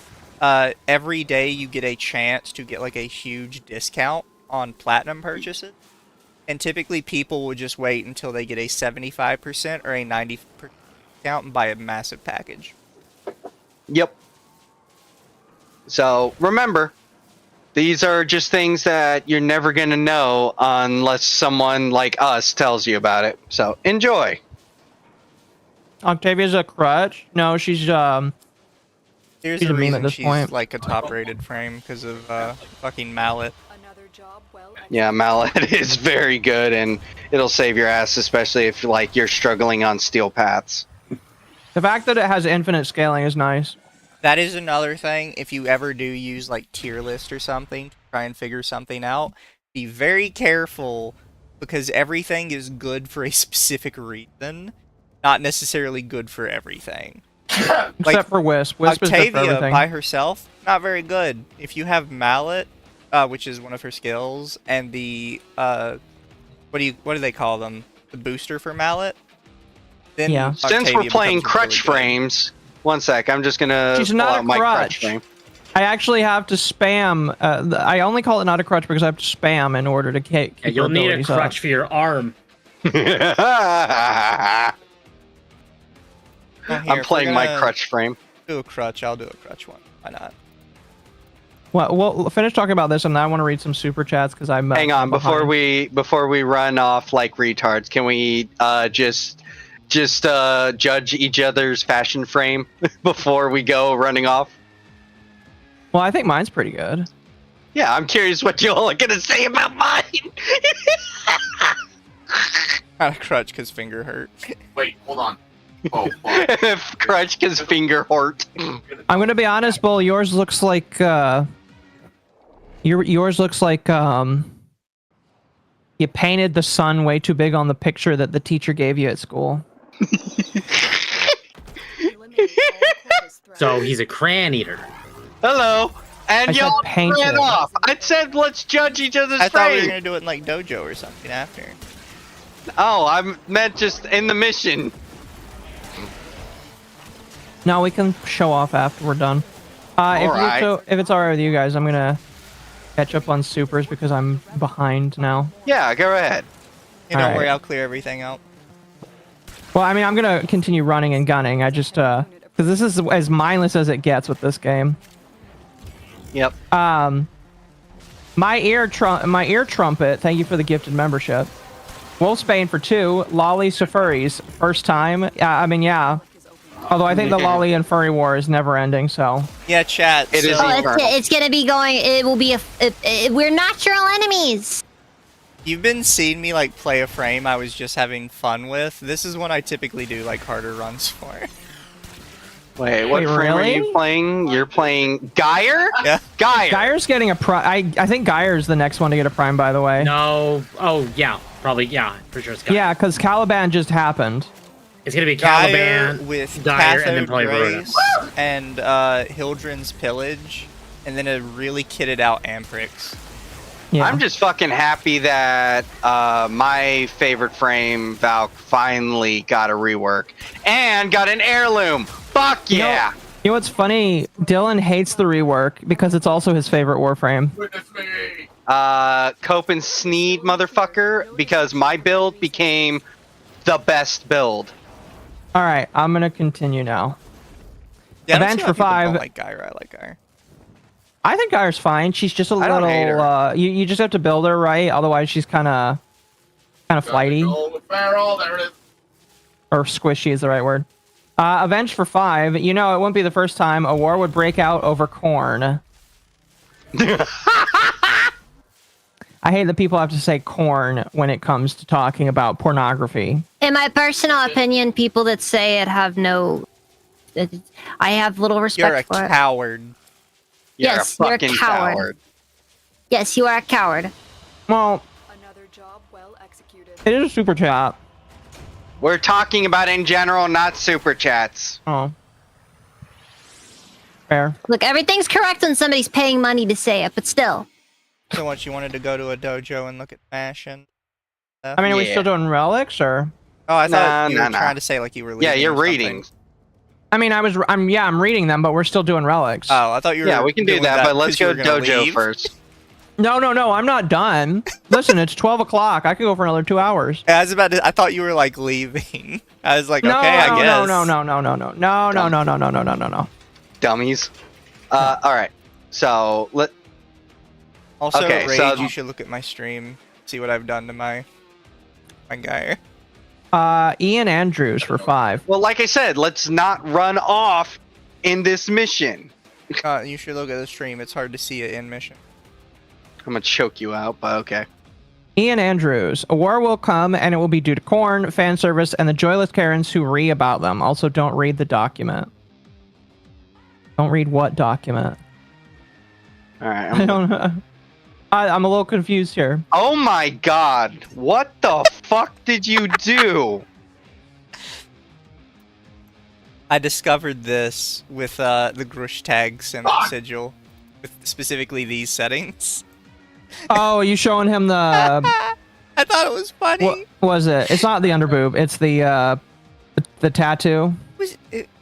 every day you get a chance to get like a huge discount on platinum purchases. And typically people will just wait until they get a 75% or a 90% discount and buy a massive package. Yep. So remember, these are just things that you're never going to know unless someone like us tells you about it. So enjoy. Octavia's a crutch? No, she's Here's She's the a meme reason at this she's point. like a top-rated frame, because of fucking mallet. Another job well Yeah, mallet is very good, and it'll save your ass, especially if like you're struggling on steel paths. the fact that it has infinite scaling is nice. That is another thing. If you ever do use like tier list or something to try and figure something out, be very careful, because everything is good for a specific reason, not necessarily good for everything. Except for Wisp. Wisp is good for Octavia everything. by herself, not very good. If you have mallet, which is one of her skills, and the what do they call them? The booster for mallet. Then Yeah. Since Octavia we're playing becomes crutch really good. frames, one sec, I'm just gonna She's pull not a out my crutch. frame. I actually have to spam. I only call it not a crutch because I have to spam in order to keep Yeah, you'll her need a abilities up. crutch for your arm. Oh, here, I'm if playing we're my gonna crutch frame. Do a crutch. I'll do a crutch one. Why not? Well, we'll finish talking about this, and then I want to read some super chats because I'm. Hang on, before behind. we run off like retards, can we just judge each other's fashion frame before we go running off? Well, I think mine's pretty good. Yeah, I'm curious what y'all are gonna say about mine. Not a crutch because finger hurt. Wait, hold on. Oh, fuck. Crutch cause finger hurt. I'm gonna be honest, Bull. Yours looks like yours looks like you painted the sun way too big on the picture that the teacher gave you at school. So he's a crayon eater. Hello, and I said y'all paint ran it. off. I said let's judge each other's I thought we were frame. gonna do it in like dojo or something after. Oh, I meant just in the mission. No, we can show off after we're done. If it's alright with you guys, I'm gonna catch up on supers because I'm behind now. Yeah, go ahead. Hey, don't Alright. worry, I'll clear everything out. Well, I mean, I'm gonna continue running and gunning. I just because this is as mindless as it gets with this game. Yep. My ear trumpet. Thank you for the gifted membership. Wolfsbane for 2. Lolly Safaris first time. I mean, yeah. Although I think the lolly and furry war is never ending. So Yeah, chat. It is so eternal. It's gonna be going. It will be we're natural enemies. you've been seeing me like play a frame I was just having fun with. This is one I typically do like harder runs for. Wait, what Wait, frame are really? you playing? You're playing Geyer? Yeah. Geyer. Geyer's getting a prime. I think Geyer's the next one to get a prime. By the way. No. Oh yeah, probably yeah. For sure. It's Geyer. Yeah, because Caliban just happened. It's gonna be Geyer Caliban with Geyer, and then Cathode probably Verona. Race and Hildren's Pillage, and then a really kitted out Amprix. Yeah. I'm just fucking happy that my favorite frame, Valk, finally got a rework and got an heirloom. Fuck You know- yeah! You know what's funny? Dylan hates the rework because it's also his favorite Warframe. Witness me. Cope and Sneed, motherfucker, because my build became the best build. All right, I'm gonna continue now. Yeah, I don't Avenge see for why people don't 5. like Geyer. I like Geyer. I think Geyer's fine. She's just a I don't hate little. You just have to build her right, otherwise she's kind of flighty Go with Farrell. There it is. or squishy is the right word. Avenge for 5. You know, it wouldn't be the first time a war would break out over corn. I hate that people have to say corn when it comes to talking about pornography. In my personal opinion, people that say it have no. I have little respect You're a for it. coward. You're Yes, a you're a fucking coward. Yes, you are a coward. Well, Another job well executed. it is a super chat. We're talking about in general, not super chats. Oh. Fair. Look, everything's correct when somebody's paying money to say it, but still. So much you wanted to go to a dojo and look at fashion. I mean, are we Yeah. still doing relics or? Oh, I thought Nah, you nah, were nah. trying to say like you were. Yeah, leaving you're or something. reading. I mean, I'm reading them, but we're still doing relics. Oh, I thought you were. Yeah, we can do doing that, but let's 'cause you go were gonna dojo leave. first. No, I'm not done. Listen, it's 12 o'clock. I could go for another 2 hours. Yeah, I was about to. I thought you were like leaving. I was like, No, okay, I guess. No. Dummies. All right. So Also, Okay, Rage, so- you should look at my stream, see what I've done to my guy. Ian Andrews for 5. well, like I said, let's not run off in this mission. You should look at the stream. It's hard to see it in mission. I'm gonna choke you out, but okay. Ian Andrews. A war will come, and it will be due to corn, fan service, and the joyless Karens who read about them. Also, don't read the document. Don't read what document? All right. I don't know. I'm a little confused here. Oh my god! What the fuck did you do? I discovered this with the Grush tag sigil, with specifically these settings. Oh, are you showing him the... I thought it was funny. What was it? It's not the underboob. It's the tattoo.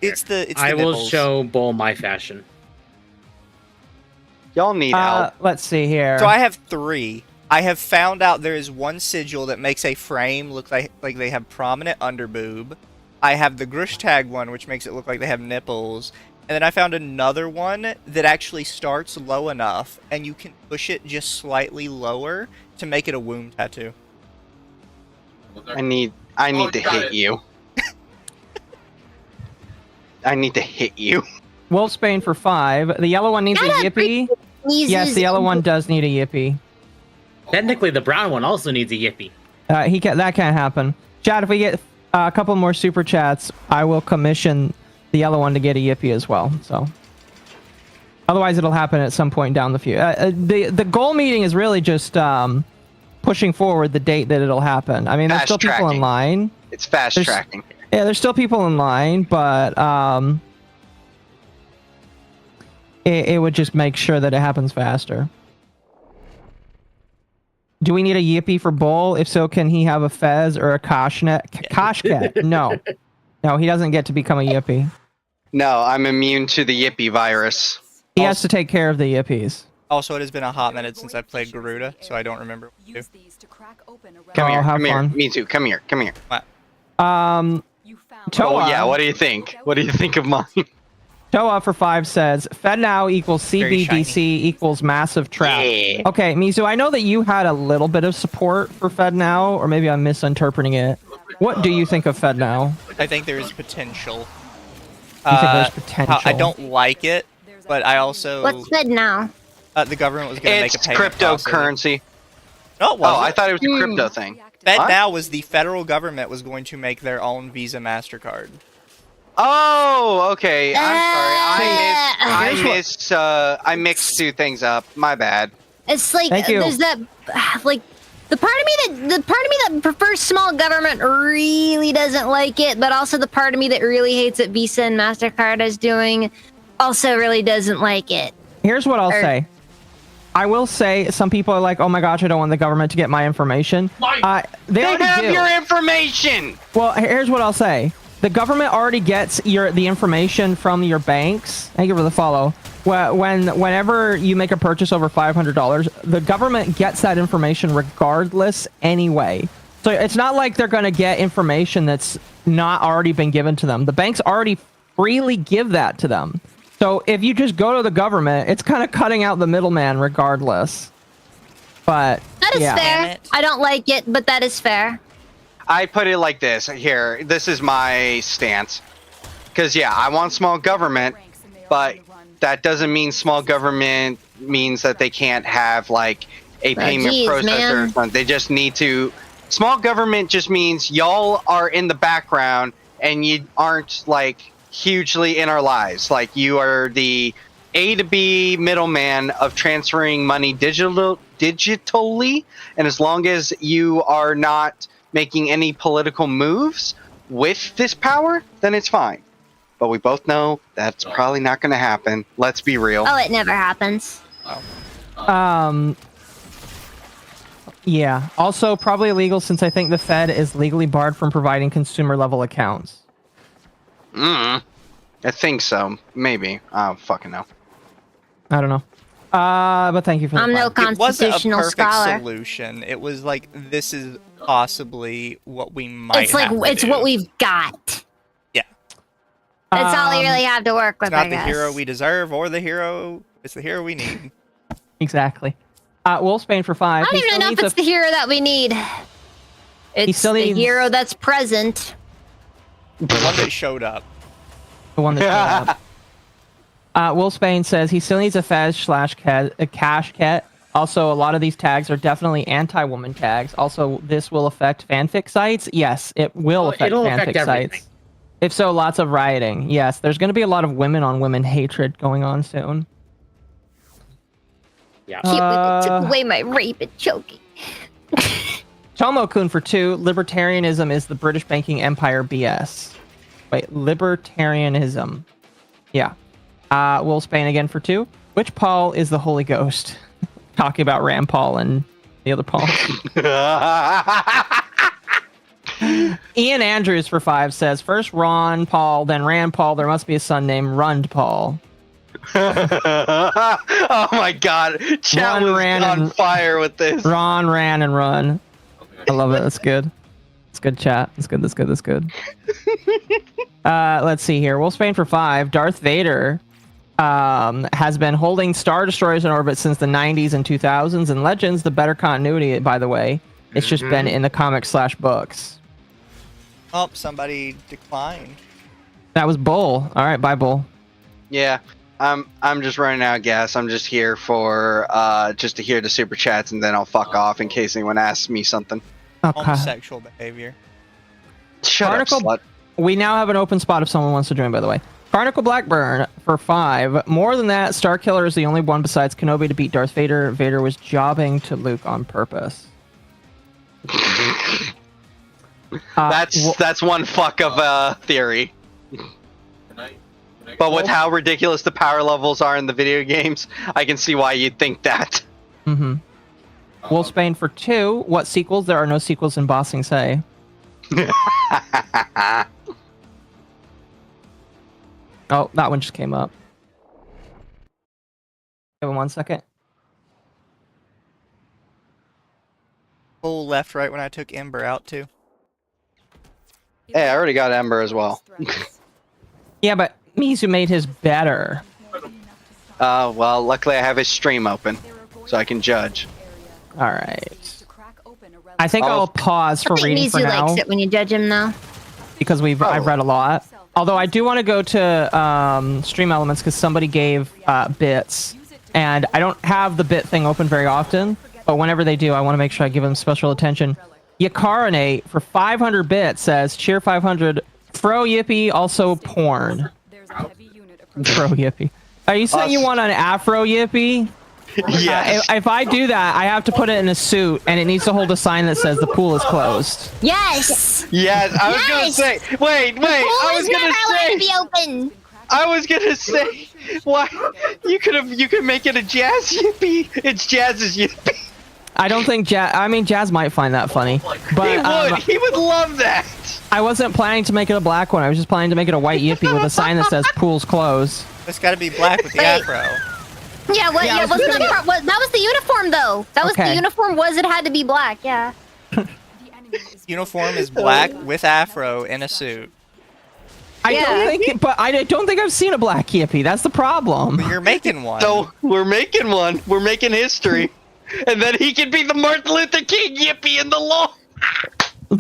It's the I will nipples. show Bull my fashion. Y'all need help. Let's see here. So I have 3. I have found out there is one sigil that makes a frame look like they have prominent underboob. I have the Grush tag one, which makes it look like they have nipples. And then I found another one that actually starts low enough, and you can push it just slightly lower to make it a womb tattoo. I need to hit you. I need to hit you. Wolfsbane for 5. The yellow one needs a yippee. Yes, the yellow one does need a yippee. Technically, the brown one also needs a yippee. That can't happen. Chad, if we get a couple more super chats, I will commission the yellow one to get a yippee as well. So, otherwise, it'll happen at some point down the future. The goal meeting is really just pushing forward the date that it'll happen. I mean, there's still people in Fast-tracking. line. It's fast There's- tracking. Yeah, there's still people in line, but it would just make sure that it happens faster. Do we need a yippee for Bull? If so, can he have a fez or a koshnet? Koshket? No. No, he doesn't get to become a yippee. No, I'm immune to the Yippee virus. He has to take care of the yippies. Also, it has been a hot minute since I played Garuda, so I don't remember what to do. Use these to crack open a Come Oh, here, have come here. fun. Me too. Come here, come here. You found Oh Toa. yeah, what do you think? What do you think of mine? Toa for 5 says, FedNow equals Very CBDC equals massive trap. Yeah. Okay, Mizu, I know that you had a little bit of support for FedNow, or maybe I'm misinterpreting it. What do you think of FedNow? I think there is potential. You think there's potential? I don't like it, but I also What's good now? the government was going to make It's a payment process. cryptocurrency. No, it wasn't. Oh, I thought it was a crypto thing. FedNow was the federal government was going to make their own Visa MasterCard. Oh, okay. I'm Uh, sorry. I mixed two things up. My bad. It's like Thank you. there's that like the part of me that prefers small government really doesn't like it, but also the part of me that really hates what Visa and MasterCard is doing also really doesn't like it. Here's what I'll say. I will say some people are like, oh my gosh, I don't want the government to get my information. They They already have do. your information. Well, here's what I'll say. The government already gets the information from your banks. Thank you for the follow. Whenever you make a purchase over $500, the government gets that information regardless anyway. So it's not like they're going to get information that's not already been given to them. The banks already freely give that to them. So if you just go to the government, it's kind of cutting out the middleman regardless. But That is yeah. Damn fair. it. I don't like it, but that is fair. I put it like this. Here, this is my stance. Because, yeah, I want small government, but that doesn't mean small government means that they can't have, like, a payment geez, processor or man. something. They just need to... Small government just means y'all are in the background and you aren't, like, hugely in our lives. Like, you are the A to B middleman of transferring money digitally, and as long as you are not making any political moves with this power, then it's fine. But we both know that's probably not going to happen. Let's be real. Oh, it never happens. Yeah. Also, probably illegal since I think the Fed is legally barred from providing consumer level accounts. I think so. Maybe. I don't fucking know. I don't know. But thank you for the I'm no five. It wasn't a constitutional perfect scholar. solution. It was like, this is possibly what we might It's like have to it's do. what we've got. Yeah. That's all we really have to work with. It's not I the guess. hero we deserve or the hero. It's the hero we need. Exactly. Wolfsbane for 5. I don't He even still know if needs it's the hero that we need. It's still the needs- hero that's present. The one that showed up. the one that's showed up. Wolfsbane says he still needs a Fez/a cash cat. Also, a lot of these tags are definitely anti-woman tags. Also, this will affect fanfic sites. Yes, it will Well, affect it'll fanfic affect everything. sites. If so, lots of rioting. Yes, there's going to be a lot of women-on-women hatred going on soon. Yeah. Can't believe it took away my rape and choking. Tomo-kun for 2. Libertarianism is the British banking empire BS. Wait, libertarianism. Yeah. Wolfsbane again for 2. Which Paul is the Holy Ghost? Talking about Rand Paul and the other Paul. Ian Andrews for 5 says, first Ron Paul, then Rand Paul. There must be a son named Rund Paul. Oh my god. Chat Run, was ran, on and- fire with this. Ron, ran, and run. I love it. That's good. It's good chat. That's good. That's good. That's good. Let's see here. Wolfsbane for 5. Darth Vader has been holding Star Destroyers in orbit since the 90s and 2000s. And Legends, the better continuity, by the way. It's just been in the comics/books. Oh, somebody declined. That was Bull. All right, bye, Bull. Yeah. I'm just running out of gas. I'm just here for just to hear the super chats, and then I'll fuck off in case anyone asks me something. Okay. Homosexual behavior. Shut Barnacle- up, slut. We now have an open spot if someone wants to join, by the way. Barnacle Blackburn for 5. More than that, Starkiller is the only one besides Kenobi to beat Darth Vader. Vader was jobbing to Luke on purpose. That's one fuck of a theory. But with how ridiculous the power levels are in the video games, I can see why you'd think that. Mm-hmm. Wolfsbane for 2. What sequels? There are no sequels in Bossing Say. Oh, that one just came up. Give him 1 second. Pull left, right when I took Ember out too. Hey, I already got Ember as well. Yeah, but Mizu made his better. Well, luckily I have his stream open, so I can judge. All right. I think I'll pause for I think reading for Mizu now likes it when you judge him, though. because I've read a lot. Although I do want to go to stream elements because somebody gave bits, and I don't have the bit thing open very often. But whenever they do, I want to make sure I give them special attention. Yakarinate for 500 bits says cheer 500. Fro Yippee also porn. Fro Yippee. Are you saying you want an Afro Yippee? Yes. If I do that, I have to put it in a suit, and it needs to hold a sign that says the pool is closed. Yes! Yes, I was gonna say. Wait. The pool I is was gonna never allowed say. to be open! I was gonna say. Why? You could make it a jazz yippee. It's Jazz's yippee. I don't think Jazz. I mean, Jazz might find that funny, but He would love that. I wasn't planning to make it a black one. I was just planning to make it a white Yippee with a sign that says "Pool's closed." It's got to be black with the Wait. afro. Yeah, what? Yeah, wasn't that, that was the uniform, though. That was Okay. the uniform. Was it had to be black? Yeah. Uniform is black with afro in a suit. I Yeah. don't think, but I don't think I've seen a black Yippee. That's the problem. But you're making one. So we're making one. We're making history, and then he can be the Martin Luther King yippee in the law. The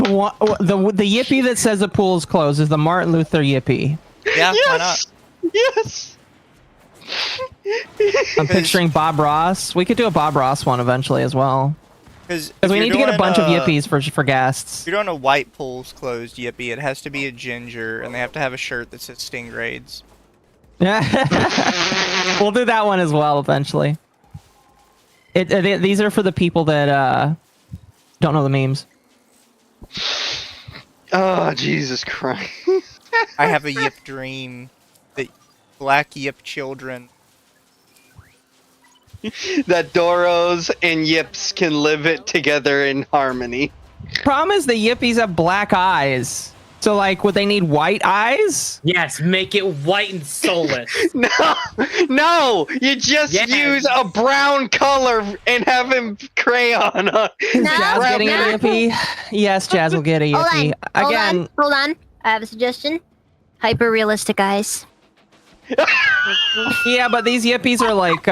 Yippee that says the pool is closed is the Martin Luther Yippee. Yeah, why not? Yes. I'm picturing Bob Ross. We could do a Bob Ross one eventually as well. Because Because we need to get a bunch of Yippies for guests. If you're doing a white pool's closed yippee, it has to be a ginger, and they have to have a shirt that says Stingraids. Yeah, we'll do that one as well eventually. These are for the people that don't know the memes. Oh, Jesus Christ. I have a yip dream that black yip children. That Doros and Yips can live it together in harmony. Problem is the Yippies have black eyes. So like, would they need white eyes? Yes, make it white and soulless. No, you just use a brown color and have him crayon on. Is Jazz getting a Yippee? Yes, Jazz will get a Yippee. Again, Hold on. I have a suggestion. Hyper realistic eyes. yeah, but these Yippies are like,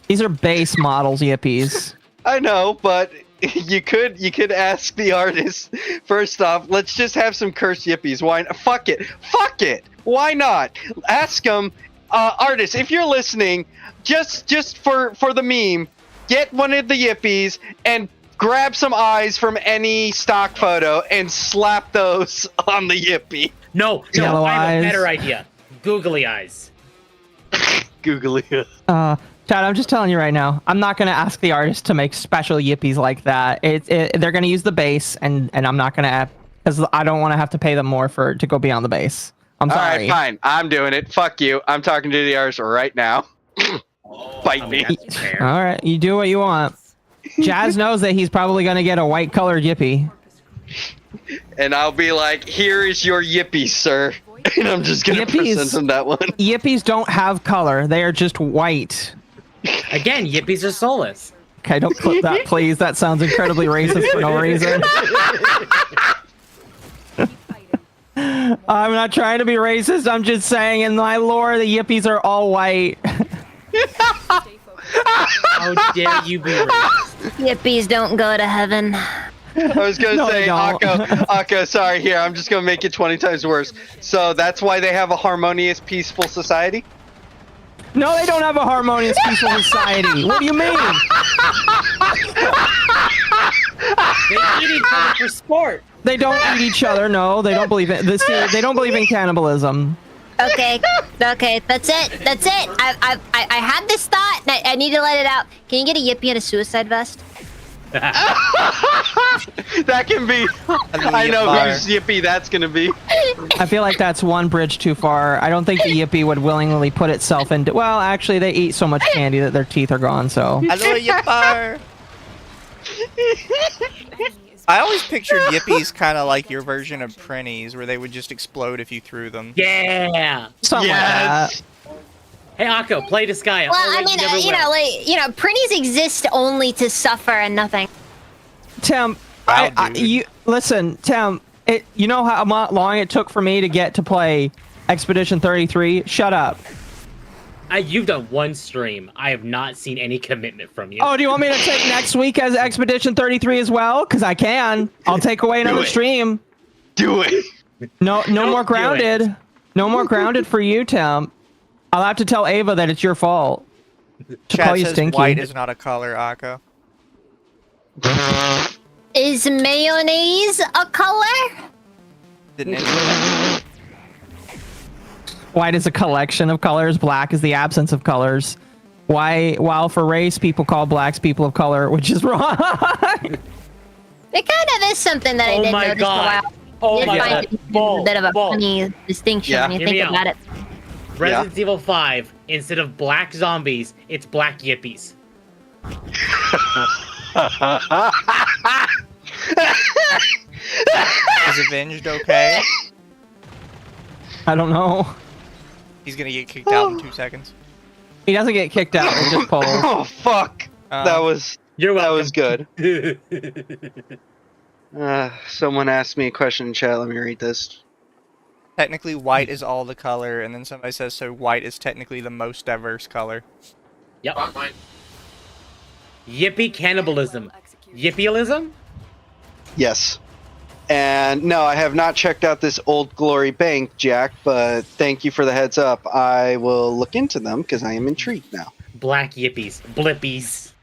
these are base models Yippies. I know, but you could ask the artist. First off, let's just have some cursed yippies. Why? Fuck it. Why not? Ask them, artist, if you're listening, just for the meme, get one of the yippies and grab some eyes from any stock photo and slap those on the yippee. No, Yellow I have eyes. a better idea. Googly eyes. Googly. Chad, I'm just telling you right now, I'm not going to ask the artist to make special Yippies like that. They're going to use the base, and I'm not going to, because I don't want to have to pay them more to go beyond the base. I'm sorry. All right, fine. I'm doing it. Fuck you. I'm talking to the artist right now. Bite me. That's fair. All right, you do what you want. Jazz knows that he's probably going to get a white colored Yippee. And I'll be like, here is your yippee, sir. And I'm just going to present him that one. Yippies don't have color. They are just white. Again, yippies are soulless. Okay, don't clip that, please. That sounds incredibly racist for no reason. I'm not trying to be racist. I'm just saying in my lore, the Yippies are all white. How dare you be racist? Yippies don't go to heaven. I was going to No, say, they don't. Akko, sorry, here, I'm just going to make it 20 times worse. So that's why they have a harmonious, peaceful society? No, they don't have a harmonious, peaceful society. What do you mean? They eat each other for sport. They don't eat each other. No, they don't believe in this. They don't believe in cannibalism. Okay, that's it. I had this thought, and I need to let it out. Can you get a Yippee and a suicide vest? That can be. I know whose yippee that's going to be. I feel like that's one bridge too far. I don't think the Yippee would willingly put itself into. Well, actually, they eat so much candy that their teeth are gone. So. Hello, Yippar! I always pictured yippies kind of like your version of printies, where they would just explode if you threw them. Yeah. Something like that. Hey, Akko, play Disgaea. Well, Oh, I wait, mean, never you will. know, printies exist only to suffer and nothing. Tim, Wow, dude. you listen, Tim. You know how long it took for me to get to play Expedition 33? Shut up. You've done one stream. I have not seen any commitment from you. Oh, do you want me to take next week as Expedition 33 as well? Because I can. I'll take away another it. stream. Do it. No Don't more do grounded. it. No more grounded for you, Tim. I'll have to tell Ava that it's your fault. To call Chat you says stinky. white is not a color, Akko. Is mayonnaise a color? Didn't it? White is a collection of colors. Black is the absence of colors. While for race, people call blacks people of color, which is wrong. It kind of is something that I Oh did my notice God. a while. Oh I my find God. it to be Bull, a bit of a bull. funny distinction Yeah. when you Hear me think out. about it. Resident Evil 5, instead of black zombies, it's black yippies. Is Avenged okay? I don't know. He's gonna get kicked out in 2 seconds. He doesn't get kicked out. He just polls. Oh fuck. That was You're that welcome. was good. Someone asked me a question in chat. Let me read this. Technically, white is all the color, and then somebody says, so white is technically the most diverse color. Yep. Fuck mine. Yippee cannibalism. Yippiealism? Yes. And no, I have not checked out this Old Glory Bank, Jack, but thank you for the heads up. I will look into them because I am intrigued now. Black yippies. Blippies.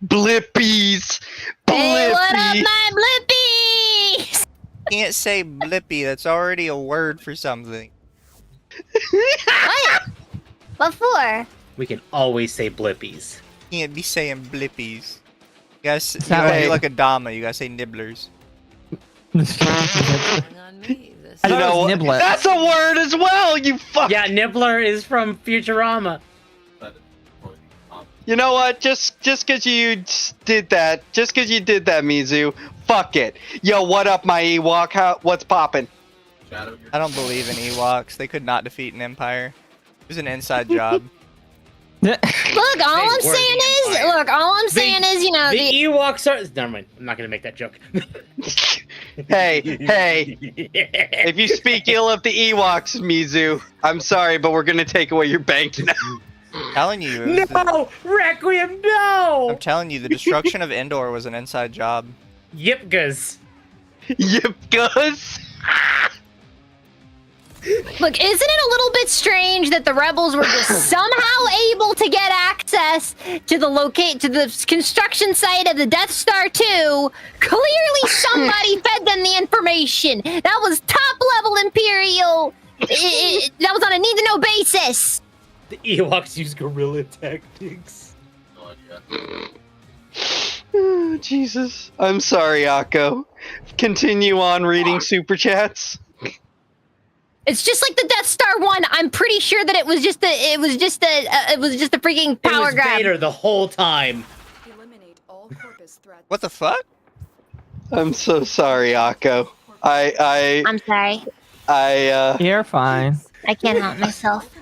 Blippies! Hey, what up, Blippies! my blippies? Can't say blippy, that's already a word for something. What? What for? We can always say blippies. Can't be saying blippies. You guys, you not gotta right. do like a Dama, you gotta say nibblers. I On me. This thought it know was what? niblet. That's a word as well, you fuck! Yeah, Nibbler is from Futurama. You know what? Just because you did that, Mizu, fuck it. Yo, what up, my Ewok? What's poppin'? I don't believe in Ewoks. They could not defeat an empire. It was an inside job. Look, all I'm were saying the is, Empire. look, all I'm saying is, you know, The the, Ewoks are. Never mind. I'm not gonna make that joke. Hey, if you speak ill of the Ewoks, Mizu, I'm sorry, but we're gonna take away your bank now. I'm telling you, it was the- No, Requiem, no. I'm telling you, the destruction of Endor was an inside job. Yipgas. Yep, Gus. look, isn't it a little bit strange that the rebels were just somehow able to get access to the construction site of the Death Star 2? Clearly somebody fed them the information. That was top level Imperial. That was on a need-to-know basis. The Ewoks use guerrilla tactics. No idea. Oh, Jesus. I'm sorry, Akko. Continue on reading super chats. It's just like the Death Star 1. I'm pretty sure that it was just a freaking It power was grab. Vader the whole time. Eliminate all corpus threats. What the fuck? I'm so sorry, Akko. I I'm sorry. You're fine. I can't help myself.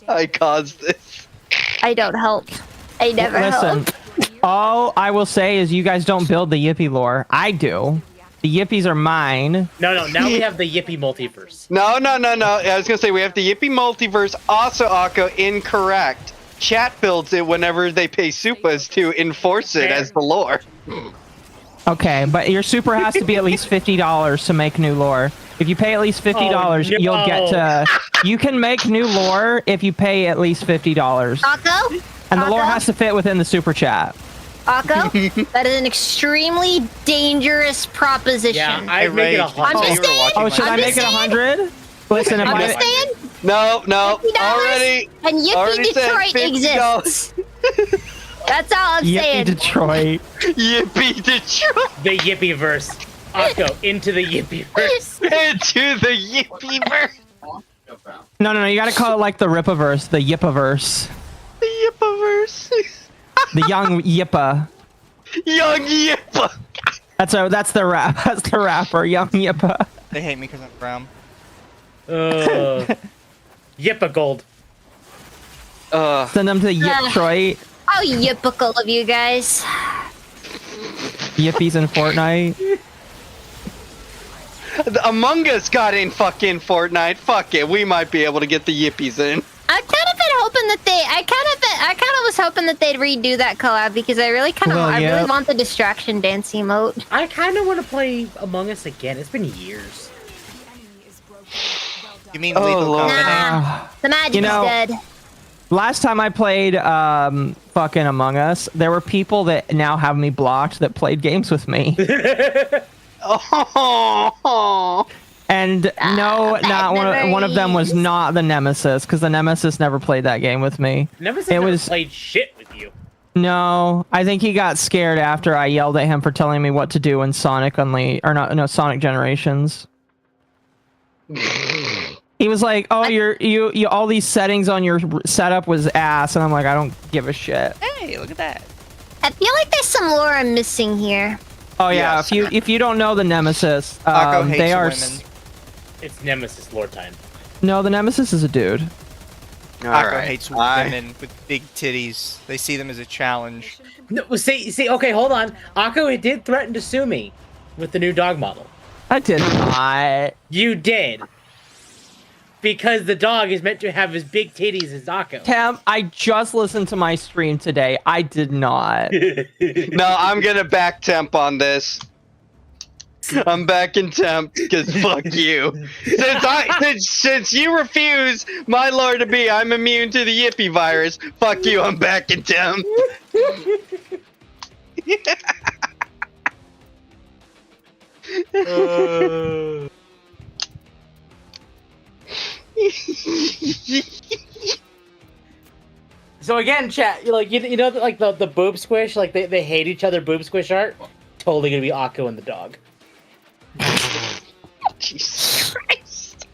I caused this. I don't help. I never Listen, help. all I will say is you guys don't build the Yippie lore. I do. The Yippies are mine. No. Now we have the Yippie multiverse. No. I was gonna say we have the Yippie multiverse. Also, Akko, incorrect. Chat builds it whenever they pay Supas to enforce it as the lore. Okay, but your super has to be at least $50 to make new lore. If you pay at least $50, Oh, you'll get no. to. You can make new lore if you pay at least $50, Akko? and the lore Akko? has to fit within the super chat. Akko? That is an extremely dangerous proposition. Yeah, I make it Ray, 100. I'm you just were saying. watching Oh, should my- I I'm make it just saying. 100? Listen, if I'm I just saying. No, $50 already. And Yippee already said Detroit $50. exists. That's all I'm Yippee saying. Detroit. Yippee Detroit The Yippieverse. Akko, into the Yippieverse. into the Yippieverse. No, you gotta call it like the Ripaverse, the Yippaverse, The Yippaverse. the young Yippa. Young Yippa. That's the rap. That's the rapper, Young Yippa. They hate me because I'm brown. Yippa gold. Send them to Yiptroit. How yippical of you guys. Yippies in Fortnite. Among Us got in fucking Fortnite. Fuck it, we might be able to get the Yippies in. I kind of been hoping that I kind of was hoping that they'd redo that collab because I really I really want the distraction dance emote. I kind of want to play Among Us again. It's been years. You mean Lethal Company? Nah, the magic's dead. Last time I played fucking Among Us, there were people that now have me blocked that played games with me. Oh. And no, not one of them was not the Nemesis, because the Nemesis never played that game with me. Nemesis never played shit with you. No, I think he got scared after I yelled at him for telling me what to do in Sonic Sonic Generations. He was like, "Oh, you all these settings on your setup was ass," and I'm like, "I don't give a shit." Hey, look at that. I feel like there's some lore I'm missing here. Oh yeah, Yes. if you don't know the Nemesis, they are. It's Nemesis lore time. No, the Nemesis is a dude. Akko hates women with big titties. They see them as a challenge. No, see. Okay, hold on. Akko did threaten to sue me with the new dog model. I did not. You did. Because the dog is meant to have as big titties as Akko. Temp, I just listened to my stream today. I did not. No, I'm gonna back Temp on this. I'm backing Temp because fuck you. Since you refuse my lore to be I'm immune to the Yippie virus, fuck you, I'm backing Temp. So again, chat, you know like the boob squish, like they hate each other boob squish art? Totally gonna be Akko and the dog. Jesus Christ.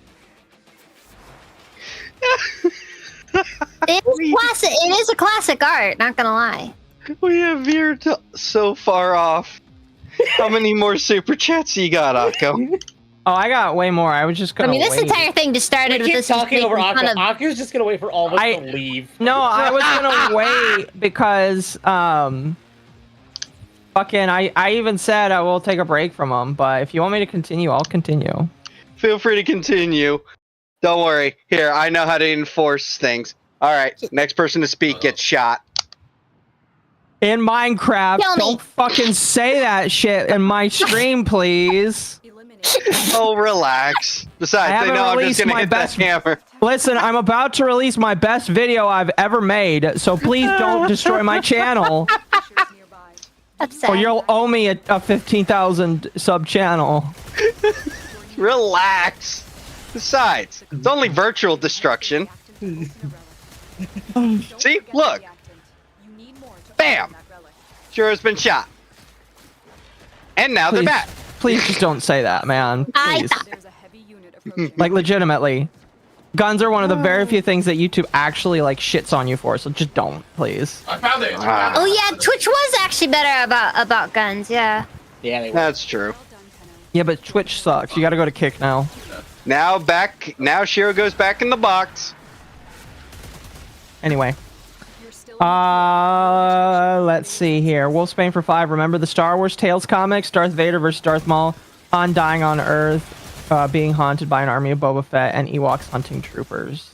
It is a classic art, not gonna lie. We have veered so far off. How many more super chats you got, Akko? Oh, I got way more. I was just gonna. This entire thing just started with this talking over making fun Akko. of- Akko's just gonna wait for all of us to leave. No, I was gonna wait because fucking I even said I will take a break from them, but if you want me to continue, I'll continue. Feel free to continue. Don't worry. Here, I know how to enforce things. All right, next person to speak gets shot. In Minecraft, don't fucking say that shit in my stream, please. Oh, relax. Besides, I they know haven't I'm just released gonna my hit best. that hammer. Listen, I'm about to release my best video I've ever made, so please don't destroy my channel, or you'll owe me a 15,000 sub channel. Relax. Besides, it's only virtual destruction. See? Look. Bam! Sure has been shot. And now they're back. Please just don't say that, man. Please. Like, legitimately. Guns are one of the very few things that YouTube actually, like, shits on you for, so just don't, please. I found it. Oh yeah, Twitch was actually better about guns, yeah. Yeah, that's true. Yeah, but Twitch sucks. You gotta go to Kick now. Now Shiro goes back in the box. Anyway. Let's see here. Wolfsbane for 5. Remember the Star Wars Tales comics? Darth Vader versus Darth Maul. Han dying on Earth, being haunted by an army of Boba Fett, and Ewoks hunting troopers.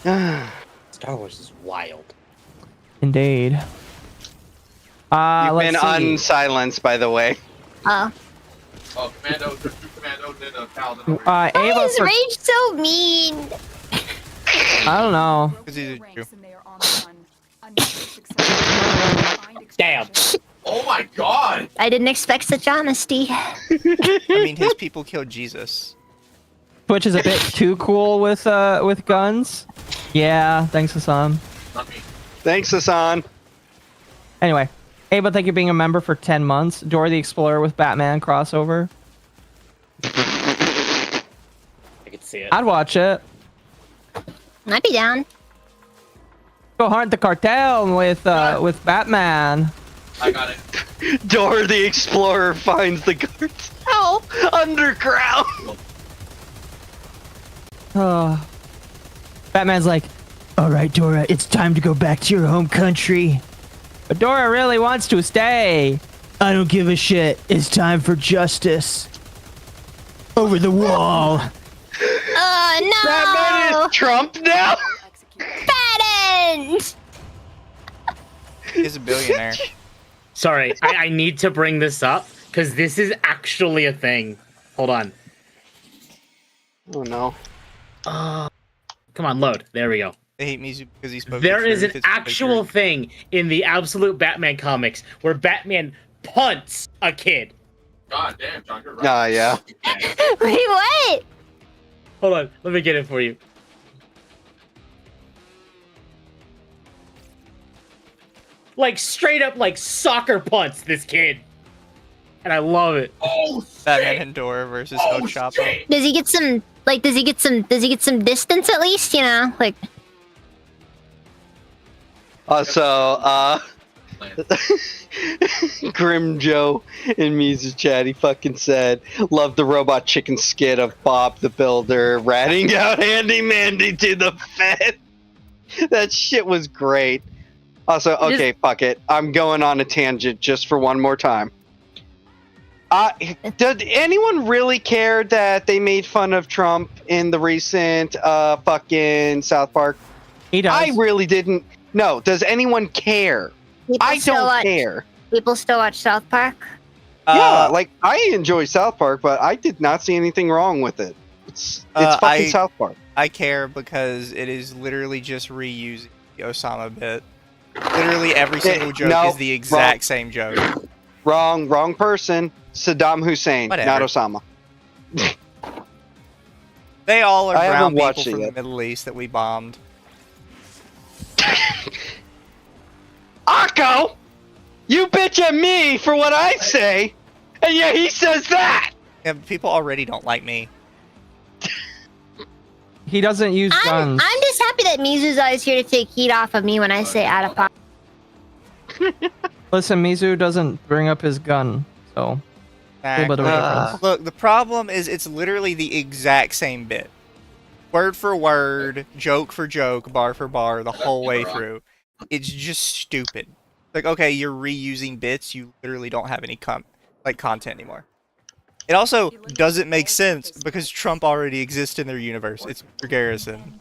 Star Wars is wild. Indeed. You've been let's see. unsilenced, by the way. Oh. Oh, Commando did a paladin. Why Ava is for... Rage so mean? I don't know. Because he's a Jew. Damn. Oh my god! I didn't expect such honesty. I mean, his people killed Jesus. Twitch is a bit too cool with guns. Yeah, thanks, Hassan. Not me. Thanks, Hassan. Anyway, Ava, thank you for being a member for 10 months. Dora the Explorer with Batman crossover. I could see it. I'd watch it. I'd be down. Go hunt the cartel with Batman. I got it. Dora the Explorer finds the cartel underground. Batman's like, all right, Dora, it's time to go back to your home country. But Dora really wants to stay. I don't give a shit. It's time for justice. Over the wall. Oh no! Batman is Trump now. Bad end! He's a billionaire. Sorry, I need to bring this up because this is actually a thing. Hold on. Oh no. Come on, load. There we go. They hate Mizu because he spoke. There the is an truth. It's actual bigger. thing in the Absolute Batman comics where Batman punts a kid. God damn, John, you're right. Ah, yeah. Wait, what? Hold on, let me get it for you. Like straight up, like soccer punts this kid, and I love it. Oh, Batman shit. and Dora versus Oh, El Chapo. shit. Does he get some? Like, does he get some distance at least? You know, like. Also, Grim Joe in Mizu's chat, he fucking said, love the robot chicken skit of Bob the Builder ratting out Handy Mandy to the Fed. That shit was great. Also, okay, fuck it. I'm going on a tangent just for one more time. Did anyone really care that they made fun of Trump in the recent fucking South Park? He does. I really didn't. No, does anyone care? I don't care. People still watch South Park. Yeah, like I enjoy South Park, but I did not see anything wrong with it. It's fucking South Park. I care because it is literally just reusing the Osama bit. Literally every single joke no, is the exact same joke. Wrong person. Saddam Hussein, Whatever. not Osama. They all are I brown haven't people watched it from the yet. Middle East that we bombed. Akko, you bitch at me for what I say, and yet he says that. Yeah, people already don't like me. He doesn't use I'm guns. just happy that Mizu's always here to take heat off of me when I say out of pocket. Listen, Mizu doesn't bring up his gun, so a little bit of a difference. Look, the problem is it's literally the exact same bit. Word for word, joke for joke, bar for bar, the whole way through. It's just stupid. Like, okay, you're reusing bits, you literally don't have any content anymore. It also doesn't make sense because Trump already exists in their universe. It's Mr. Garrison.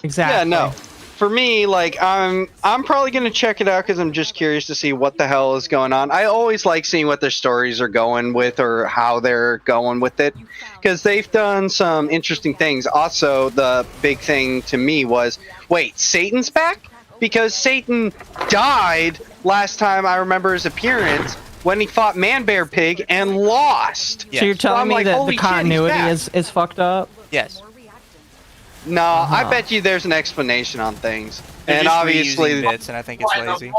Exactly. Yeah, no. For me, like I'm probably gonna check it out because I'm just curious to see what the hell is going on. I always like seeing what their stories are going with or how they're going with it because they've done some interesting things. Also, the big thing to me was, wait, Satan's back? Because Satan died last time I remember his appearance when he fought Man Bear Pig and lost. Yes. So you're telling I'm me like, that holy the shit, he's continuity back. is fucked up? Yes. No, I bet you there's an explanation on things. They're And just obviously, reusing bits, and I think it's lazy.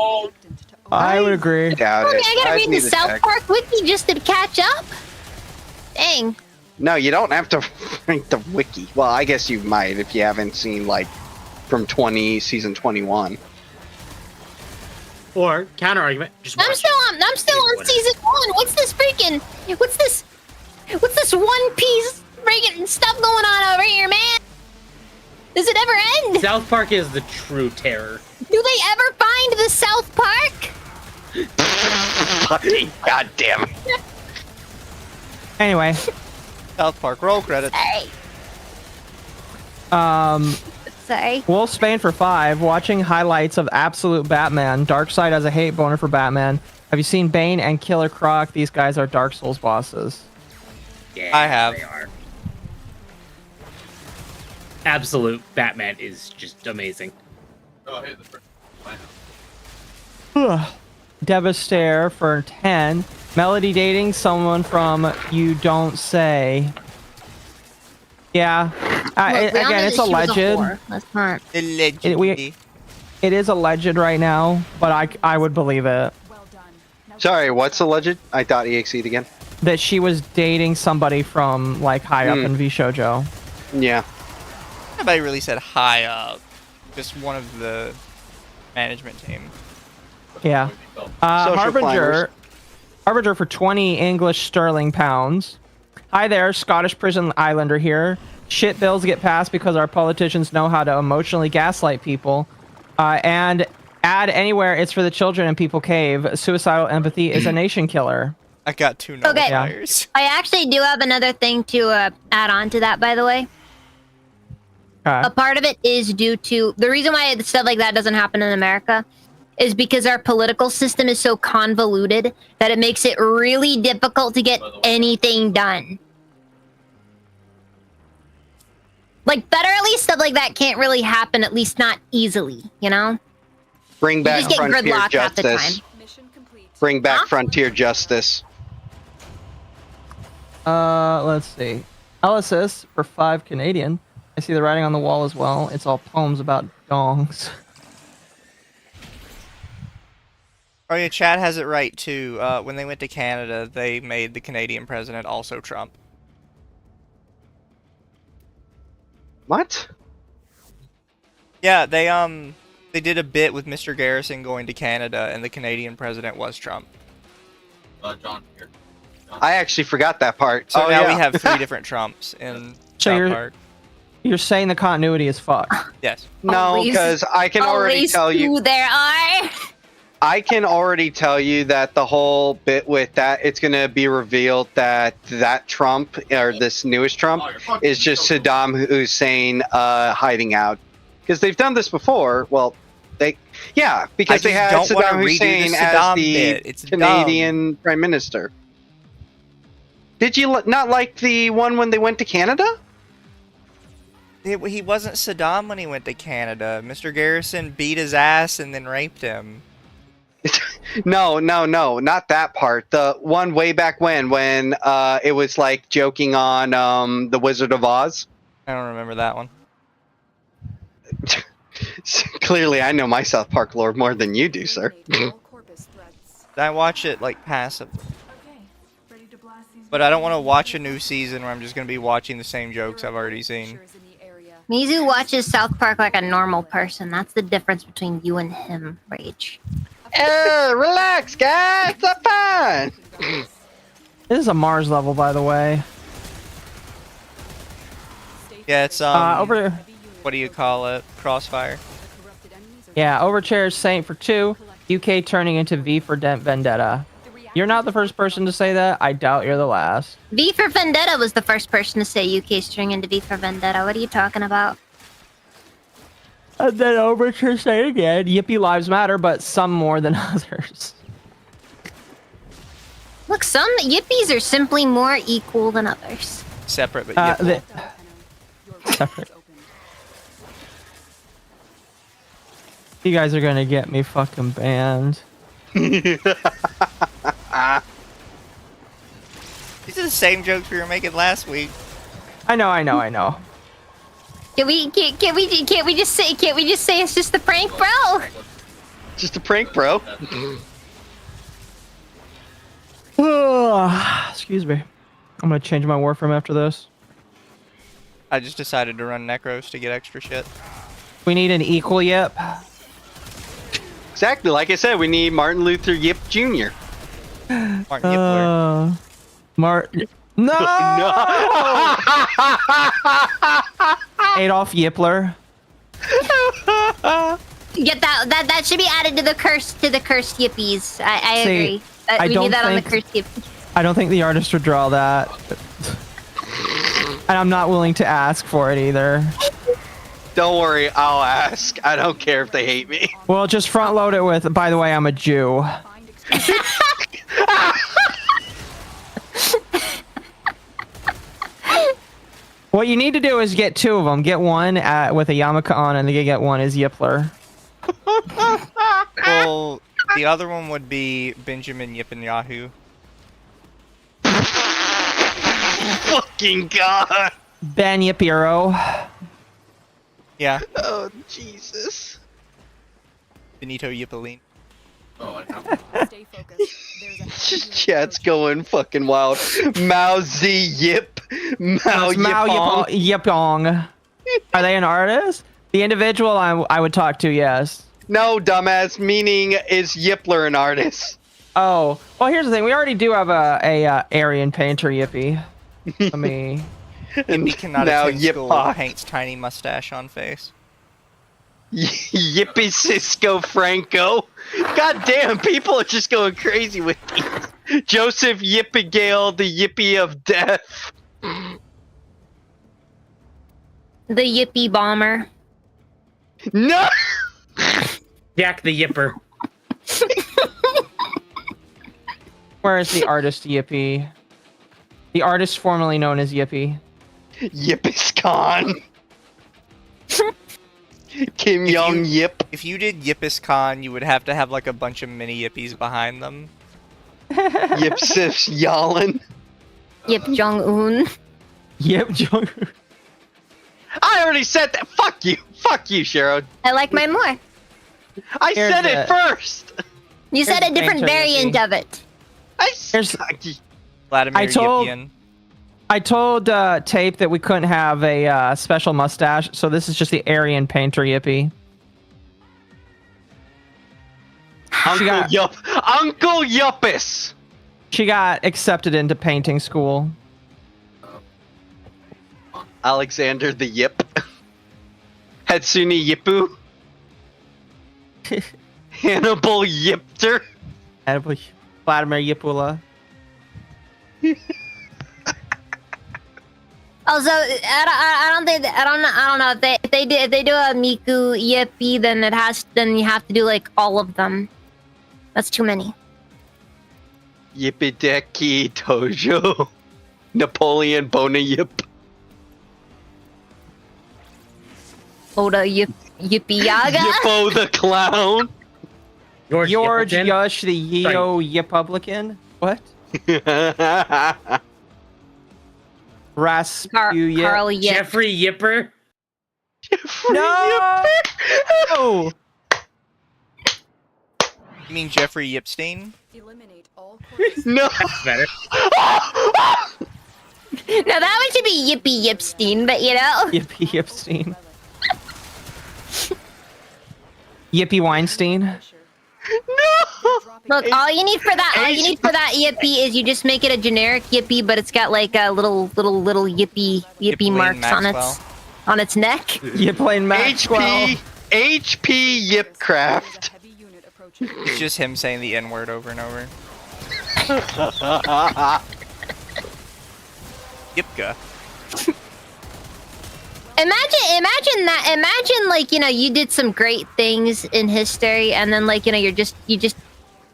I would agree. doubt Okay, it. I gotta I'd read need the to South check. Park wiki just to catch up. Dang. No, you don't have to read the wiki. Well, I guess you might if you haven't seen like from season 21. Or counter argument. Just I'm watch still on Whatever. season 1. What's this One Piece freaking stuff going on over here, man? Does it ever end? South Park is the true terror. Do they ever find the South Park? Fucking goddamn. Anyway, South Park, roll credits. Sorry. Wolfsbane for 5, watching highlights of Absolute Batman. Darkseid has a hate boner for Batman. Have you seen Bane and Killer Croc? These guys are Dark Souls bosses. Yeah, I have. They are. Absolute Batman is just amazing. Oh, hey, the first- Devastator for 10. Melody dating someone from You Don't Say. Yeah. Look, we all know Again, it's that she was a alleged. whore. Let's not. Allegedly. It is alleged right now, but I would believe it. Well done. Now Sorry, what's alleged? I thought EXE'd again. That she was dating somebody from like high up in VShojo. Yeah. Nobody really said high up. just one of the management team. Yeah. Social Harbinger. climbers. Harbinger for 20 English sterling pounds. Hi there, Scottish prison islander here. Shit bills get passed because our politicians know how to emotionally gaslight people. And add anywhere it's for the children and people cave. Suicidal empathy is a nation killer. I got 2 Okay. nullifiers. I actually do have another thing to add on to that, by the way. A part of it is due to the reason why stuff like that doesn't happen in America is because our political system is so convoluted that it makes it really difficult to get anything done. Like, federally, stuff like that can't really happen, at least not easily, you know? Bring You back just get frontier gridlock half the time. justice. Mission complete. Bring back Huh? frontier justice. Let's see. Elysis for 5 Canadian. I see the writing on the wall as well. It's all poems about dongs. Oh yeah, Chad has it right too. When they went to Canada, they made the Canadian president also Trump. What? Yeah, they did a bit with Mr. Garrison going to Canada, and the Canadian president was Trump. John here. I actually forgot that part. So oh, now yeah. we have 3 different Trumps in So South you're- Park. You're saying the continuity is fucked. Yes. No, Always- because I can already Always tell you. who there are. I can already tell you that the whole bit with that, it's going to be revealed that that Trump, or this newest Trump, is just Saddam Hussein hiding out. Because they've done this before. Well, because they just had don't wanna Saddam redo the Hussein Saddam as the bit. It's Canadian Prime Minister. Did you not like the one when they went to Canada? He wasn't Saddam when he went to Canada. Mr. Garrison beat his ass and then raped him. No, not that part. The one way back when it was like joking on the Wizard of Oz. I don't remember that one. Clearly, I know my South Park lore more than you do, sir. Eliminate all corpus threads. I watch it like passively. Okay, ready to blast these But I don't want to watch a new season where I'm just going to be watching the same jokes I've already seen. Pictures in the area. Mizu watches South Park like a normal person. That's the difference between you and him, Rage. Relax, guys. It's fine. This is a Mars level, by the way. Yeah, it's Over. what do you call it? Crossfire. Yeah, Overchair Saint for 2. UK turning into V for Vendetta. You're not the first person to say that. I doubt you're the last. V for Vendetta was the first person to say UK string into V for Vendetta. What are you talking about? And then Overture say again, Yippee lives matter, but some more than others. Look, some Yippies are simply more equal than others. Separate, but yeah. Separate. You guys are gonna get me fucking banned. These are the same jokes we were making last week. I know. Can we just say it's just a prank, bro? Just a prank, bro. Excuse me. I'm gonna change my Warframe after this. I just decided to run Necros to get extra shit. We need an equal yip. Exactly. Like I said, we need Martin Luther Yip Jr. Martin Gippler. No! No. Adolf Yippler. Get that should be added to the cursed Yippies. I See, agree. I We don't need that on the think- cursed Yippies. I don't think the artist would draw that. And I'm not willing to ask for it either. Don't worry, I'll ask. I don't care if they hate me. Well, just front load it with, by the way, I'm a Jew. Find extraction. What you need to do is get 2 of them. Get one with a yarmulke on, and then get one is Yippler. Well, the other one would be Benjamin Netanyahu. Fucking God. Ben Yippiro. Yeah, Oh, Jesus. Benito Yippoline. Oh, I have Stay focused. There's a heavy Chat's going fucking wild. Mao Z Yip. Mao That's Mao Yipong. Yippong. Are they an artist? The individual I would talk to, yes. No, dumbass. Meaning is Yippler an artist? Oh, well, here's the thing. We already do have a Aryan painter, Yippee. Let me. He cannot now attend school Yippock. and paints tiny mustache on face. Yippee Cisco Franco. God damn, people are just going crazy with these. Joseph Yippigale, the Yippee of Death. The Yippee Bomber. No! Jack the Yipper. Where is the artist Yippee? The artist formerly known as Yippee. Yippis Khan. Kim Jong Yip. If you did Yippis Khan, you would have to have like a bunch of mini Yippies behind them. Yipsif Yalin. Yip Jong Un. Yip Jong. I already said that. Fuck you. Fuck you, Cheryl. I like mine more. I Here's said it the- You first. Here's said a the different painter, variant Yippee. of it. Here's- Vladimir I told- Yippian. I told Tape that we couldn't have a special mustache, so this is just the Aryan painter Yippee. Uncle got- Yup. Uncle Yuppus. She got accepted into painting school. Alexander the Yip. Hatsune Yippu. Hannibal Yipter. Vladimir Yippula. Also, I don't know if they do a Miku Yippee, then you have to do like all of them. That's too many. Yippideki Tojo. Napoleon Bonayip. Oda Yippee Yaga. Yippo the Clown. George George Yippleton? Yush, the Yeo Yipublican. What? Rasputin. Carl Yip. Jeffrey Yipper. No! Oh! You mean Jeffrey Yipstein? Eliminate all corpses. No. That's better. Now that one should be Yippee Yipstein, but you know. Yippee Yipstein. Yippee Weinstein. No. Look, all you need for that Yippee is you just make it a generic Yippee, but it's got like a little Yippee Yipling marks Maxwell. on its neck. Yippling Maxwell. HP Yipcraft. Heavy unit approaching. It's just him saying the N word over and over. Yipka. Imagine like, you know, you did some great things in history and then like, you know,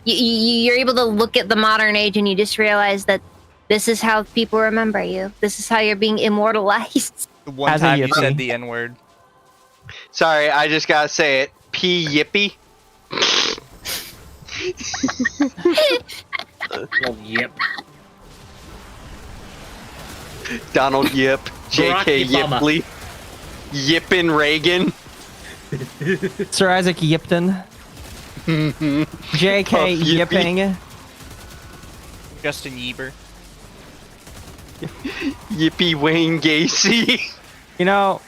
you're able to look at the modern age and you just realize that this is how people remember you. This is how you're being immortalized. The one As a time you Yippee. said the N word. Sorry, I just gotta say it. P Yippy. Yip. Donald Yip. J.K. Barack Obama. Yipley. Yippin Reagan. Sir Isaac Yipton. J.K. Puff Yippee. Yipping. Justin Bieber. Yippee Wayne Gacy. You know,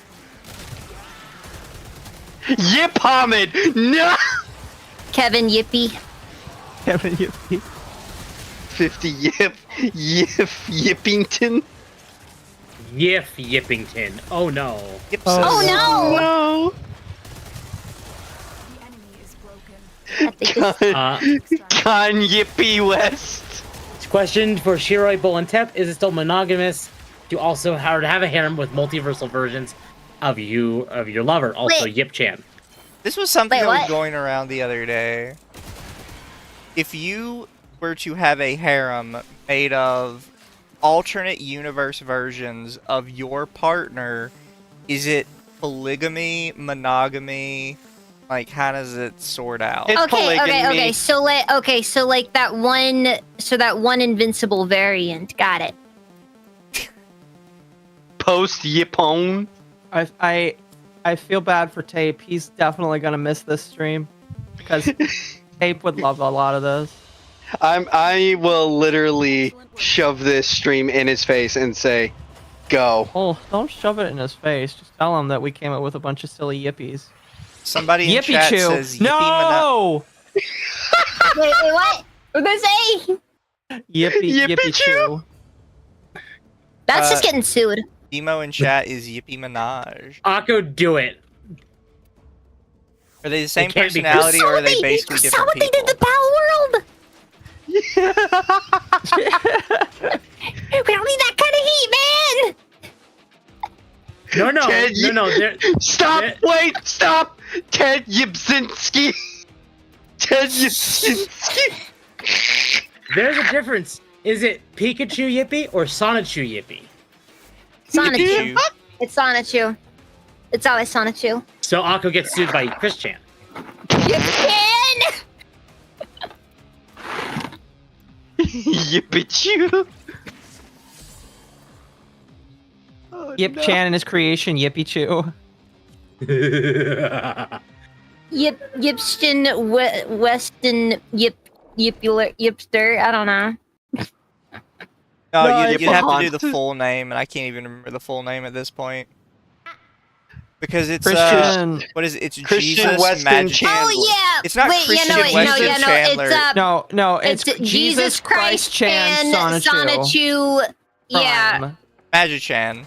Yip Hamid. No. Kevin Yippee. Kevin Yippee. 50 Yip. Yippington. Yif Yippington. Oh no. Yip Oh no! No. The enemy is broken. I think it's- Con Yippee West. Question for Shiroi Bolantep: is it still monogamous to also have a harem with multiversal versions of your lover? Also, Wait. Yip-chan. This was something Wait, that was what? going around the other day. If you were to have a harem made of alternate universe versions of your partner, is it polygamy, monogamy? Like, how does it sort out? It's Okay. polygamy. So like that one invincible variant. Got it. Post Yippone. I feel bad for Tape. He's definitely gonna miss this stream because Tape would love a lot of those. I will literally shove this stream in his face and say, go. Oh, don't shove it in his face. Just tell him that we came up with a bunch of silly yippies. Somebody in Yippee chat chew. says yippee mana- No! Wait, what? What did they say? Yippee chew. That's just getting sued. Emo in chat is Yippee Minaj. Akko, do it. Are they the same can't be- personality or are they You basically saw different what they did people? to Pal World. We don't need that kind of heat, man. No. Stop! they're- Wait! Stop! Ted Yibzinski! Ted Yibzinski! There's a difference. Is it Pikachu Yippee or Sonichu Yippee? Sonichu. It's Sonichu. It's always Sonichu. So Akko gets sued by Chris Chan. You can. Yippee-choo! Yip Chan and his creation, Yippee chew. Yipston Weston Yipster. I don't know. No, No, you'd have to do it's- the full name, and I can't even remember the full name at this point. Because it's Christian. what is it? It's Christian Jesus Weston Magic. Chandler. Oh yeah. It's not Wait, Christian yeah, no, wait, no, Weston yeah, no. Chandler. It's No, it's it's Jesus Christ Chan Sonichu. Sonichu. Yeah. from- Magic Chan.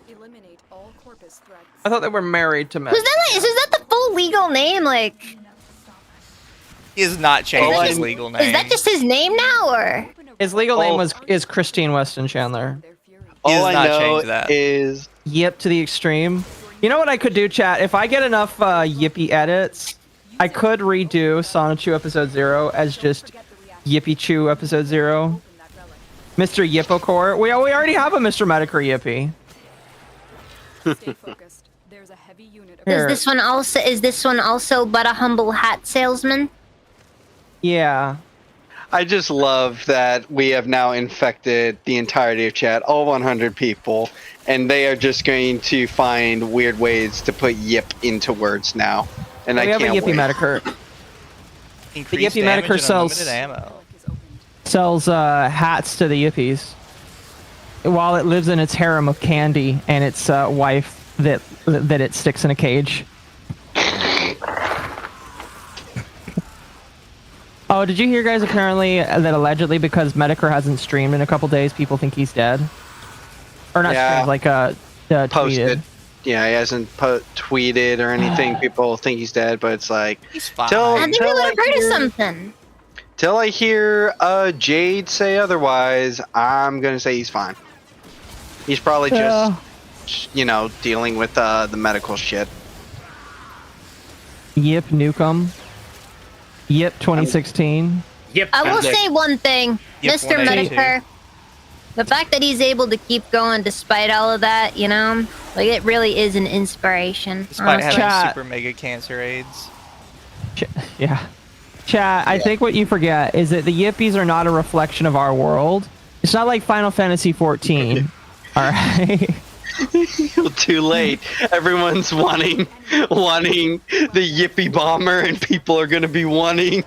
Eliminate all corpus threats. I thought they were married to Was Magic. that is that the full legal name? Like, He has not changed Oh, his I'm- legal name. is that just his name now, or? His legal name Oh. is Christine Weston Chandler. Their fury. He has All I not know changed that. is Yip to the extreme. You know what I could do, chat? If I get enough Yippee edits, I could redo Sonichu episode 0 as just Yippee Chew episode 0. Mr. Yippocore. We already have a Mr. Medicare Yippee. Stay focused. There's a heavy unit of Here. Is this one also but a humble hat salesman? Yeah. I just love that we have now infected the entirety of chat, all 100 people, and they are just going to find weird ways to put yip into words now. And We I have a can't Yippee wait. Medicare. Increased Yippee damage Medicare and sells- unlimited ammo. is opened. Sells hats to the Yippies. While it lives in its harem of candy and its wife that it sticks in a cage. Oh, did you hear, guys, apparently that allegedly because Medicare hasn't streamed in a couple days, people think he's dead? Or not Yeah. streamed, like Posted. tweeted. Yeah, he hasn't tweeted or anything. People think he's dead, but it's like He's fine. Tell- I think we Until would I have heard of hear- something. till I hear Jade say otherwise, I'm gonna say he's fine. He's probably Yeah. just, dealing with the medical shit. Yip Nukem. Yip 2016. Yep. I will Sounds like- say one thing, Yep, Mr. 182. Medicare. The fact that he's able to keep going despite all of that, like it really is an inspiration. Despite honestly. having Chat. super mega cancer AIDS. Yeah. Chat, I think what you forget is that the Yippies are not a reflection of our world. It's not like Final Fantasy 14. Alright? Too late. Everyone's wanting the Yippee bomber, and people are gonna be wanting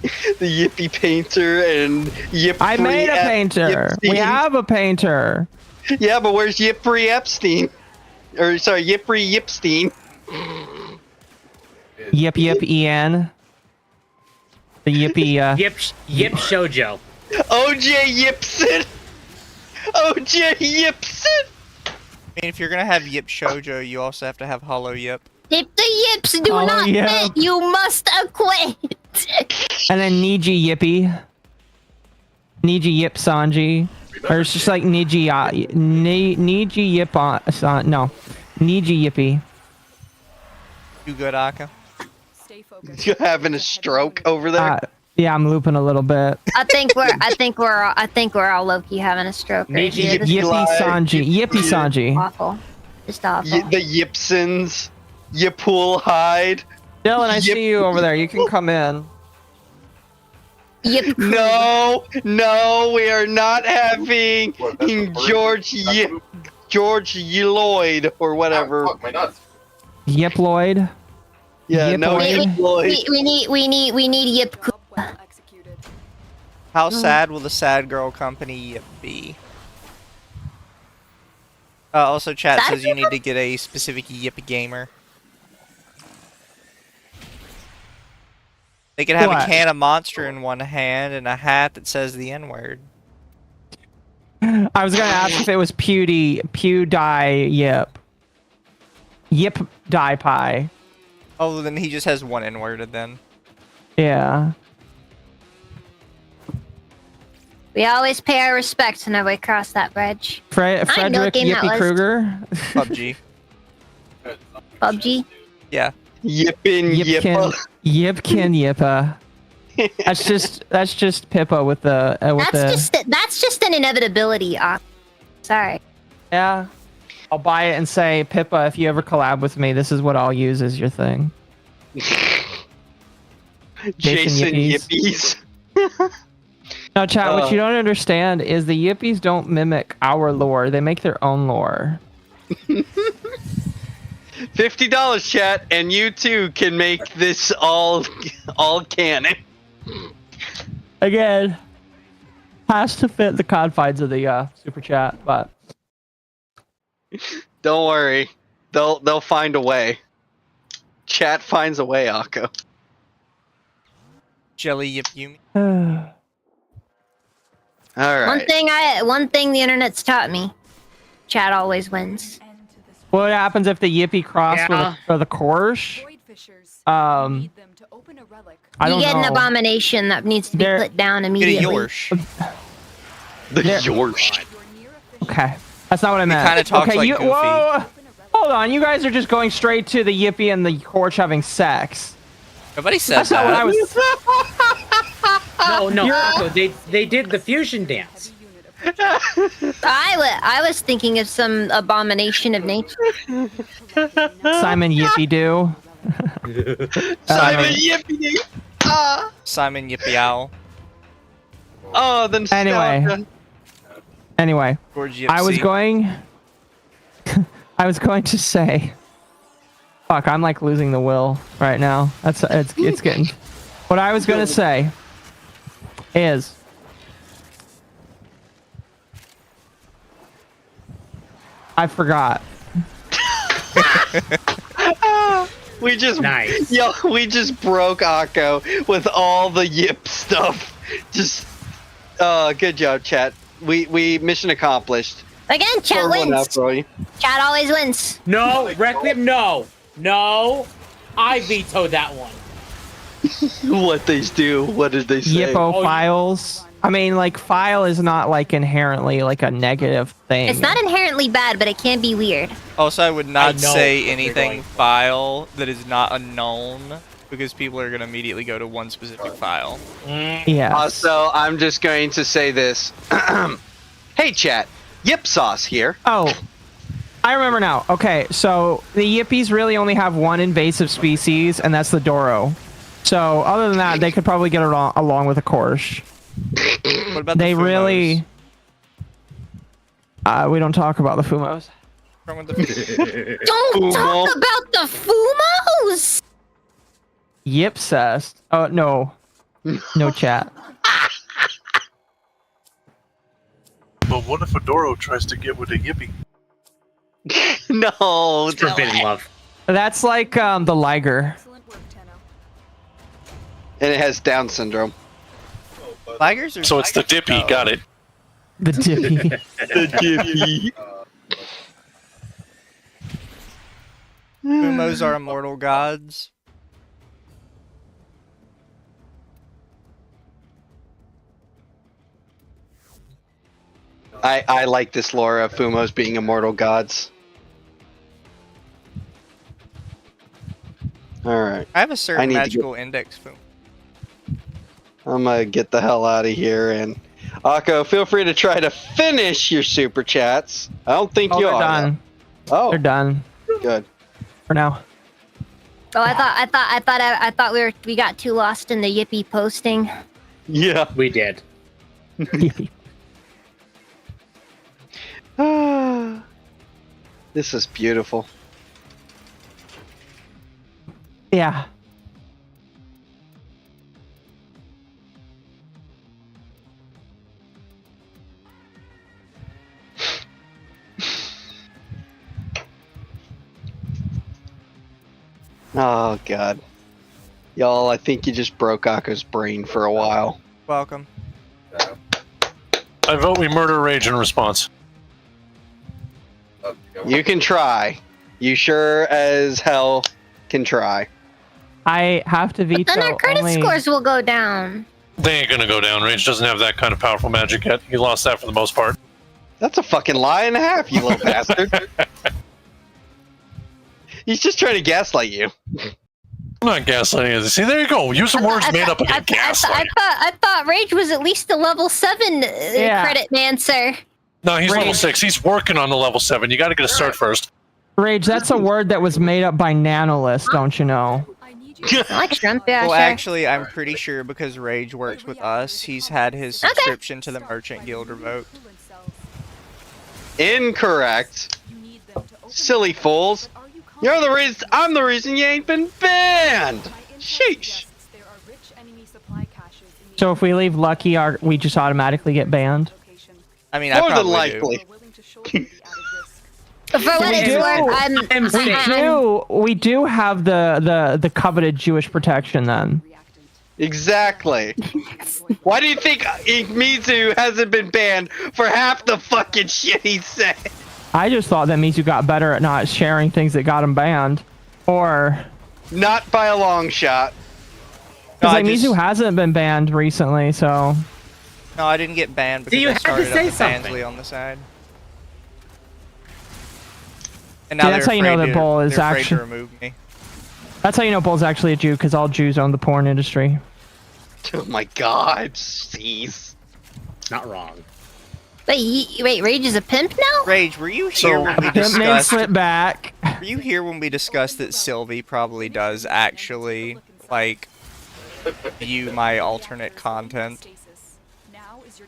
the Yippee painter and Yip. I made a painter. We have a painter. Yeah, but where's Yippee Epstein? Or sorry, Yippee Yipstein. Yip Ian. The Yippee Yip Shojo. OJ Yipson. OJ Yipson. I mean, if you're gonna have Yip Shoujo, you also have to have Hollow Yip. If the yips do Oh, not yeah. fit, you must acquit. and then Niji Yippee. Niji Yip Sanji. Or it's just like Niji Niji Yip no. Niji Yippee. You good, Aka? Stay focused. You having a stroke over there? Yeah, I'm looping a little bit. I think we're all low-key having a stroke right Niji here. This Yippee. is Yippee Sanji. Yippee Sanji. awful. Just awful. The Yipsons. Yippool Hyde. Dylan, I Yip- see you over there. You can come in. Yip. No, we are not having George Lloyd or whatever. Fuck my nuts. Yip Lloyd. Yeah, Yip no Lloyd. Lloyd. We need Yip. Job well executed. How sad will the sad girl company Yip be? Also, chat That says you need to get a specific Yip gamer. They could have What? a can of Monster in one hand and a hat that says the N-word. I was gonna ask if it was PewDie Yip. Yip Die Pie. Oh, then he just has one N-worded then. Yeah. We always pay our respects whenever we cross that bridge. Frederick game that Yippee was. Kruger. PUBG. PUBG. Yeah. Yippin' Yipkin yippa. Yippa. That's just Pippa with the That's just an inevitability. Sorry. Yeah. I'll buy it and say, Pippa, if you ever collab with me, this is what I'll use as your thing. Jason Yippies. Yippies. No, chat, what you don't understand is the Yippies don't mimic our lore. They make their own lore. $50, chat, and you too can make this all canon. Again, has to fit the confines of the super chat, but Don't worry, they'll find a way. Chat finds a way, Akko. Jelly Yip Yumi. All right. One thing the internet's taught me: chat always wins. what happens if the Yippie cross Yeah. with the Korsh? Void fishers. Um, Need them to open a relic. I You don't get know. an abomination that needs to be There- put down Get a immediately. Yorsh. The There- Yorsh. You're near a fish. Okay, that's not what I meant. kinda talks okay, like you, Goofy. whoa, Open a relic. hold on, you guys are just going straight to the Yippie and the Korsh having sex. Nobody said That's not what I that. was. No, You're- Akko, they did the fusion dance. Heavy unit approaching. I was thinking of some abomination of nature. Simon Yippie do. Simon Yippee. Ah. Simon Yippee Owl. Oh, then Anyway, George Yipsy. I was going to say, fuck, I'm like losing the will right now. It's getting. What I was gonna say is, I forgot. We just Nice. we just broke Akko with all the Yip stuff. Just good job, chat. We mission accomplished. Again, chat Pour one out wins. for you. Chat always wins. No, Requiem, no. I vetoed that one. What they do? What did they say? Yippo Oh, you- files. I mean, like, file is not like inherently like a negative thing. It's not inherently bad, but it can be weird. Also, I would not know say what you're anything going for. file that is not a known, because people are going to immediately go to one specific file. Yeah. Also, I'm just going to say this. Hey, chat. Yip sauce here. Oh, I remember now. Okay, so the Yippies really only have one invasive species, and that's the Doro. So other than that, they could probably get along with a Korsh. What about They the Fumos? really. We don't talk about the Fumos. What's wrong with the Don't Fumo. talk about the Fumos! Yipcest. Oh, no. No chat. But what if Adoro tries to get with a Yippie? No. It's forbidden love. That's like the Liger. Excellent work, Tenno. And it has Down syndrome. Tigers or So it's the Dippy, Oh. got it. The Dippy. The Dippy. Fumos are immortal gods. I like this lore of Fumos being immortal gods. Alright. I have a I certain need to magical index Fum. I'm gonna get the hell out of here, and Akko, feel free to try to finish your super chats. I don't think Oh, you they're are. done. Oh, They're done good. for now. Oh, I thought we got too lost in the Yippee posting. Yeah. We did. Yippee. This is beautiful. Yeah. Oh god. Y'all, I think you just broke Akko's brain for a while. Welcome. I vote we murder Rage in response. You can try. You sure as hell can try. I have to veto. Then our credit only... scores will go down. They ain't gonna go down. Rage doesn't have that kind of powerful magic yet. He lost that for the most part. That's a fucking lie and a half, you little bastard. He's just trying to gaslight you. I'm not gaslighting you. See, there you go. Use some words made up again. Gaslight. I thought Rage was at least a level 7 credit dancer. No, he's Rage. level 6. He's working on the level 7. You gotta get a start first. Rage, that's a word that was made up by Nanolist, don't you know? I like shrimp, yeah, Well, sure. actually, I'm pretty sure because Rage works with us, he's had his subscription to the Merchant Guild revoked. Incorrect. Silly fools. You're the reason. I'm the reason you ain't been banned. Sheesh. So if we leave Lucky, we just automatically get banned? I mean, I More than probably likely. For what it's worth, We do have the coveted Jewish protection then. Exactly. Why do you think Mizu hasn't been banned for half the fucking shit he said? I just thought that Mizu got better at not sharing things that got him banned. Or... Not by a long shot. Because like, Mizu hasn't been banned recently, so... No, I didn't get banned because you I had to started say up the something. Bansley on the side. And See, now that's they're how you know afraid that to- Bull is they're afraid actually... to remove me. That's how you know Bull's actually a Jew, because all Jews own the porn industry. Oh my god, jeez. Not wrong. Wait, Rage is a pimp now? Rage, were you here when we Pimp name discussed... slip back. Were you here when we discussed that Sylvie probably does actually, like, view my alternate content?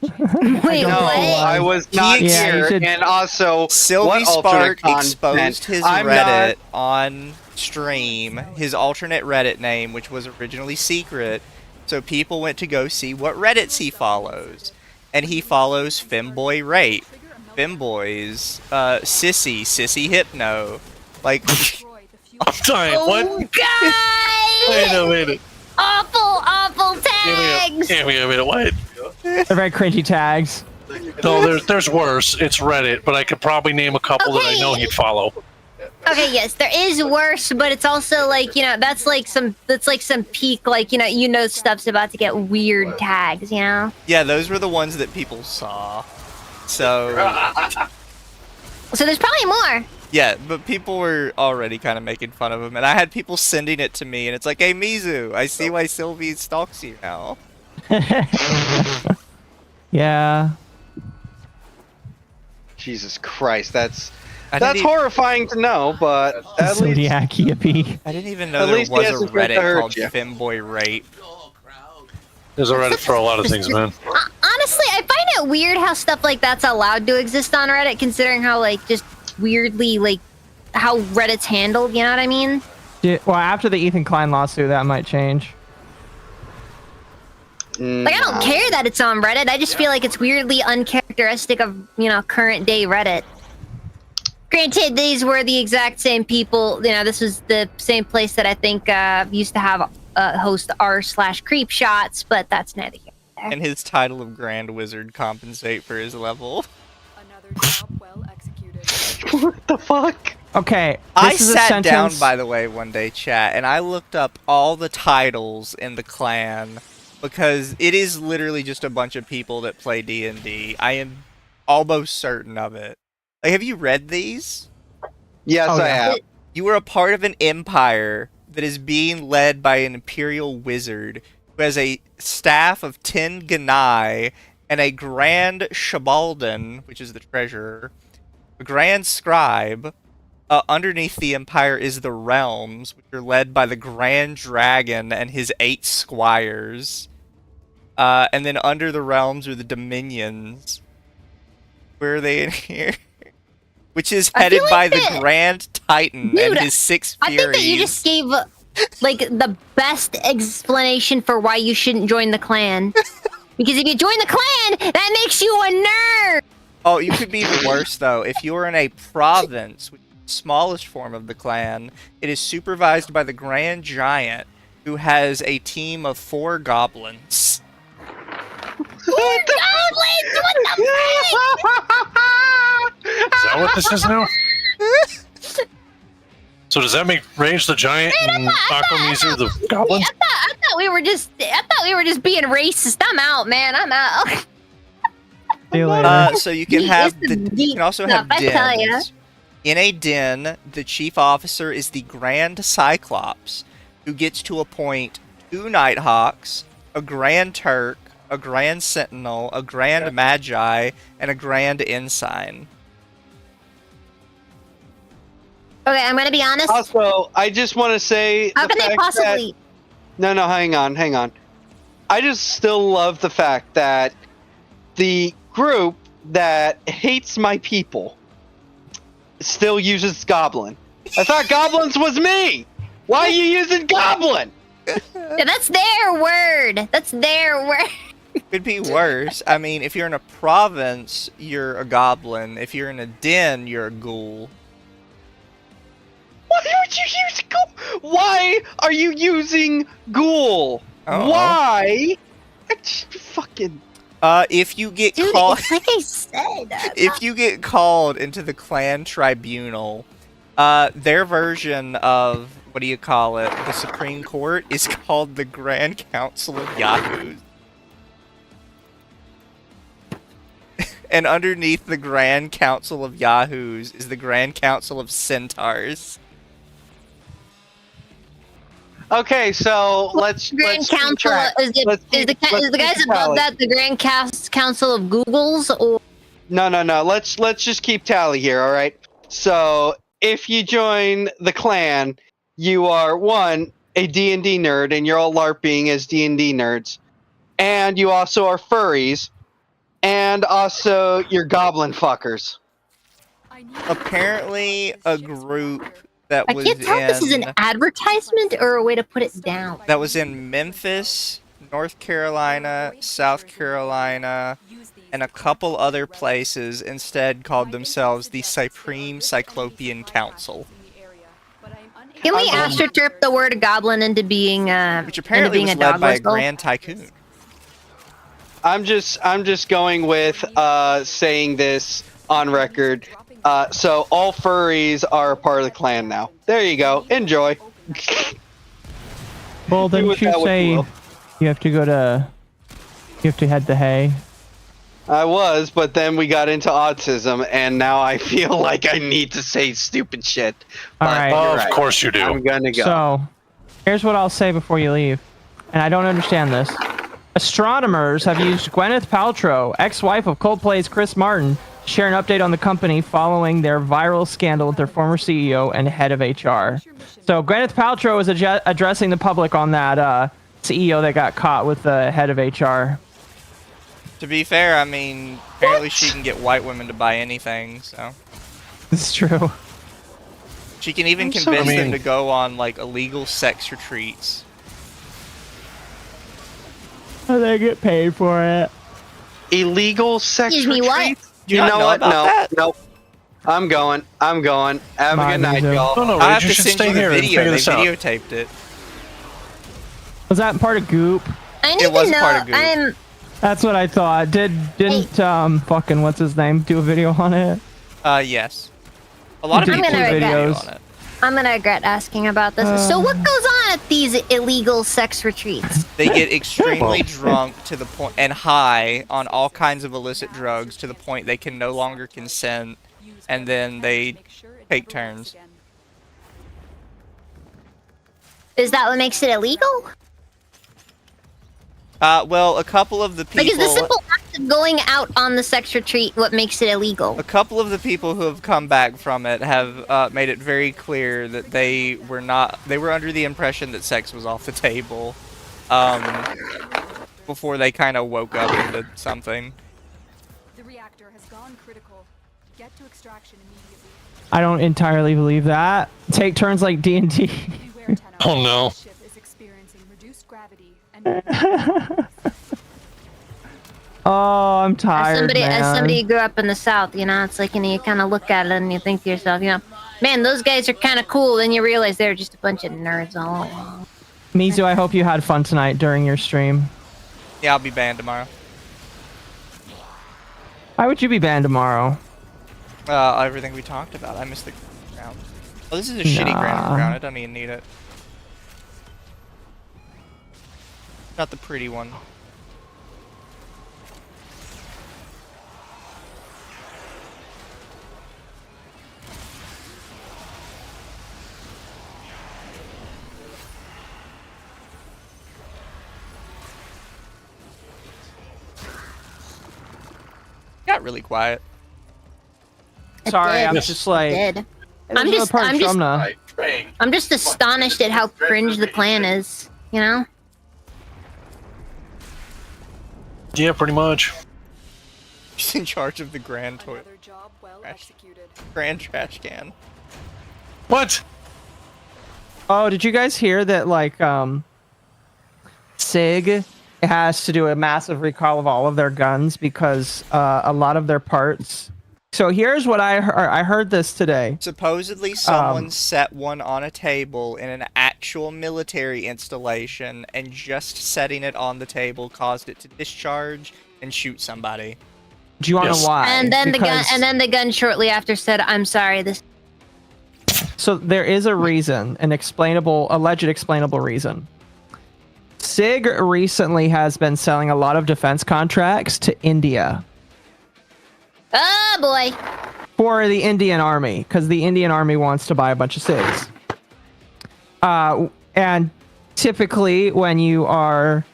Wait, No, what? I was not Yeah, you here, should- and also, Sylvie what alternate Spark content? exposed his I'm Reddit not- on stream, his alternate Reddit name, which was originally secret, so people went to go see what Reddits he follows. And he follows Femboy Rape, Femboys, Sissy Hypno, like... I'm dying. What? God! Wait a minute. Awful tags! Wait a minute. What? They're very cringy tags. No, there's worse. It's Reddit, but I could probably name a couple that I know he'd follow. Okay, yes, there is worse, but it's also like, you know, that's like some peak, like, you know stuff's about to get weird tags, you know? Yeah, those were the ones that people saw. So... So there's probably more. Yeah, but people were already kind of making fun of him, and I had people sending it to me, and it's like, hey, Mizu, I see why Sylvie stalks you now. Yeah. Jesus Christ, that's didn't even- horrifying to know, but at least Zodiac yippee. I didn't even know At there least he was a hasn't tried to Reddit hurt called you. Femboy Rape. There's a Reddit for a lot of things, man. Honestly, I find it weird how stuff like that's allowed to exist on Reddit, considering how, like, just weirdly, like, how Reddit's handled, you know what I mean? Well, after the Ethan Klein lawsuit, that might change. Like, I don't care that it's on Reddit, I just feel like it's weirdly uncharacteristic of, you know, current day Reddit. Granted, these were the exact same people, you know, this was the same place that I think used to have host r/creep shots, but that's neither here nor there. And his title of Grand Wizard compensate for his level. Another job well executed. what the fuck? Okay, I this is a sat down, sentence- by the way, one day, chat, and I looked up all the titles in the clan, because it is literally just a bunch of people that play D&D. I am almost certain of it. Like, have you read these? Yes, Oh, I yeah. have. You are a part of an empire that is being led by an imperial wizard who has a staff of 10 Ganai and a grand Shabaldan, which is the treasurer, a grand scribe. Underneath the empire is the realms, which are led by the grand dragon and his 8 squires. And then under the realms are the dominions. Where are they in here? Which is I headed feel by like the that- Grand Titan Dude, and his 6 I Furies. think that you just gave, like, the best explanation for why you shouldn't join the clan. Because if you join the clan, that makes you a nerd! Oh, you could be even worse, though. If you were in a province, which is smallest form of the clan, it is supervised by the Grand Giant, who has a team of 4 goblins. Goblins! What the Is that what this is now? So does that make Rage the Giant and Aquamizu the Goblin? I thought we were just being racist. I'm out, man. I'm out. See you later. So you can have you can also have I tell ya. dens. In a den, the chief officer is the Grand Cyclops, who gets to appoint 2 Nighthawks, a Grand Turk, a Grand Sentinel, a Grand Magi, and a Grand Ensign. Okay, I'm gonna be honest. Also, I just want to say. How can they possibly? No, hang on. I just still love the fact that the group that hates my people still uses Goblin. I thought Goblins was me! Why are you using Goblin? Yeah, that's their word. That's their word. Could be worse. I mean, if you're in a province, you're a goblin. If you're in a den, you're a ghoul. Why would you use ghoul? Why are you using ghoul? Uh-oh. Why? I just fucking. If you get Dude, called, it's like I said. if you get called into the clan tribunal, their version of what do you call it? The Supreme Court is called the Grand Council of Yahoos. And underneath the Grand Council of Yahoos is the Grand Council of Centaurs. Okay, so let's Grand let's keep Council track. is the Let's is keep- the let's guys keep above tally. that the Grand Council of Googles or No. Let's just keep tally here, all right? So if you join the clan, you are one a D&D nerd, and you're all LARPing as D&D nerds, and you also are furries, and also you're goblin fuckers. Apparently, a group that I was can't tell if this is an in advertisement or a way to put it down. that was in Memphis, North Carolina, South Carolina, and a couple other places instead called themselves the Supreme Cyclopean Council, Can we astroturf the word goblin into being which apparently was a led dog by a whistle? Grand Tycoon. I'm just going with saying this on record. So all furries are a part of the clan now. There you go. Enjoy. Well, Do didn't with you that what say you will. you have to head to hay? I was, but then we got into autism, and now I feel like I need to say stupid shit. All But right. you're Of right. course you do. I'm gonna go. So, here's what I'll say before you leave, and I don't understand this. Astronomers have used Gwyneth Paltrow, ex-wife of Coldplay's Chris Martin, to share an update on the company following their viral scandal with their former CEO and head of HR. So Gwyneth Paltrow is addressing the public on that CEO that got caught with the head of HR. To be fair, I mean, apparently she can get white women to buy anything, so It's true. she can even I'm so- convince I mean- them to go on like illegal sex retreats. They get paid for it. Illegal sex Excuse me, what? retreats? Do You not know know what? about No, that? nope. I'm going. Have a good night, Mizu. y'all. No, I have you to should send stay you the here and video. figure They this out. videotaped it. Was that part of Goop? I need It was to know. part of Goop. I'm That's what I thought. Didn't fucking what's his name do a video on it? Yes. A lot of Did people two do video videos. on it. I'm gonna regret asking about this. So what goes on at these illegal sex retreats? They get extremely drunk to the point and high on all kinds of illicit drugs to the point they can no longer consent, and then they take turns. Is that what makes it illegal? Well, a couple of the Like, is the people, simple act of going out on the sex retreat what makes it illegal? a couple of the people who have come back from it have made it very clear that they were under the impression that sex was off the table, before they kind of woke up into something. The reactor has gone critical. Get to extraction immediately. I don't entirely believe that. Take turns like D&D. Beware, Tenno. Oh, no. The ship is experiencing reduced gravity and Oh, I'm tired, As somebody man. who grew up in the South, you know, it's like, you know, you kind of look at it and you think to yourself, you know, Man, those guys are kind of cool. Then you realize they're just a bunch of nerds all along. Mizu, I hope you had fun tonight during your stream. Yeah, I'll be banned tomorrow. Why would you be banned tomorrow? Everything we talked about. I missed the ground. Oh, this is a shitty ground. I don't even need it. Not the pretty one. Got really quiet. Sorry, I'm did. just like. Did. There's I'm another just- part of I'm just- Trumna. I'm just astonished at how cringe the clan is. You know? Yeah, pretty much. He's in charge of the grand toilet. Another job well Trash. executed. Grand trash can. What? Oh, did you guys hear that? Like, SIG has to do a massive recall of all of their guns because a lot of their parts. So here's what I heard. I heard this today. Supposedly, someone set one on a table in an actual military installation, and just setting it on the table caused it to discharge and shoot somebody. Do you want to Yes. know why? And then Because- the gun shortly after said, "I'm sorry, this." So there is a reason, an alleged explainable reason. SIG recently has been selling a lot of defense contracts to India Oh boy. for the Indian army, because the Indian army wants to buy a bunch of SIGs. And typically, when you are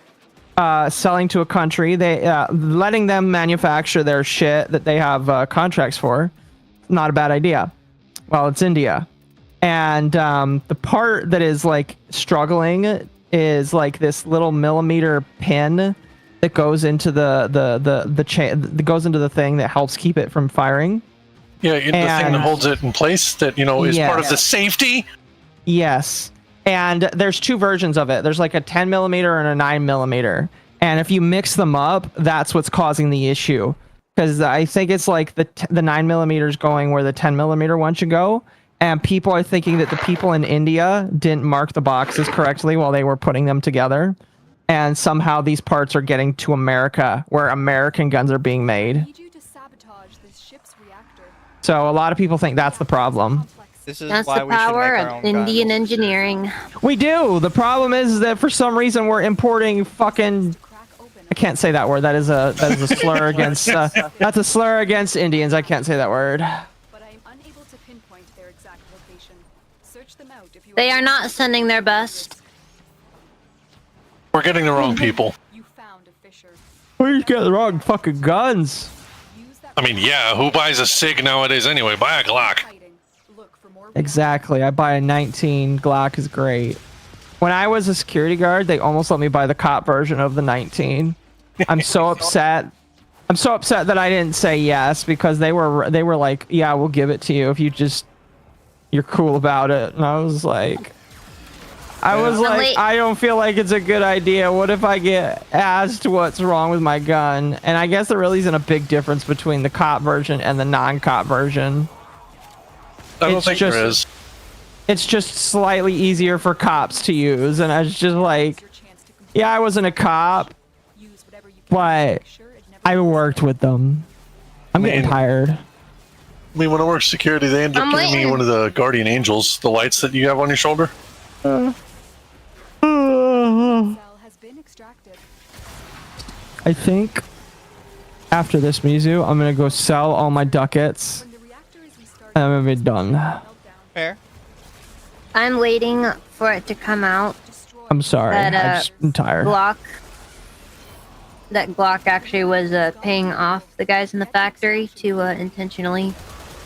selling to a country, they letting them manufacture their shit that they have contracts for, not a bad idea. Well, it's India. And the part that is like struggling is like this little millimeter pin that goes into the chain that goes into the thing that helps keep it from firing. Yeah, the thing And- that holds it in place that, is part of the safety. Yes. And there's two versions of it. There's like a 10 millimeter and a 9 millimeter. And if you mix them up, that's what's causing the issue. Because I think it's like the 9 millimeters going where the 10 millimeter one should go. And people are thinking that the people in India didn't mark the boxes correctly while they were putting them together. And somehow these parts are getting to America, where American guns are being made. Need you to sabotage this ship's reactor. So a lot of people think that's the problem. This is That's why the we should power make our of own Indian guns. engineering. We do. The problem is that for some reason we're importing fucking. Crack open. I can't say that word. That is a slur against. That's a slur against Indians. I can't say that word. But I am unable to pinpoint their exact location. Search them out if you They are not sending their best. We're getting the wrong people. You found a fisher. We got the wrong fucking guns. Use that I mean, yeah, who buys a SIG nowadays anyway? Buy a Glock. fighting. Look for more Exactly. I buy a 19. Glock is great. When I was a security guard, they almost let me buy the cop version of the 19. I'm so upset. I'm so upset that I didn't say yes, because they were like, yeah, we'll give it to you if you're cool about it. And I was like, Wait. I don't feel like it's a good idea. What if I get asked what's wrong with my gun? And I guess there really isn't a big difference between the cop version and the non-cop version. I don't It's think just- there is. It's just slightly easier for cops to use. And I was just like, your chance to complete. Mm. Oh, yeah, I wasn't a cop, Use whatever you can. but Make sure it never I worked with them. I'm getting Man. tired. I mean, when I worked security, they ended up I'm giving me waiting. one of the Guardian Angels, the lights that you have on your shoulder. cell has been extracted. I think after this, Mizu, I'm gonna go sell all my ducats, When the reactor is restarted, and I'm gonna be done. meltdown. Fair. I'm waiting for it to come out. Destroy. I'm sorry. That, I'm tired. Glock. That Glock actually was paying off the guys in the factory to intentionally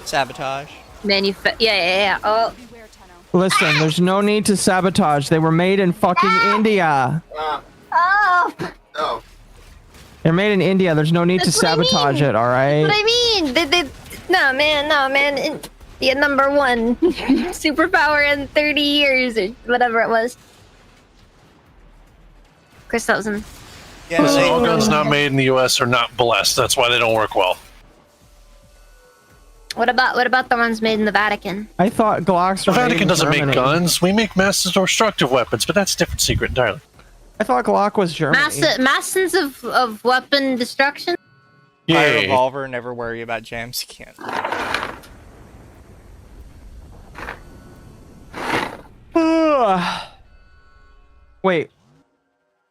Sabotage. manufacture. Yeah. Oh, Beware, Tenno. Listen, there's no need to sabotage. They were made in fucking India. oh. No. They're made in India. There's no need That's to what I sabotage mean. it. All What right. I mean, no man. The number one superpower in 30 years or whatever it was. Chris Thousand. Yeah, Listen, they- all guns not made in the U.S. are not blessed. That's why they don't work well. What about the ones made in the Vatican? I thought Glocks The were made Vatican in doesn't make Germany. guns. We make massive destructive weapons, but that's a different secret entirely. I thought Glock was Germany. Masses of weapon destruction. Buy a Yeah. revolver, never worry about jam skin. Wait.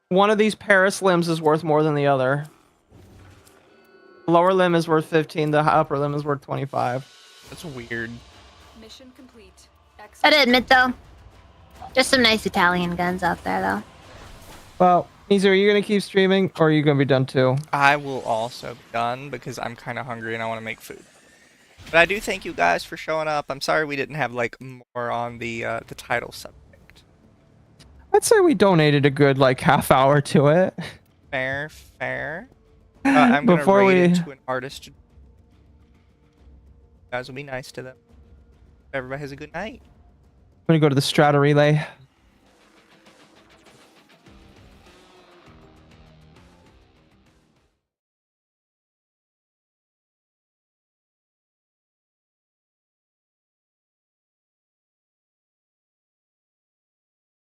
One of these Paris limbs is worth more than the other. The lower limb is worth 15, the upper limb is worth 25. That's weird. Mission complete. Gotta admit though, there's some nice Italian guns out there though. Well, Easy, are you going to keep streaming, or are you going to be done too? I will also be done because I'm kind of hungry and I want to make food. But I do thank you guys for showing up. I'm sorry we didn't have like more on the title subject. I'd say we donated a good like half hour to it. Fair, fair. I'm gonna Before rate it we- to an artist. You guys will be nice to them. Everybody has a good night. I'm going to go to the Strata Relay.